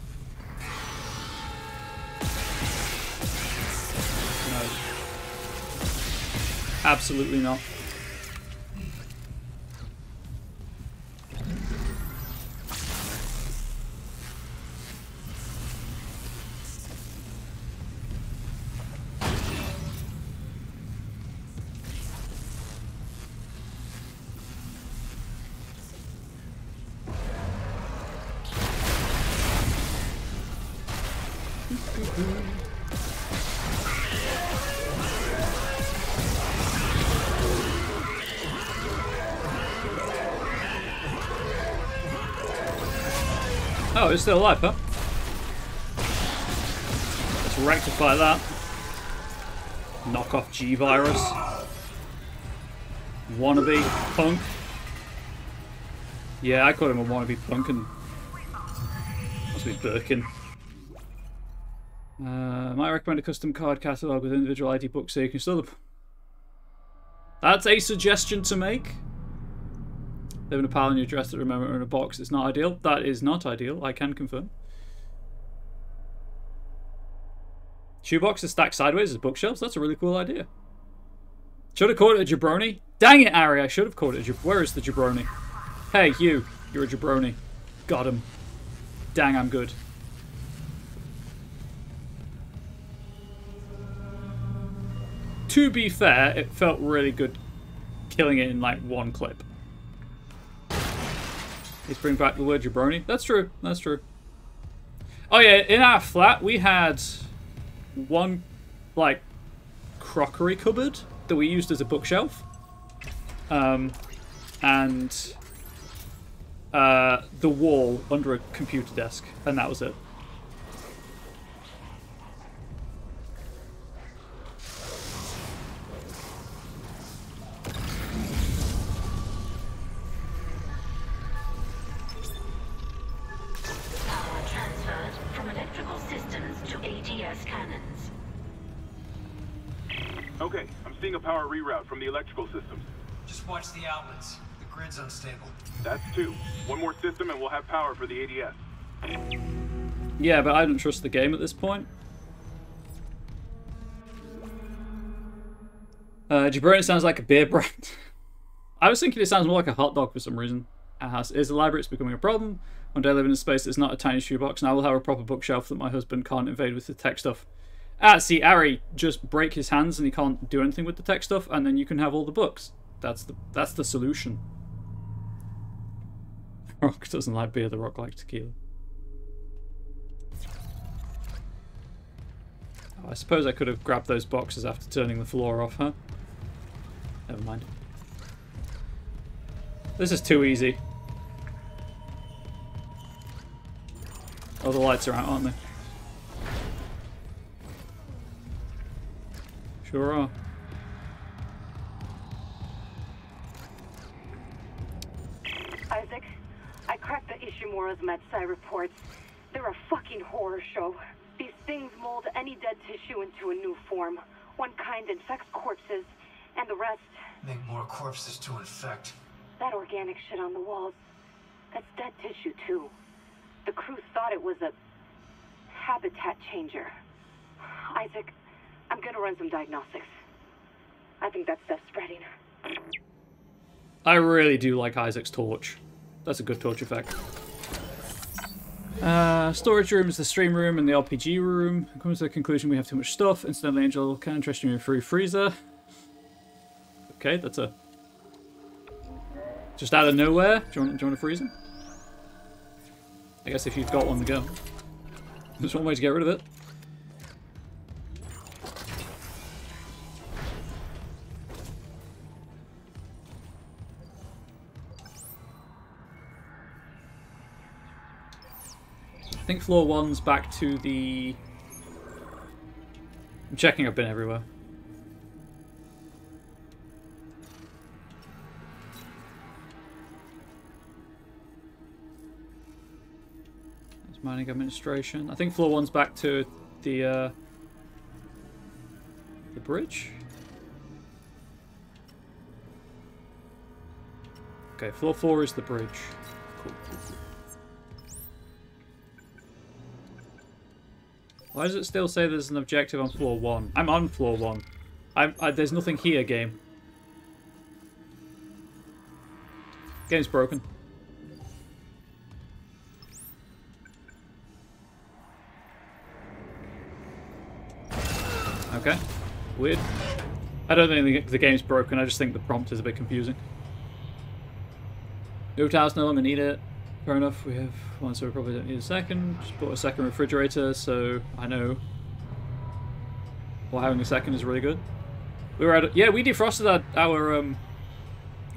No. Absolutely not. Oh, it's still alive, huh? Let's rectify that. Knock off G-Virus. Wannabe punk. Yeah, I called him a wannabe punk and must be Birkin. Might recommend a custom card catalogue with individual ID books so you can store them. That's a suggestion to make. Live in a pile in your dress that remember in a box. It's not ideal. That is not ideal. I can confirm. Shoeboxes stacked sideways as bookshelves. That's a really cool idea. Should have called it a jabroni. Dang it, Ari. I should have called it a jabroni. Where is the jabroni? Hey, you. You're a jabroni. Got him. Dang, I'm good. To be fair, it felt really good killing it in like one clip. Let's bring back the word jabroni. That's true. That's true. Oh yeah, in our flat we had one like crockery cupboard that we used as a bookshelf, and the wall under a computer desk, and that was it. Okay, I'm seeing a power reroute from the electrical systems. Just watch the outlets. The grid's unstable. That's two. One more system and we'll have power for the ADS. Yeah, but I don't trust the game at this point. Jabroni sounds like a beer brand. I was thinking it sounds more like a hot dog for some reason. Is the library? It's becoming a problem. One day I live in a space that's not a tiny shoebox, and I will have a proper bookshelf that my husband can't invade with the tech stuff. See, Ari, just break his hands and he can't do anything with the tech stuff, and then you can have all the books. That's the solution. Rock doesn't like beer, the Rock likes tequila. Oh, I suppose I could have grabbed those boxes after turning the floor off, huh? Never mind. This is too easy. Oh, the lights are out, aren't they? Sure are. Isaac, I cracked the Ishimura's MedSci reports. They're a fucking horror show. These things mold any dead tissue into a new form. One kind infects corpses, and the rest... Make more corpses to infect. That organic shit on the walls, that's dead tissue too. The crew thought it was a habitat changer. Isaac, I'm gonna run some diagnostics. I think that stuff's spreading. I really do like Isaac's torch. That's a good torch effect. Storage room is the stream room and the RPG room. It comes to the conclusion we have too much stuff. Incidentally, Angel can interest you in a free freezer. Okay, that's a... just out of nowhere. Do you want a freezer? I guess if you've got one to go. There's one way to get rid of it. I think floor 1's back to the... I'm checking, I've been everywhere. There's mining administration. I think floor 1's back to the bridge. Okay, floor 4 is the bridge. Cool. Why does it still say there's an objective on floor 1? I'm on floor 1. There's nothing here, game. Game's broken. Okay. Weird. I don't think the game's broken, I just think the prompt is a bit confusing. Move house, no longer need it. Fair enough, we have one, so we probably don't need a second. Just bought a second refrigerator, so I know why having a second is really good. We were at yeah, we defrosted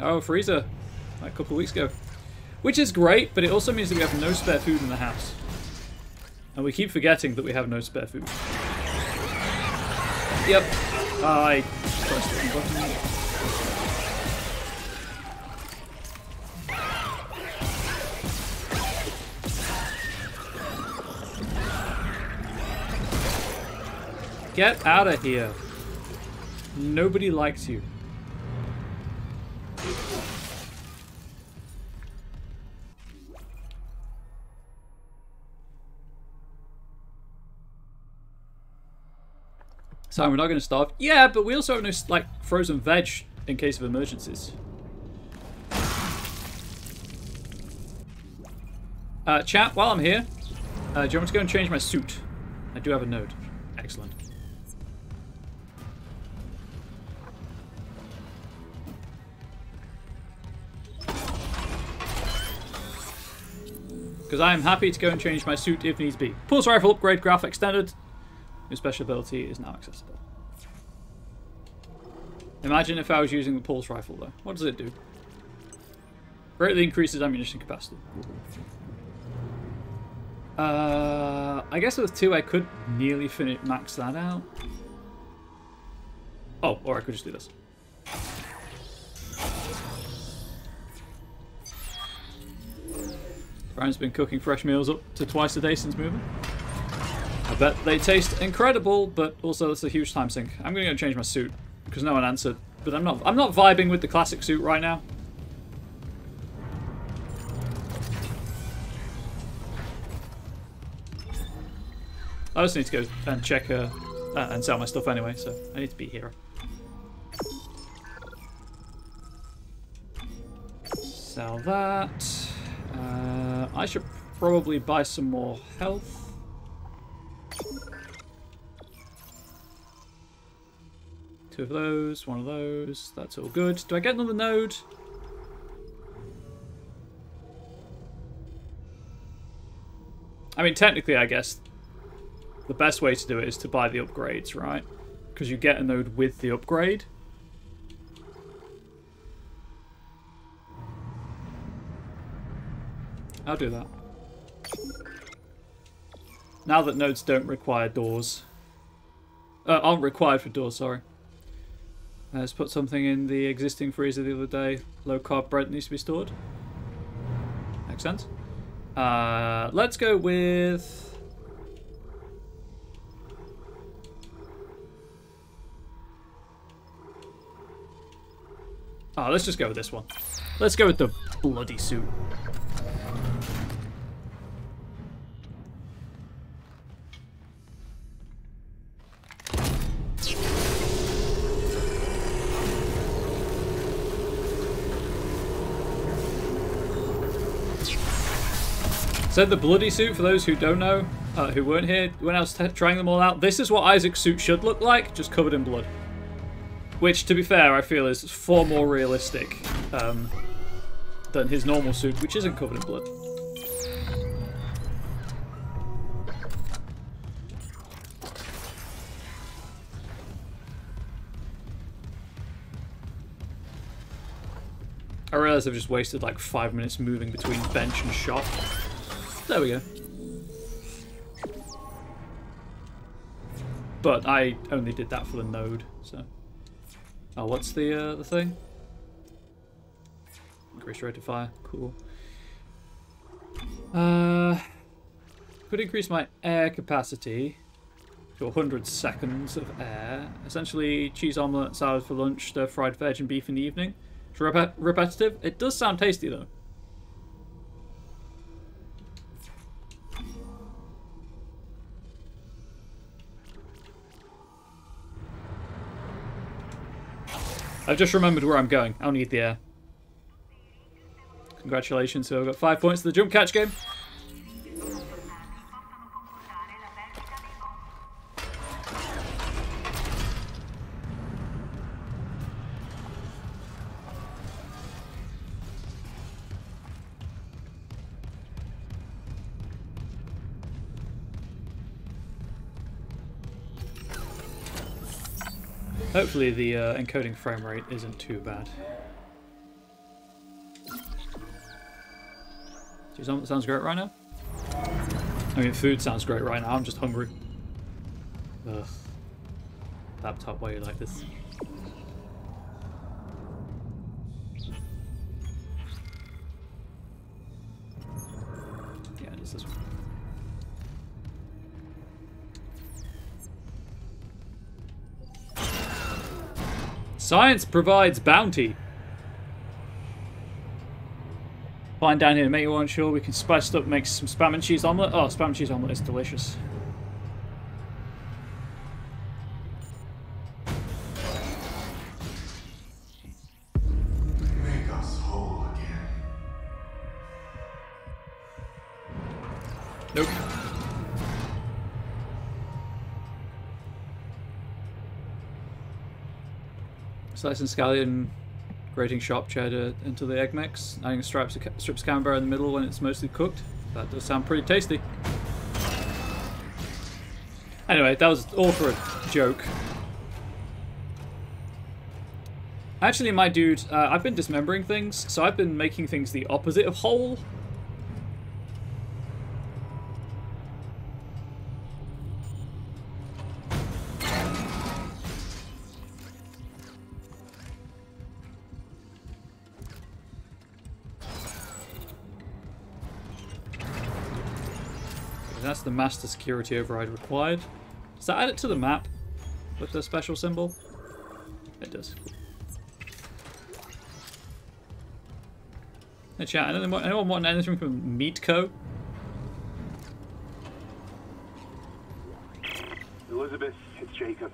our freezer like a couple of weeks ago, which is great, but it also means that we have no spare food in the house, and we keep forgetting that we have no spare food. Yep, I pressed the button. Get out of here. Nobody likes you. So we're not going to starve. Yeah, but we also have no like frozen veg in case of emergencies. Chat, while I'm here, do you want me to go and change my suit? I do have a node. Excellent. Because I am happy to go and change my suit if needs be. Pulse rifle upgrade, graph extended. New special ability is now accessible. Imagine if I was using the pulse rifle though. What does it do? Greatly increases ammunition capacity. I guess with 2 I could nearly max that out. Oh, or I could just do this. Brian's been cooking fresh meals up to twice a day since moving. I bet they taste incredible, but also it's a huge time sink. I'm gonna go change my suit because no one answered. But I'm not vibing with the classic suit right now. I just need to go and check and sell my stuff anyway, so I need to be here. Sell that. I should probably buy some more health. 2 of those, 1 of those. That's all good. Do I get another node? I mean, technically, I guess the best way to do it is to buy the upgrades, right? Because you get a node with the upgrade. I'll do that. Now that nodes don't require doors. Aren't required for doors, sorry. Let's put something in the existing freezer the other day. Low carb bread needs to be stored. Makes sense. Let's go with... Oh, let's just go with this one. Let's go with the bloody suit. So the bloody suit, for those who don't know, who weren't here when I was trying them all out, this is what Isaac's suit should look like, just covered in blood. Which, to be fair, I feel is far more realistic than his normal suit, which isn't covered in blood. I realise I've just wasted like 5 minutes moving between bench and shop. There we go. But I only did that for the node, so... Oh, what's the thing? Increase rate of fire. Cool. Could increase my air capacity to 100 seconds of air. Essentially, cheese omelette, salad for lunch, stir-fried veg and beef in the evening. It's repetitive. It does sound tasty, though. I've just remembered where I'm going. I'll need the air. Congratulations, so I've got 5 points to the jump catch game. Hopefully the encoding frame rate isn't too bad. Sounds great right now? I mean, food sounds great right now. I'm just hungry. Ugh. Laptop, why are you like this? Yeah, it is this one. Science provides bounty. Find down here to make you unsure. We can spice it up, make some spam and cheese omelette. Oh, spam and cheese omelette is delicious. Make us whole again. Nope. Slice and scallion, grating sharp cheddar into the egg mix, adding strips of camembert in the middle when it's mostly cooked. That does sound pretty tasty. Anyway, that was all for a joke. Actually, my dude, I've been dismembering things, so I've been making things the opposite of whole. That's the master security override required. Does that add it to the map with the special symbol? It does. Hey chat, anyone want anything from Meat Co? Elizabeth, it's Jacob.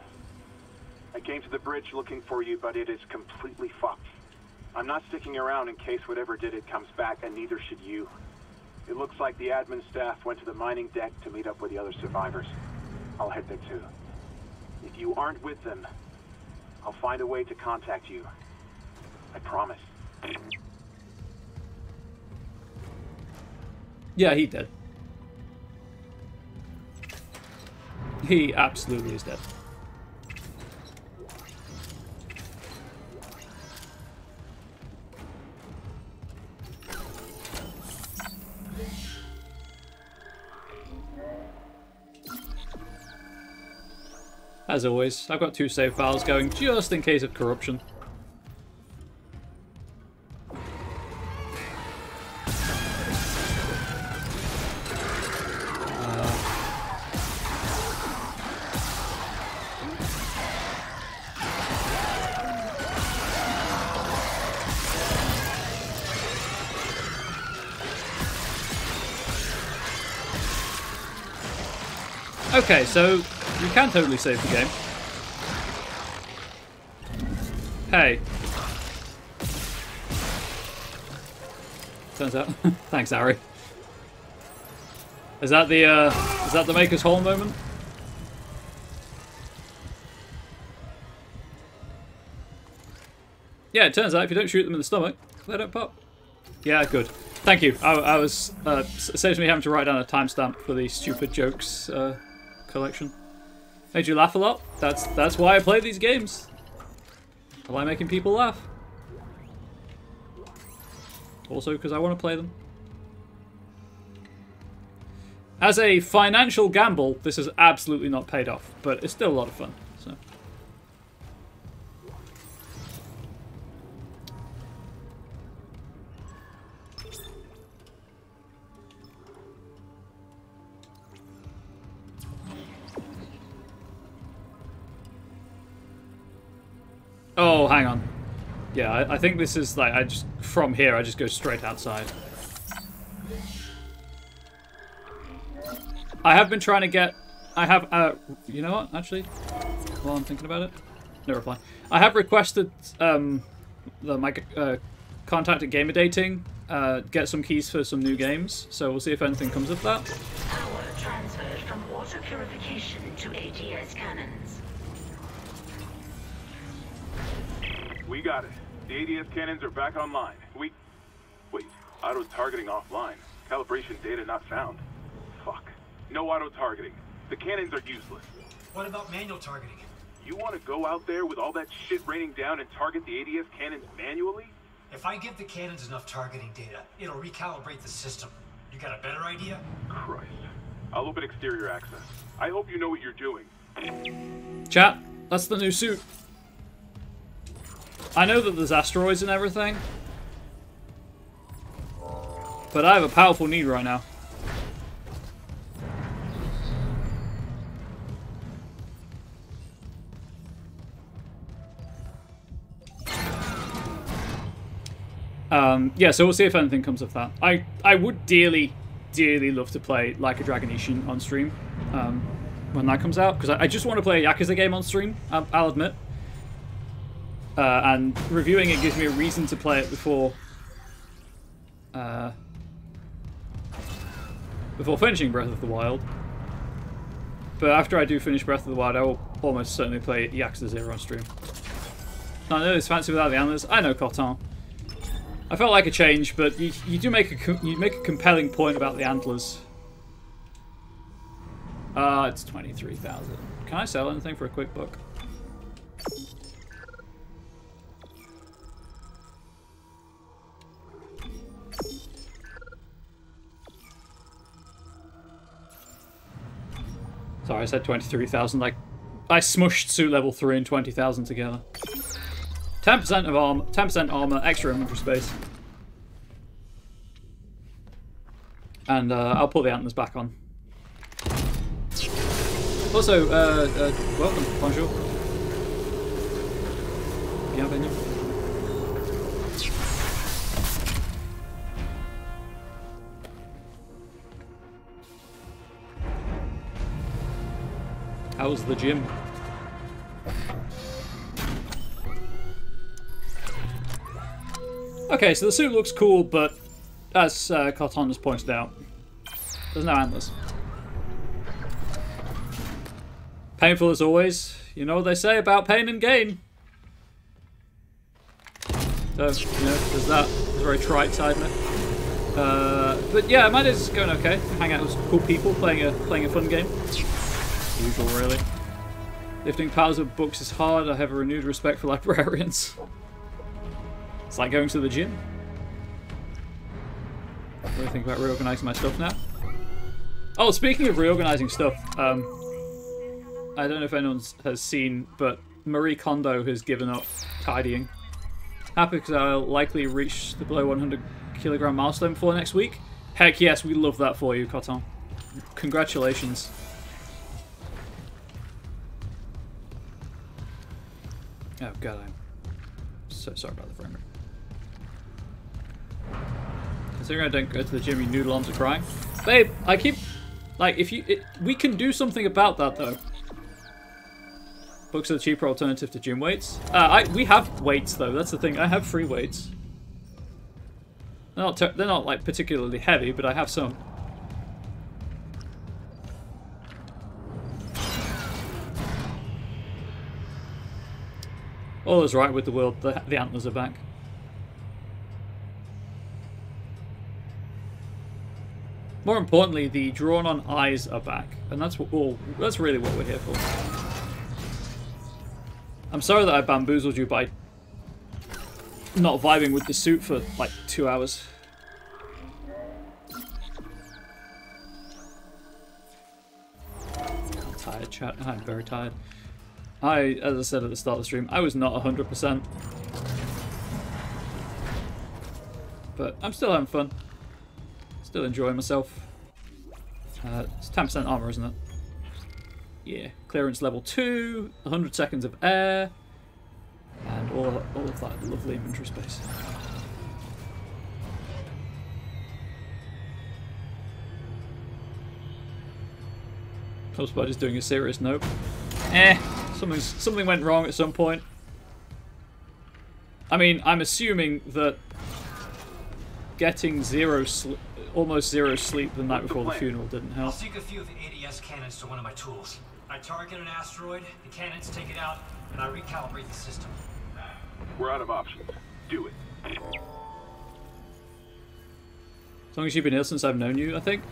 I came to the bridge looking for you, but it is completely fucked. I'm not sticking around in case whatever did it comes back, and neither should you. It looks like the admin staff went to the mining deck to meet up with the other survivors. I'll head there too. If you aren't with them, I'll find a way to contact you. I promise. Yeah, he did. He absolutely is dead. As always, I've got 2 save files going just in case of corruption. Okay, so you can totally save the game. Hey. Turns out. Thanks, Harry. Is that the make us whole moment? Yeah, it turns out if you don't shoot them in the stomach, they don't pop. Yeah, good. Thank you. I was saves me having to write down a timestamp for the stupid jokes collection. Made you laugh a lot? That's why I play these games. I like making people laugh. Also because I want to play them. As a financial gamble, this has absolutely not paid off, but it's still a lot of fun. So. Oh, hang on. Yeah, I think this is like, from here I just go straight outside. I have been trying to get, you know what, actually, while I'm thinking about it, no reply. I have requested my contact at Gamer Dating, get some keys for some new games, so we'll see if anything comes of that. Power transferred from water purification to ADS cannons. We got it. The ADS cannons are back online. Wait, auto-targeting offline. Calibration data not found. Fuck. No auto-targeting. The cannons are useless. What about manual targeting? You want to go out there with all that shit raining down and target the ADS cannons manually? If I give the cannons enough targeting data, it'll recalibrate the system. You got a better idea? Christ. I'll open exterior access. I hope you know what you're doing. Chat, that's the new suit. I know that there's asteroids and everything, but I have a powerful need right now. Yeah, so we'll see if anything comes of that. I would dearly love to play Like a Dragon Ishin on stream when that comes out, because I just want to play a Yakuza game on stream, I'll admit. And reviewing it gives me a reason to play it before finishing Breath of the Wild. But after I do finish Breath of the Wild, I will almost certainly play Yakuza 0 on stream. I know it's fancy without the antlers. I know, Cotton. I felt like a change, but you do make a compelling point about the antlers. It's 23,000. Can I sell anything for a quick buck? Sorry, I said 23,000. Like, I smushed suit level 3 and 20,000 together. 10% of armor, 10% armor, extra inventory space, and I'll put the antlers back on. Also, welcome, bonjour. Bienvenue. How's the gym? Okay, so the suit looks cool, but as Cotton has pointed out, there's no antlers. Painful as always. You know what they say about pain and gain. So, you know, there's that. There's a very trite side of it. But yeah, my day's going okay. Hang out with cool people, playing a fun game. Usual, really. Lifting piles of books is hard. I have a renewed respect for librarians. It's like going to the gym. What do you think about reorganizing my stuff now? Oh, speaking of reorganizing stuff, I don't know if anyone has seen, but Marie Kondo has given up tidying. Happy because I'll likely reach the below 100 kilogram milestone before next week. Heck yes, we love that for you, Cotton. Congratulations. Oh god, I'm so sorry about the frame rate. Considering I don't go to the gym, you noodle arms are crying. Babe, I keep... Like, if you... we can do something about that, though. Books are the cheaper alternative to gym weights. We have weights, though. That's the thing. I have free weights. They're not like, particularly heavy, but I have some. All is right with the world. The antlers are back. More importantly, the drawn-on eyes are back, and that's really what we're here for. I'm sorry that I bamboozled you by not vibing with the suit for like 2 hours. I'm tired, chat. I'm very tired. As I said at the start of the stream, I was not 100%. But I'm still having fun. Still enjoying myself. It's 10% armor, isn't it? Yeah. Clearance level 2, 100 seconds of air, and all of that lovely inventory space. Hubspot is doing a serious note. Something went wrong at some point. I mean, I'm assuming that getting almost zero sleep the night before the funeral didn't help. I'll sync a few of the ADS cannons to one of my tools. I target an asteroid, the cannons take it out, and I recalibrate the system. We're out of options. Do it. As long as you've been ill since I've known you, I think.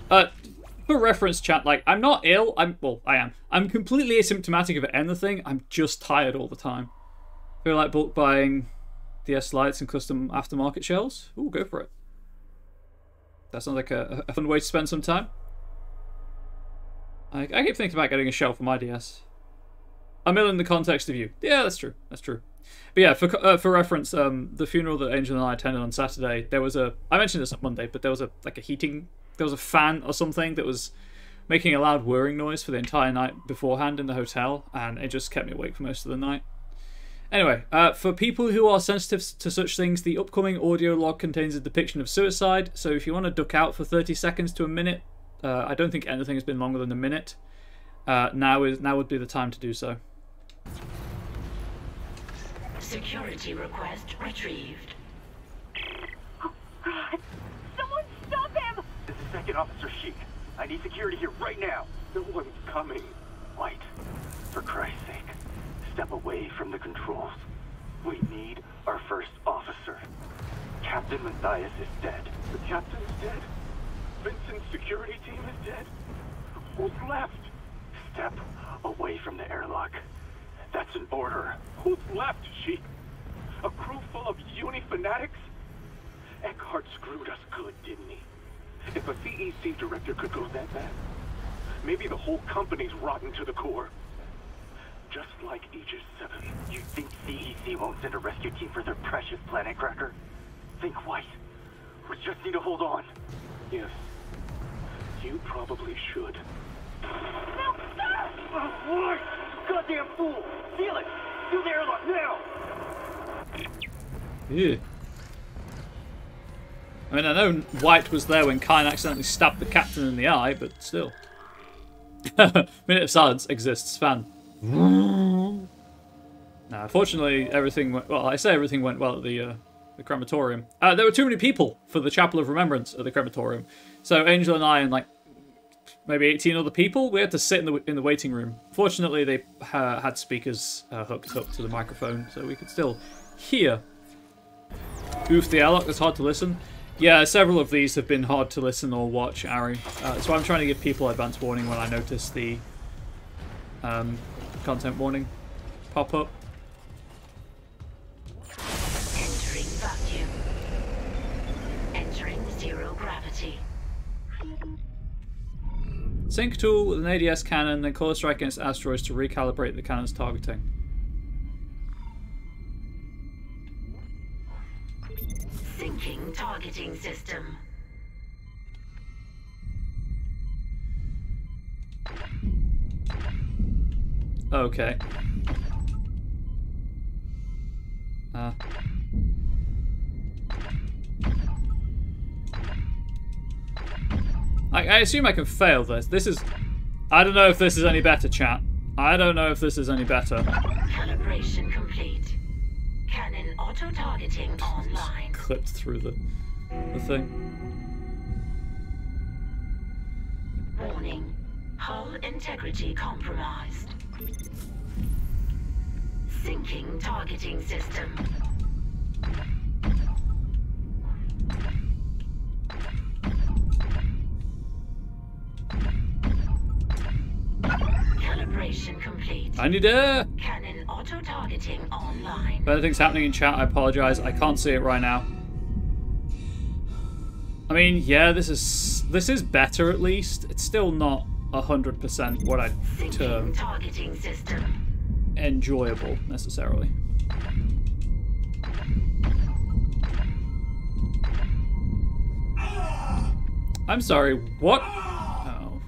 For reference, chat, like, I'm not ill. I am. I'm completely asymptomatic of anything. I'm just tired all the time. Feel like bulk buying DS lights and custom aftermarket shells? Ooh, go for it. That sounds like a fun way to spend some time. I keep thinking about getting a shell for my DS. I'm ill in the context of you. Yeah, that's true. That's true. But yeah, for reference, the funeral that Angel and I attended on Saturday, there was I mentioned this on Monday, but there was a fan or something that was making a loud whirring noise for the entire night beforehand in the hotel, and it just kept me awake for most of the night. Anyway, for people who are sensitive to such things, the upcoming audio log contains a depiction of suicide, so if you want to duck out for 30 seconds to a minute, I don't think anything has been longer than a minute, now would be the time to do so. Security request retrieved. Oh, God. Someone stop him! This is Second Officer Sheik. I need security here right now. No one's coming. White, for Christ's sake, step away from the controls. We need our first officer. Captain Matthias is dead. The captain's dead? Vincent's security team is dead? Who's left? Step away from the airlock. That's an order. Who's left, Sheik? A crew full of uni fanatics? Eckhart screwed us good, didn't he? If a CEC director could go that bad, maybe the whole company's rotten to the core. Just like Aegis 7. You think CEC won't send a rescue team for their precious planet cracker? Think White. We just need to hold on. Yes. You probably should. No, sir! Oh, White! Goddamn fool! Seal it! Do the airlock now! Yeah. I mean, I know White was there when Kine accidentally stabbed the captain in the eye, but still. Minute of silence exists, fan. Now, unfortunately, everything went well. I say everything went well at the crematorium. There were too many people for the Chapel of Remembrance at the crematorium, so Angel and I and like maybe 18 other people, we had to sit in the waiting room. Fortunately, they had speakers hooked up to the microphone, so we could still hear Oof, the airlock is hard to listen. Yeah, several of these have been hard to listen or watch, Ari. So I'm trying to give people advance warning when I notice the content warning pop up. Entering vacuum. Entering zero gravity. Sync tool with an ADS cannon, then call a strike against asteroids to recalibrate the cannon's targeting. Syncing targeting system. Okay. I assume I can fail this. This is... I don't know if this is any better, chat. I don't know if this is any better. Calibration complete. Cannon auto-targeting online. Clipped through the thing. Warning. Hull integrity compromised. Syncing targeting system. Calibration complete. I need air! Cannon auto-targeting online. If anything's happening in chat, I apologize. I can't see it right now. I mean, yeah, this is better at least. It's still not 100% what I'd term targeting system. Enjoyable necessarily. I'm sorry, what? Oh.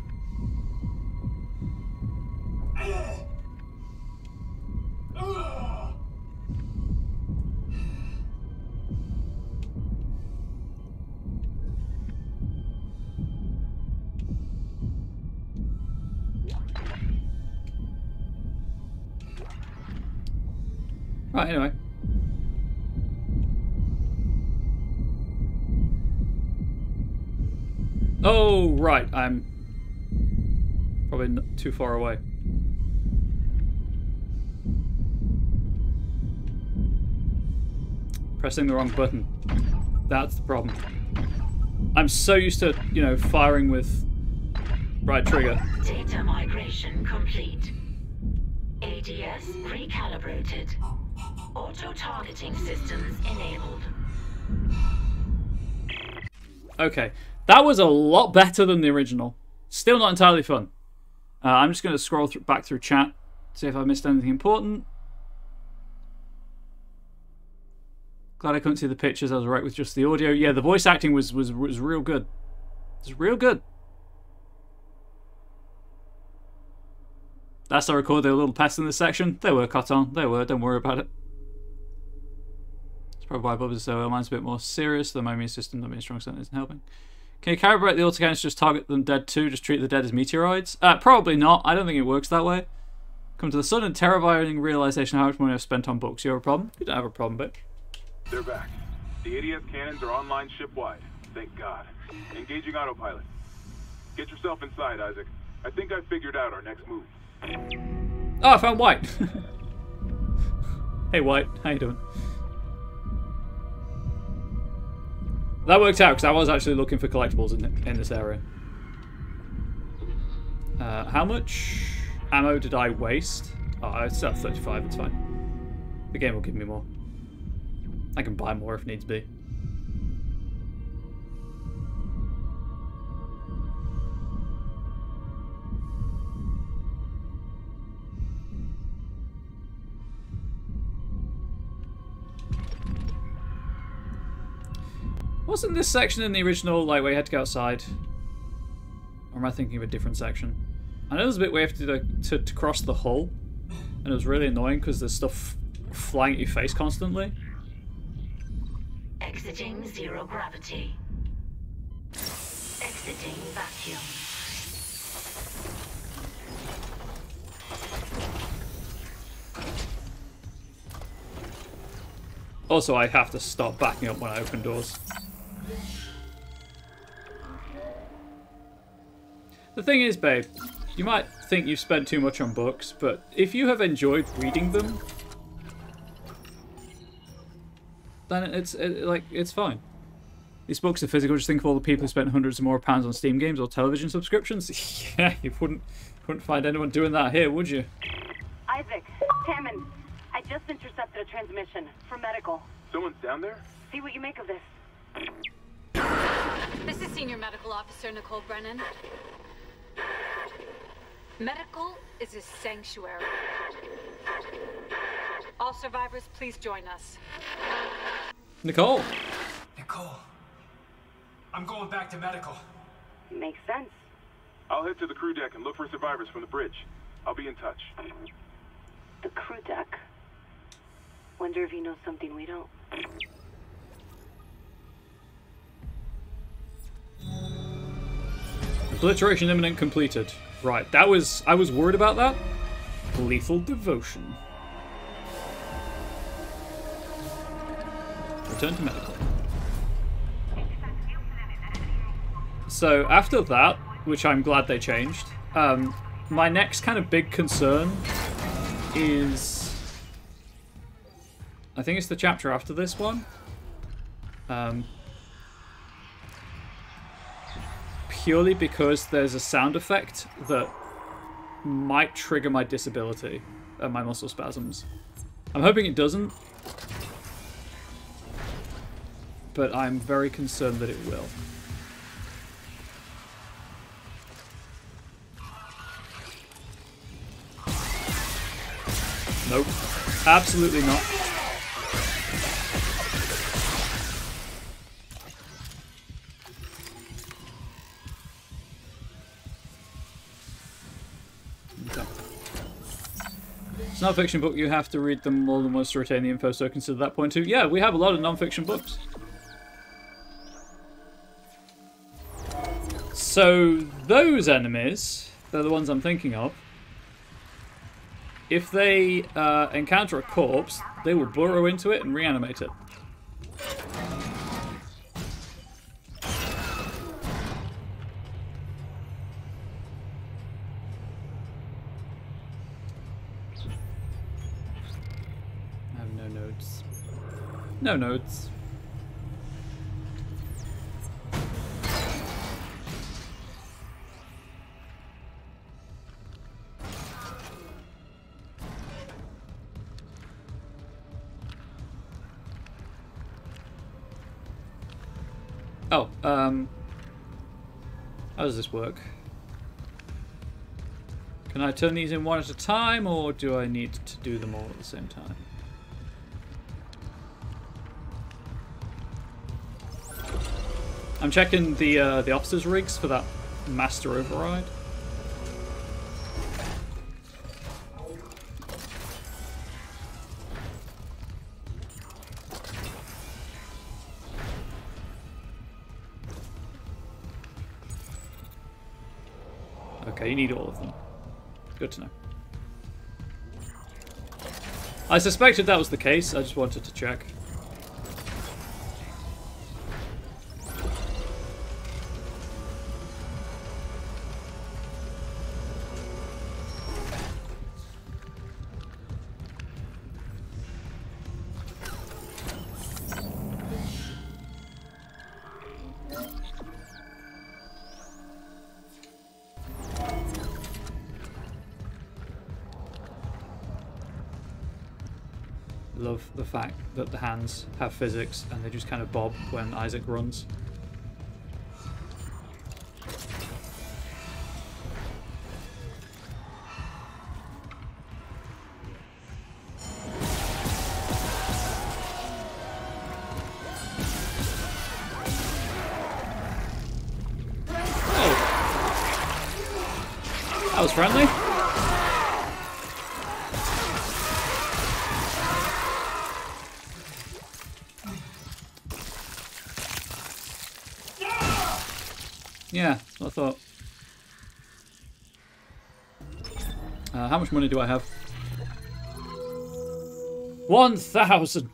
Right, anyway. Oh, right, I'm probably not too far away. Pressing the wrong button. That's the problem. I'm so used to, you know, firing with right trigger. Data migration complete. ADS recalibrated. Auto-targeting systems enabled. Okay, that was a lot better than the original. Still not entirely fun. I'm just going to scroll back through chat, see if I missed anything important. Glad I couldn't see the pictures. I was right with just the audio. Yeah, the voice acting was real good. It was real good. Last I recall, they were a little pests in this section. They were, Cotton. They were. Don't worry about it. It's probably why Bob is so ill. Mine's a bit more serious. The my immune system, not being strong, so isn't helping. Can you calibrate the autocannons to just target them dead too? Just treat the dead as meteoroids? Probably not. I don't think it works that way. Come to the sudden terrifying realization of how much money I've spent on books. You have a problem? You don't have a problem, bitch. They're back. The ADS cannons are online ship-wide. Thank God. Engaging autopilot. Get yourself inside, Isaac. I think I figured out our next move. Oh, I found White. Hey, White. How you doing? That worked out because I was actually looking for collectibles in this area. How much ammo did I waste? Oh, I still have 35. It's fine. The game will give me more. I can buy more if needs be. Wasn't this section in the original, like, where you had to go outside? Or am I thinking of a different section? I know there's a bit where you have to do to cross the hull, and it was really annoying because there's stuff flying at your face constantly. Exiting zero gravity. Exiting vacuum. Also, I have to stop backing up when I open doors. The thing is, babe, you might think you've spent too much on books, but if you have enjoyed reading them, then it's fine. These books are physical. Just think of all the people who spent hundreds of more pounds on Steam games or television subscriptions. Yeah, you wouldn't find anyone doing that here, would you? Isaac, Tammin, I just intercepted a transmission for medical. Someone's down there? See what you make of this. This is Senior Medical Officer Nicole Brennan. Medical is a sanctuary. All survivors, please join us. Nicole. Nicole. I'm going back to medical. Makes sense. I'll head to the crew deck and look for survivors from the bridge. I'll be in touch. The crew deck. Wonder if he knows something we don't. Obliteration imminent completed. Right, I was worried about that. Lethal devotion. Return to medical. So after that, which I'm glad they changed, my next kind of big concern is, I think it's the chapter after this one. Purely because there's a sound effect that might trigger my disability and my muscle spasms. I'm hoping it doesn't, but I'm very concerned that it will. Nope. Absolutely not. Okay. It's not a fiction book, you have to read them more than once to retain the info, so consider that point too. Yeah, we have a lot of non-fiction books. So, those enemies, they're the ones I'm thinking of. If they encounter a corpse, they will burrow into it and reanimate it. I have no notes. No notes. Oh, how does this work? Can I turn these in one at a time, or do I need to do them all at the same time? I'm checking the officers' rigs for that master override. Okay, you need all of them. Good to know. I suspected that was the case, I just wanted to check. Love the fact that the hands have physics and they just kind of bob when Isaac runs. Oh. That was friendly. Yeah, that's what I thought. How much money do I have? 1,000!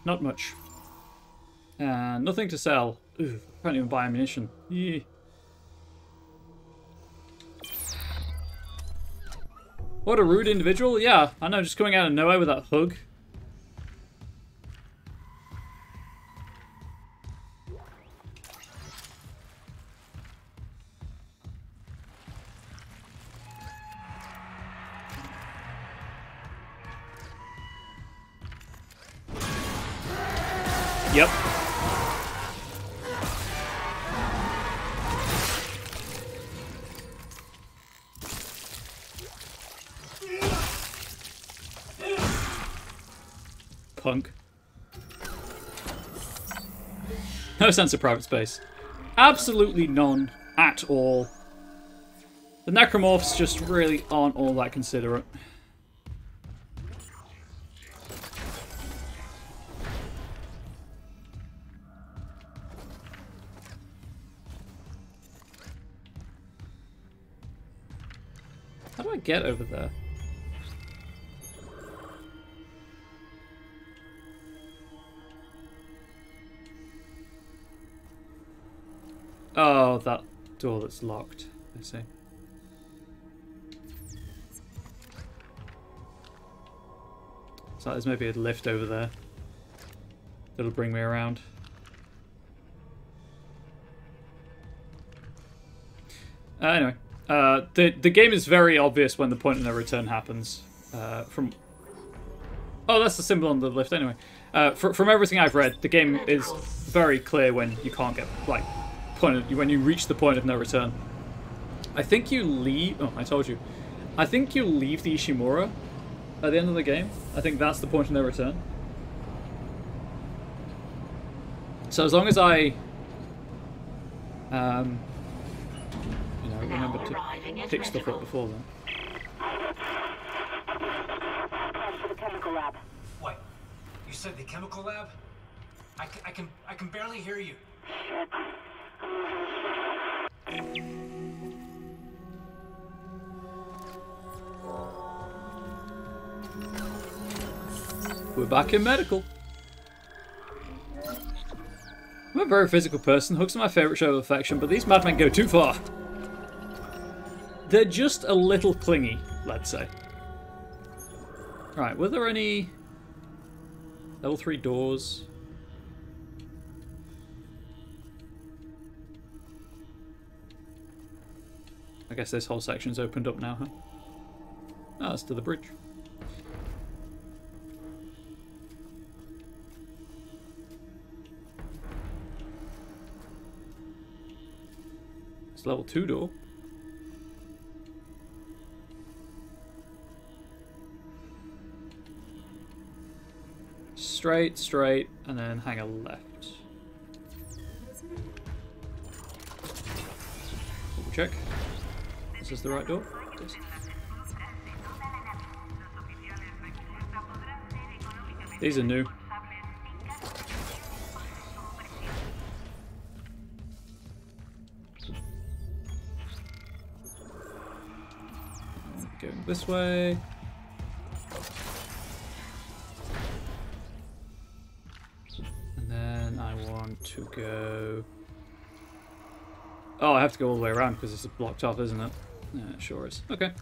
Not much. Nothing to sell. Ooh, can't even buy ammunition. Yeah. What a rude individual. Yeah, I know, just coming out of nowhere with that hug. Yep. Punk. No sense of private space. Absolutely none at all. The necromorphs just really aren't all that considerate. How do I get over there? Oh, that door that's locked. I see. So there's maybe a lift over there that'll bring me around. Anyway, the game is very obvious when the point of no return happens. Oh, that's the symbol on the lift. Anyway, from everything I've read, the game is very clear when you can't get when you reach the point of no return. I think you leave. Oh, I told you. I think you leave the Ishimura at the end of the game. I think that's the point of no return. So as long as I, remember to pick stuff up before then. To the chemical lab. What? You said the chemical lab? I can barely hear you. We're back in medical. I'm a very physical person. Hugs are my favourite show of affection, but these madmen go too far. They're just a little clingy, let's say. Right, were there any level 3 doors? I guess this whole section's opened up now, huh? Oh, it's to the bridge. It's level 2 door. Straight, and then hang a left. Double check. This is the right door. It is. These are new. Going this way. And then I want to go... Oh, I have to go all the way around because it's blocked off, isn't it? Yeah, it sure is. Okay.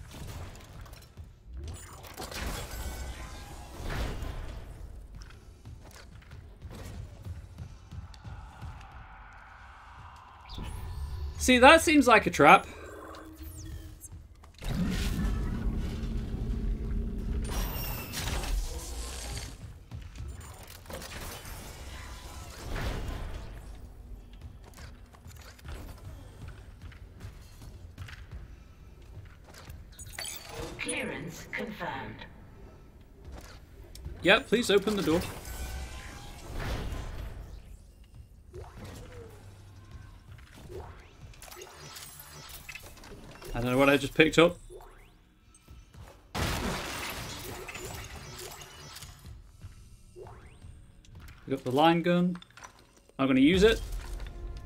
See, that seems like a trap. Clearance confirmed. Yeah, please open the door. I don't know what I just picked up. We got the line gun. I'm going to use it,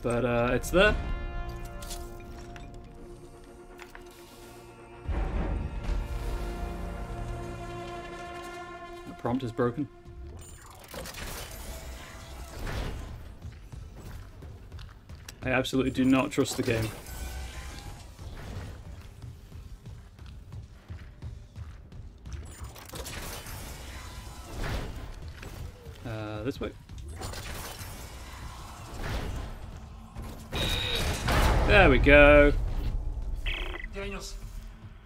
but it's there. The prompt is broken. I absolutely do not trust the game. This way. There we go. Daniels,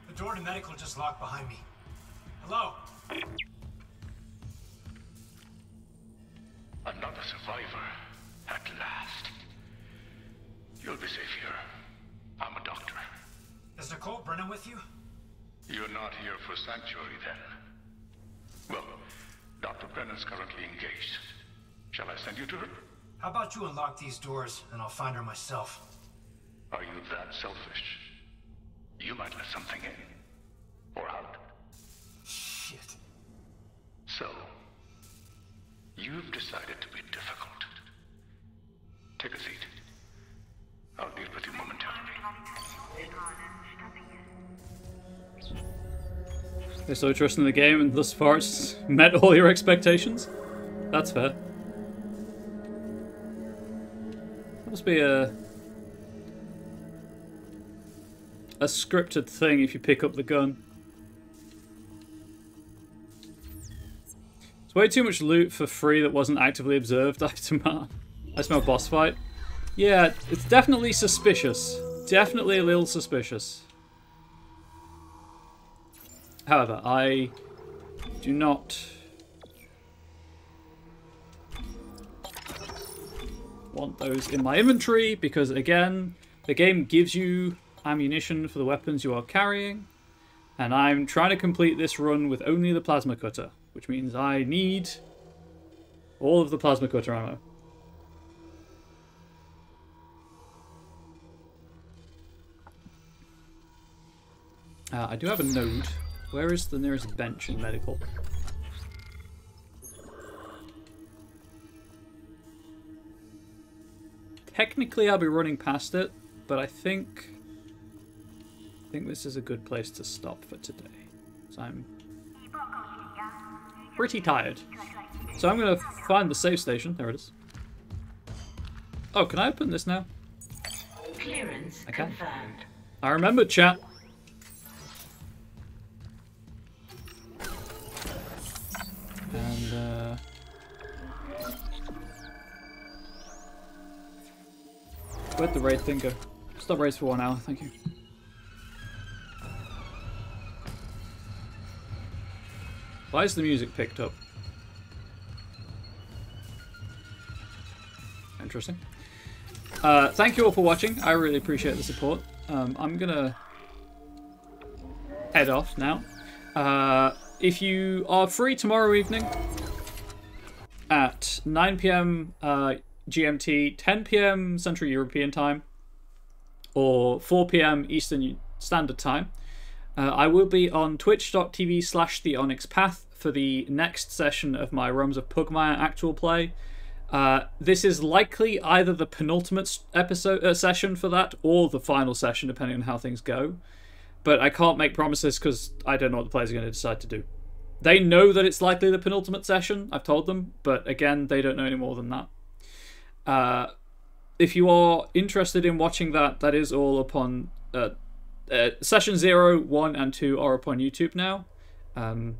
the door to medical just locked behind me. Hello? Another survivor, at last. You'll be safe here. I'm a doctor. Is Nicole Brennan with you? You're not here for sanctuary, then? Well, Dr. Brennan's currently engaged. Shall I send you to her? How about you unlock these doors, and I'll find her myself? Are you that selfish? You might let something in. Or out. Shit. So, you've decided to be difficult. Take a seat. I'll deal with you momentarily. You're so trusting the game, and thus far it's met all your expectations? That's fair. That must be a scripted thing if you pick up the gun. It's way too much loot for free that wasn't actively observed. I smell boss fight. Yeah, it's definitely suspicious. Definitely a little suspicious. However, I do not want those in my inventory because, again, the game gives you ammunition for the weapons you are carrying, and I'm trying to complete this run with only the plasma cutter, which means I need all of the plasma cutter ammo. I do have a node. Where is the nearest bench in medical? Technically, I'll be running past it, but I think this is a good place to stop for today. So I'm pretty tired. So I'm going to find the save station. There it is. Oh, can I open this now? Clearance I can. confirmed. I remember, chat. And, where'd the raid thing go? Stop raids for 1 hour, thank you. Why is the music picked up? Interesting. Thank you all for watching. I really appreciate the support. I'm gonna head off now. If you are free tomorrow evening at 9 PM GMT, 10 PM Central European Time, or 4 PM Eastern Standard Time, I will be on twitch.tv/theonyxpath for the next session of my Realms of Pugmire actual play. This is likely either the penultimate session for that or the final session, depending on how things go. But I can't make promises because I don't know what the players are going to decide to do. They know that it's likely the penultimate session, I've told them, but again, they don't know any more than that. If you are interested in watching that, that is all upon... Session 0, 1, and 2 are upon YouTube now. I'll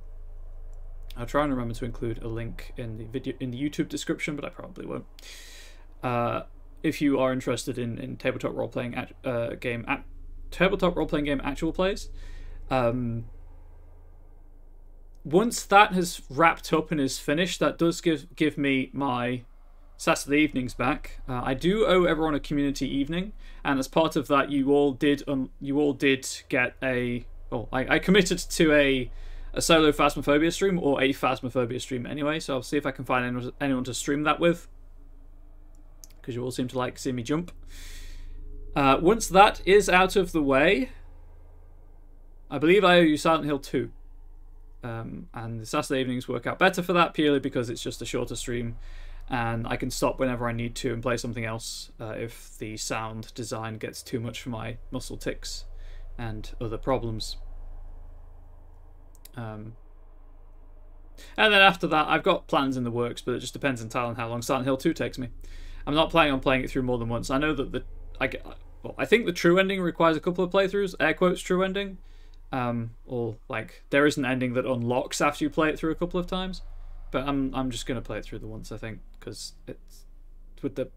try and remember to include a link in the video in the YouTube description, but I probably won't. If you are interested in tabletop role-playing game actual plays, once that has wrapped up and is finished, that does give me my Saturday evenings back. I do owe everyone a community evening, and as part of that, you all did get a. Oh, I committed to a solo Phasmophobia stream, or a Phasmophobia stream anyway. So I'll see if I can find anyone to stream that with, because you all seem to like seeing me jump. Once that is out of the way, I believe I owe you Silent Hill 2. And the Saturday evenings work out better for that, purely because it's just a shorter stream, and I can stop whenever I need to and play something else if the sound design gets too much for my muscle tics and other problems. And then after that, I've got plans in the works, but it just depends entirely on how long Silent Hill 2 takes me. I'm not planning on playing it through more than once. I know that I think the true ending requires a couple of playthroughs, air quotes true ending. Or like there is an ending that unlocks after you play it through a couple of times, but I'm just gonna play it through the once, I think, because it's with the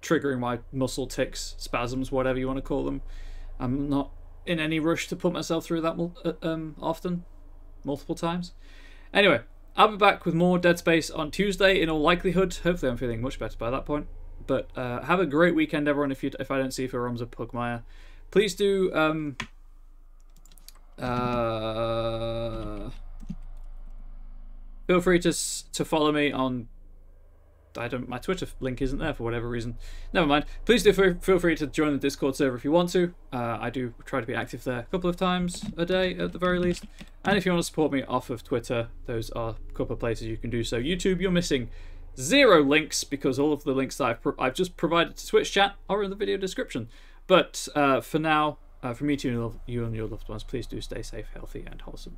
triggering my muscle tics, spasms, whatever you want to call them. I'm not in any rush to put myself through that often, multiple times. Anyway, I'll be back with more Dead Space on Tuesday in all likelihood. Hopefully I'm feeling much better by that point. But have a great weekend, everyone. If I don't see you for Romza Pugmire, please do feel free to follow me on. My Twitter link isn't there for whatever reason. Never mind. Please do feel free to join the Discord server if you want to. I do try to be active there a couple of times a day at the very least. And if you want to support me off of Twitter, those are a couple of places you can do so. YouTube, you're missing 0 links because all of the links that I've just provided to Twitch chat are in the video description. But for now, from me to you and your loved ones, please do stay safe, healthy, and wholesome.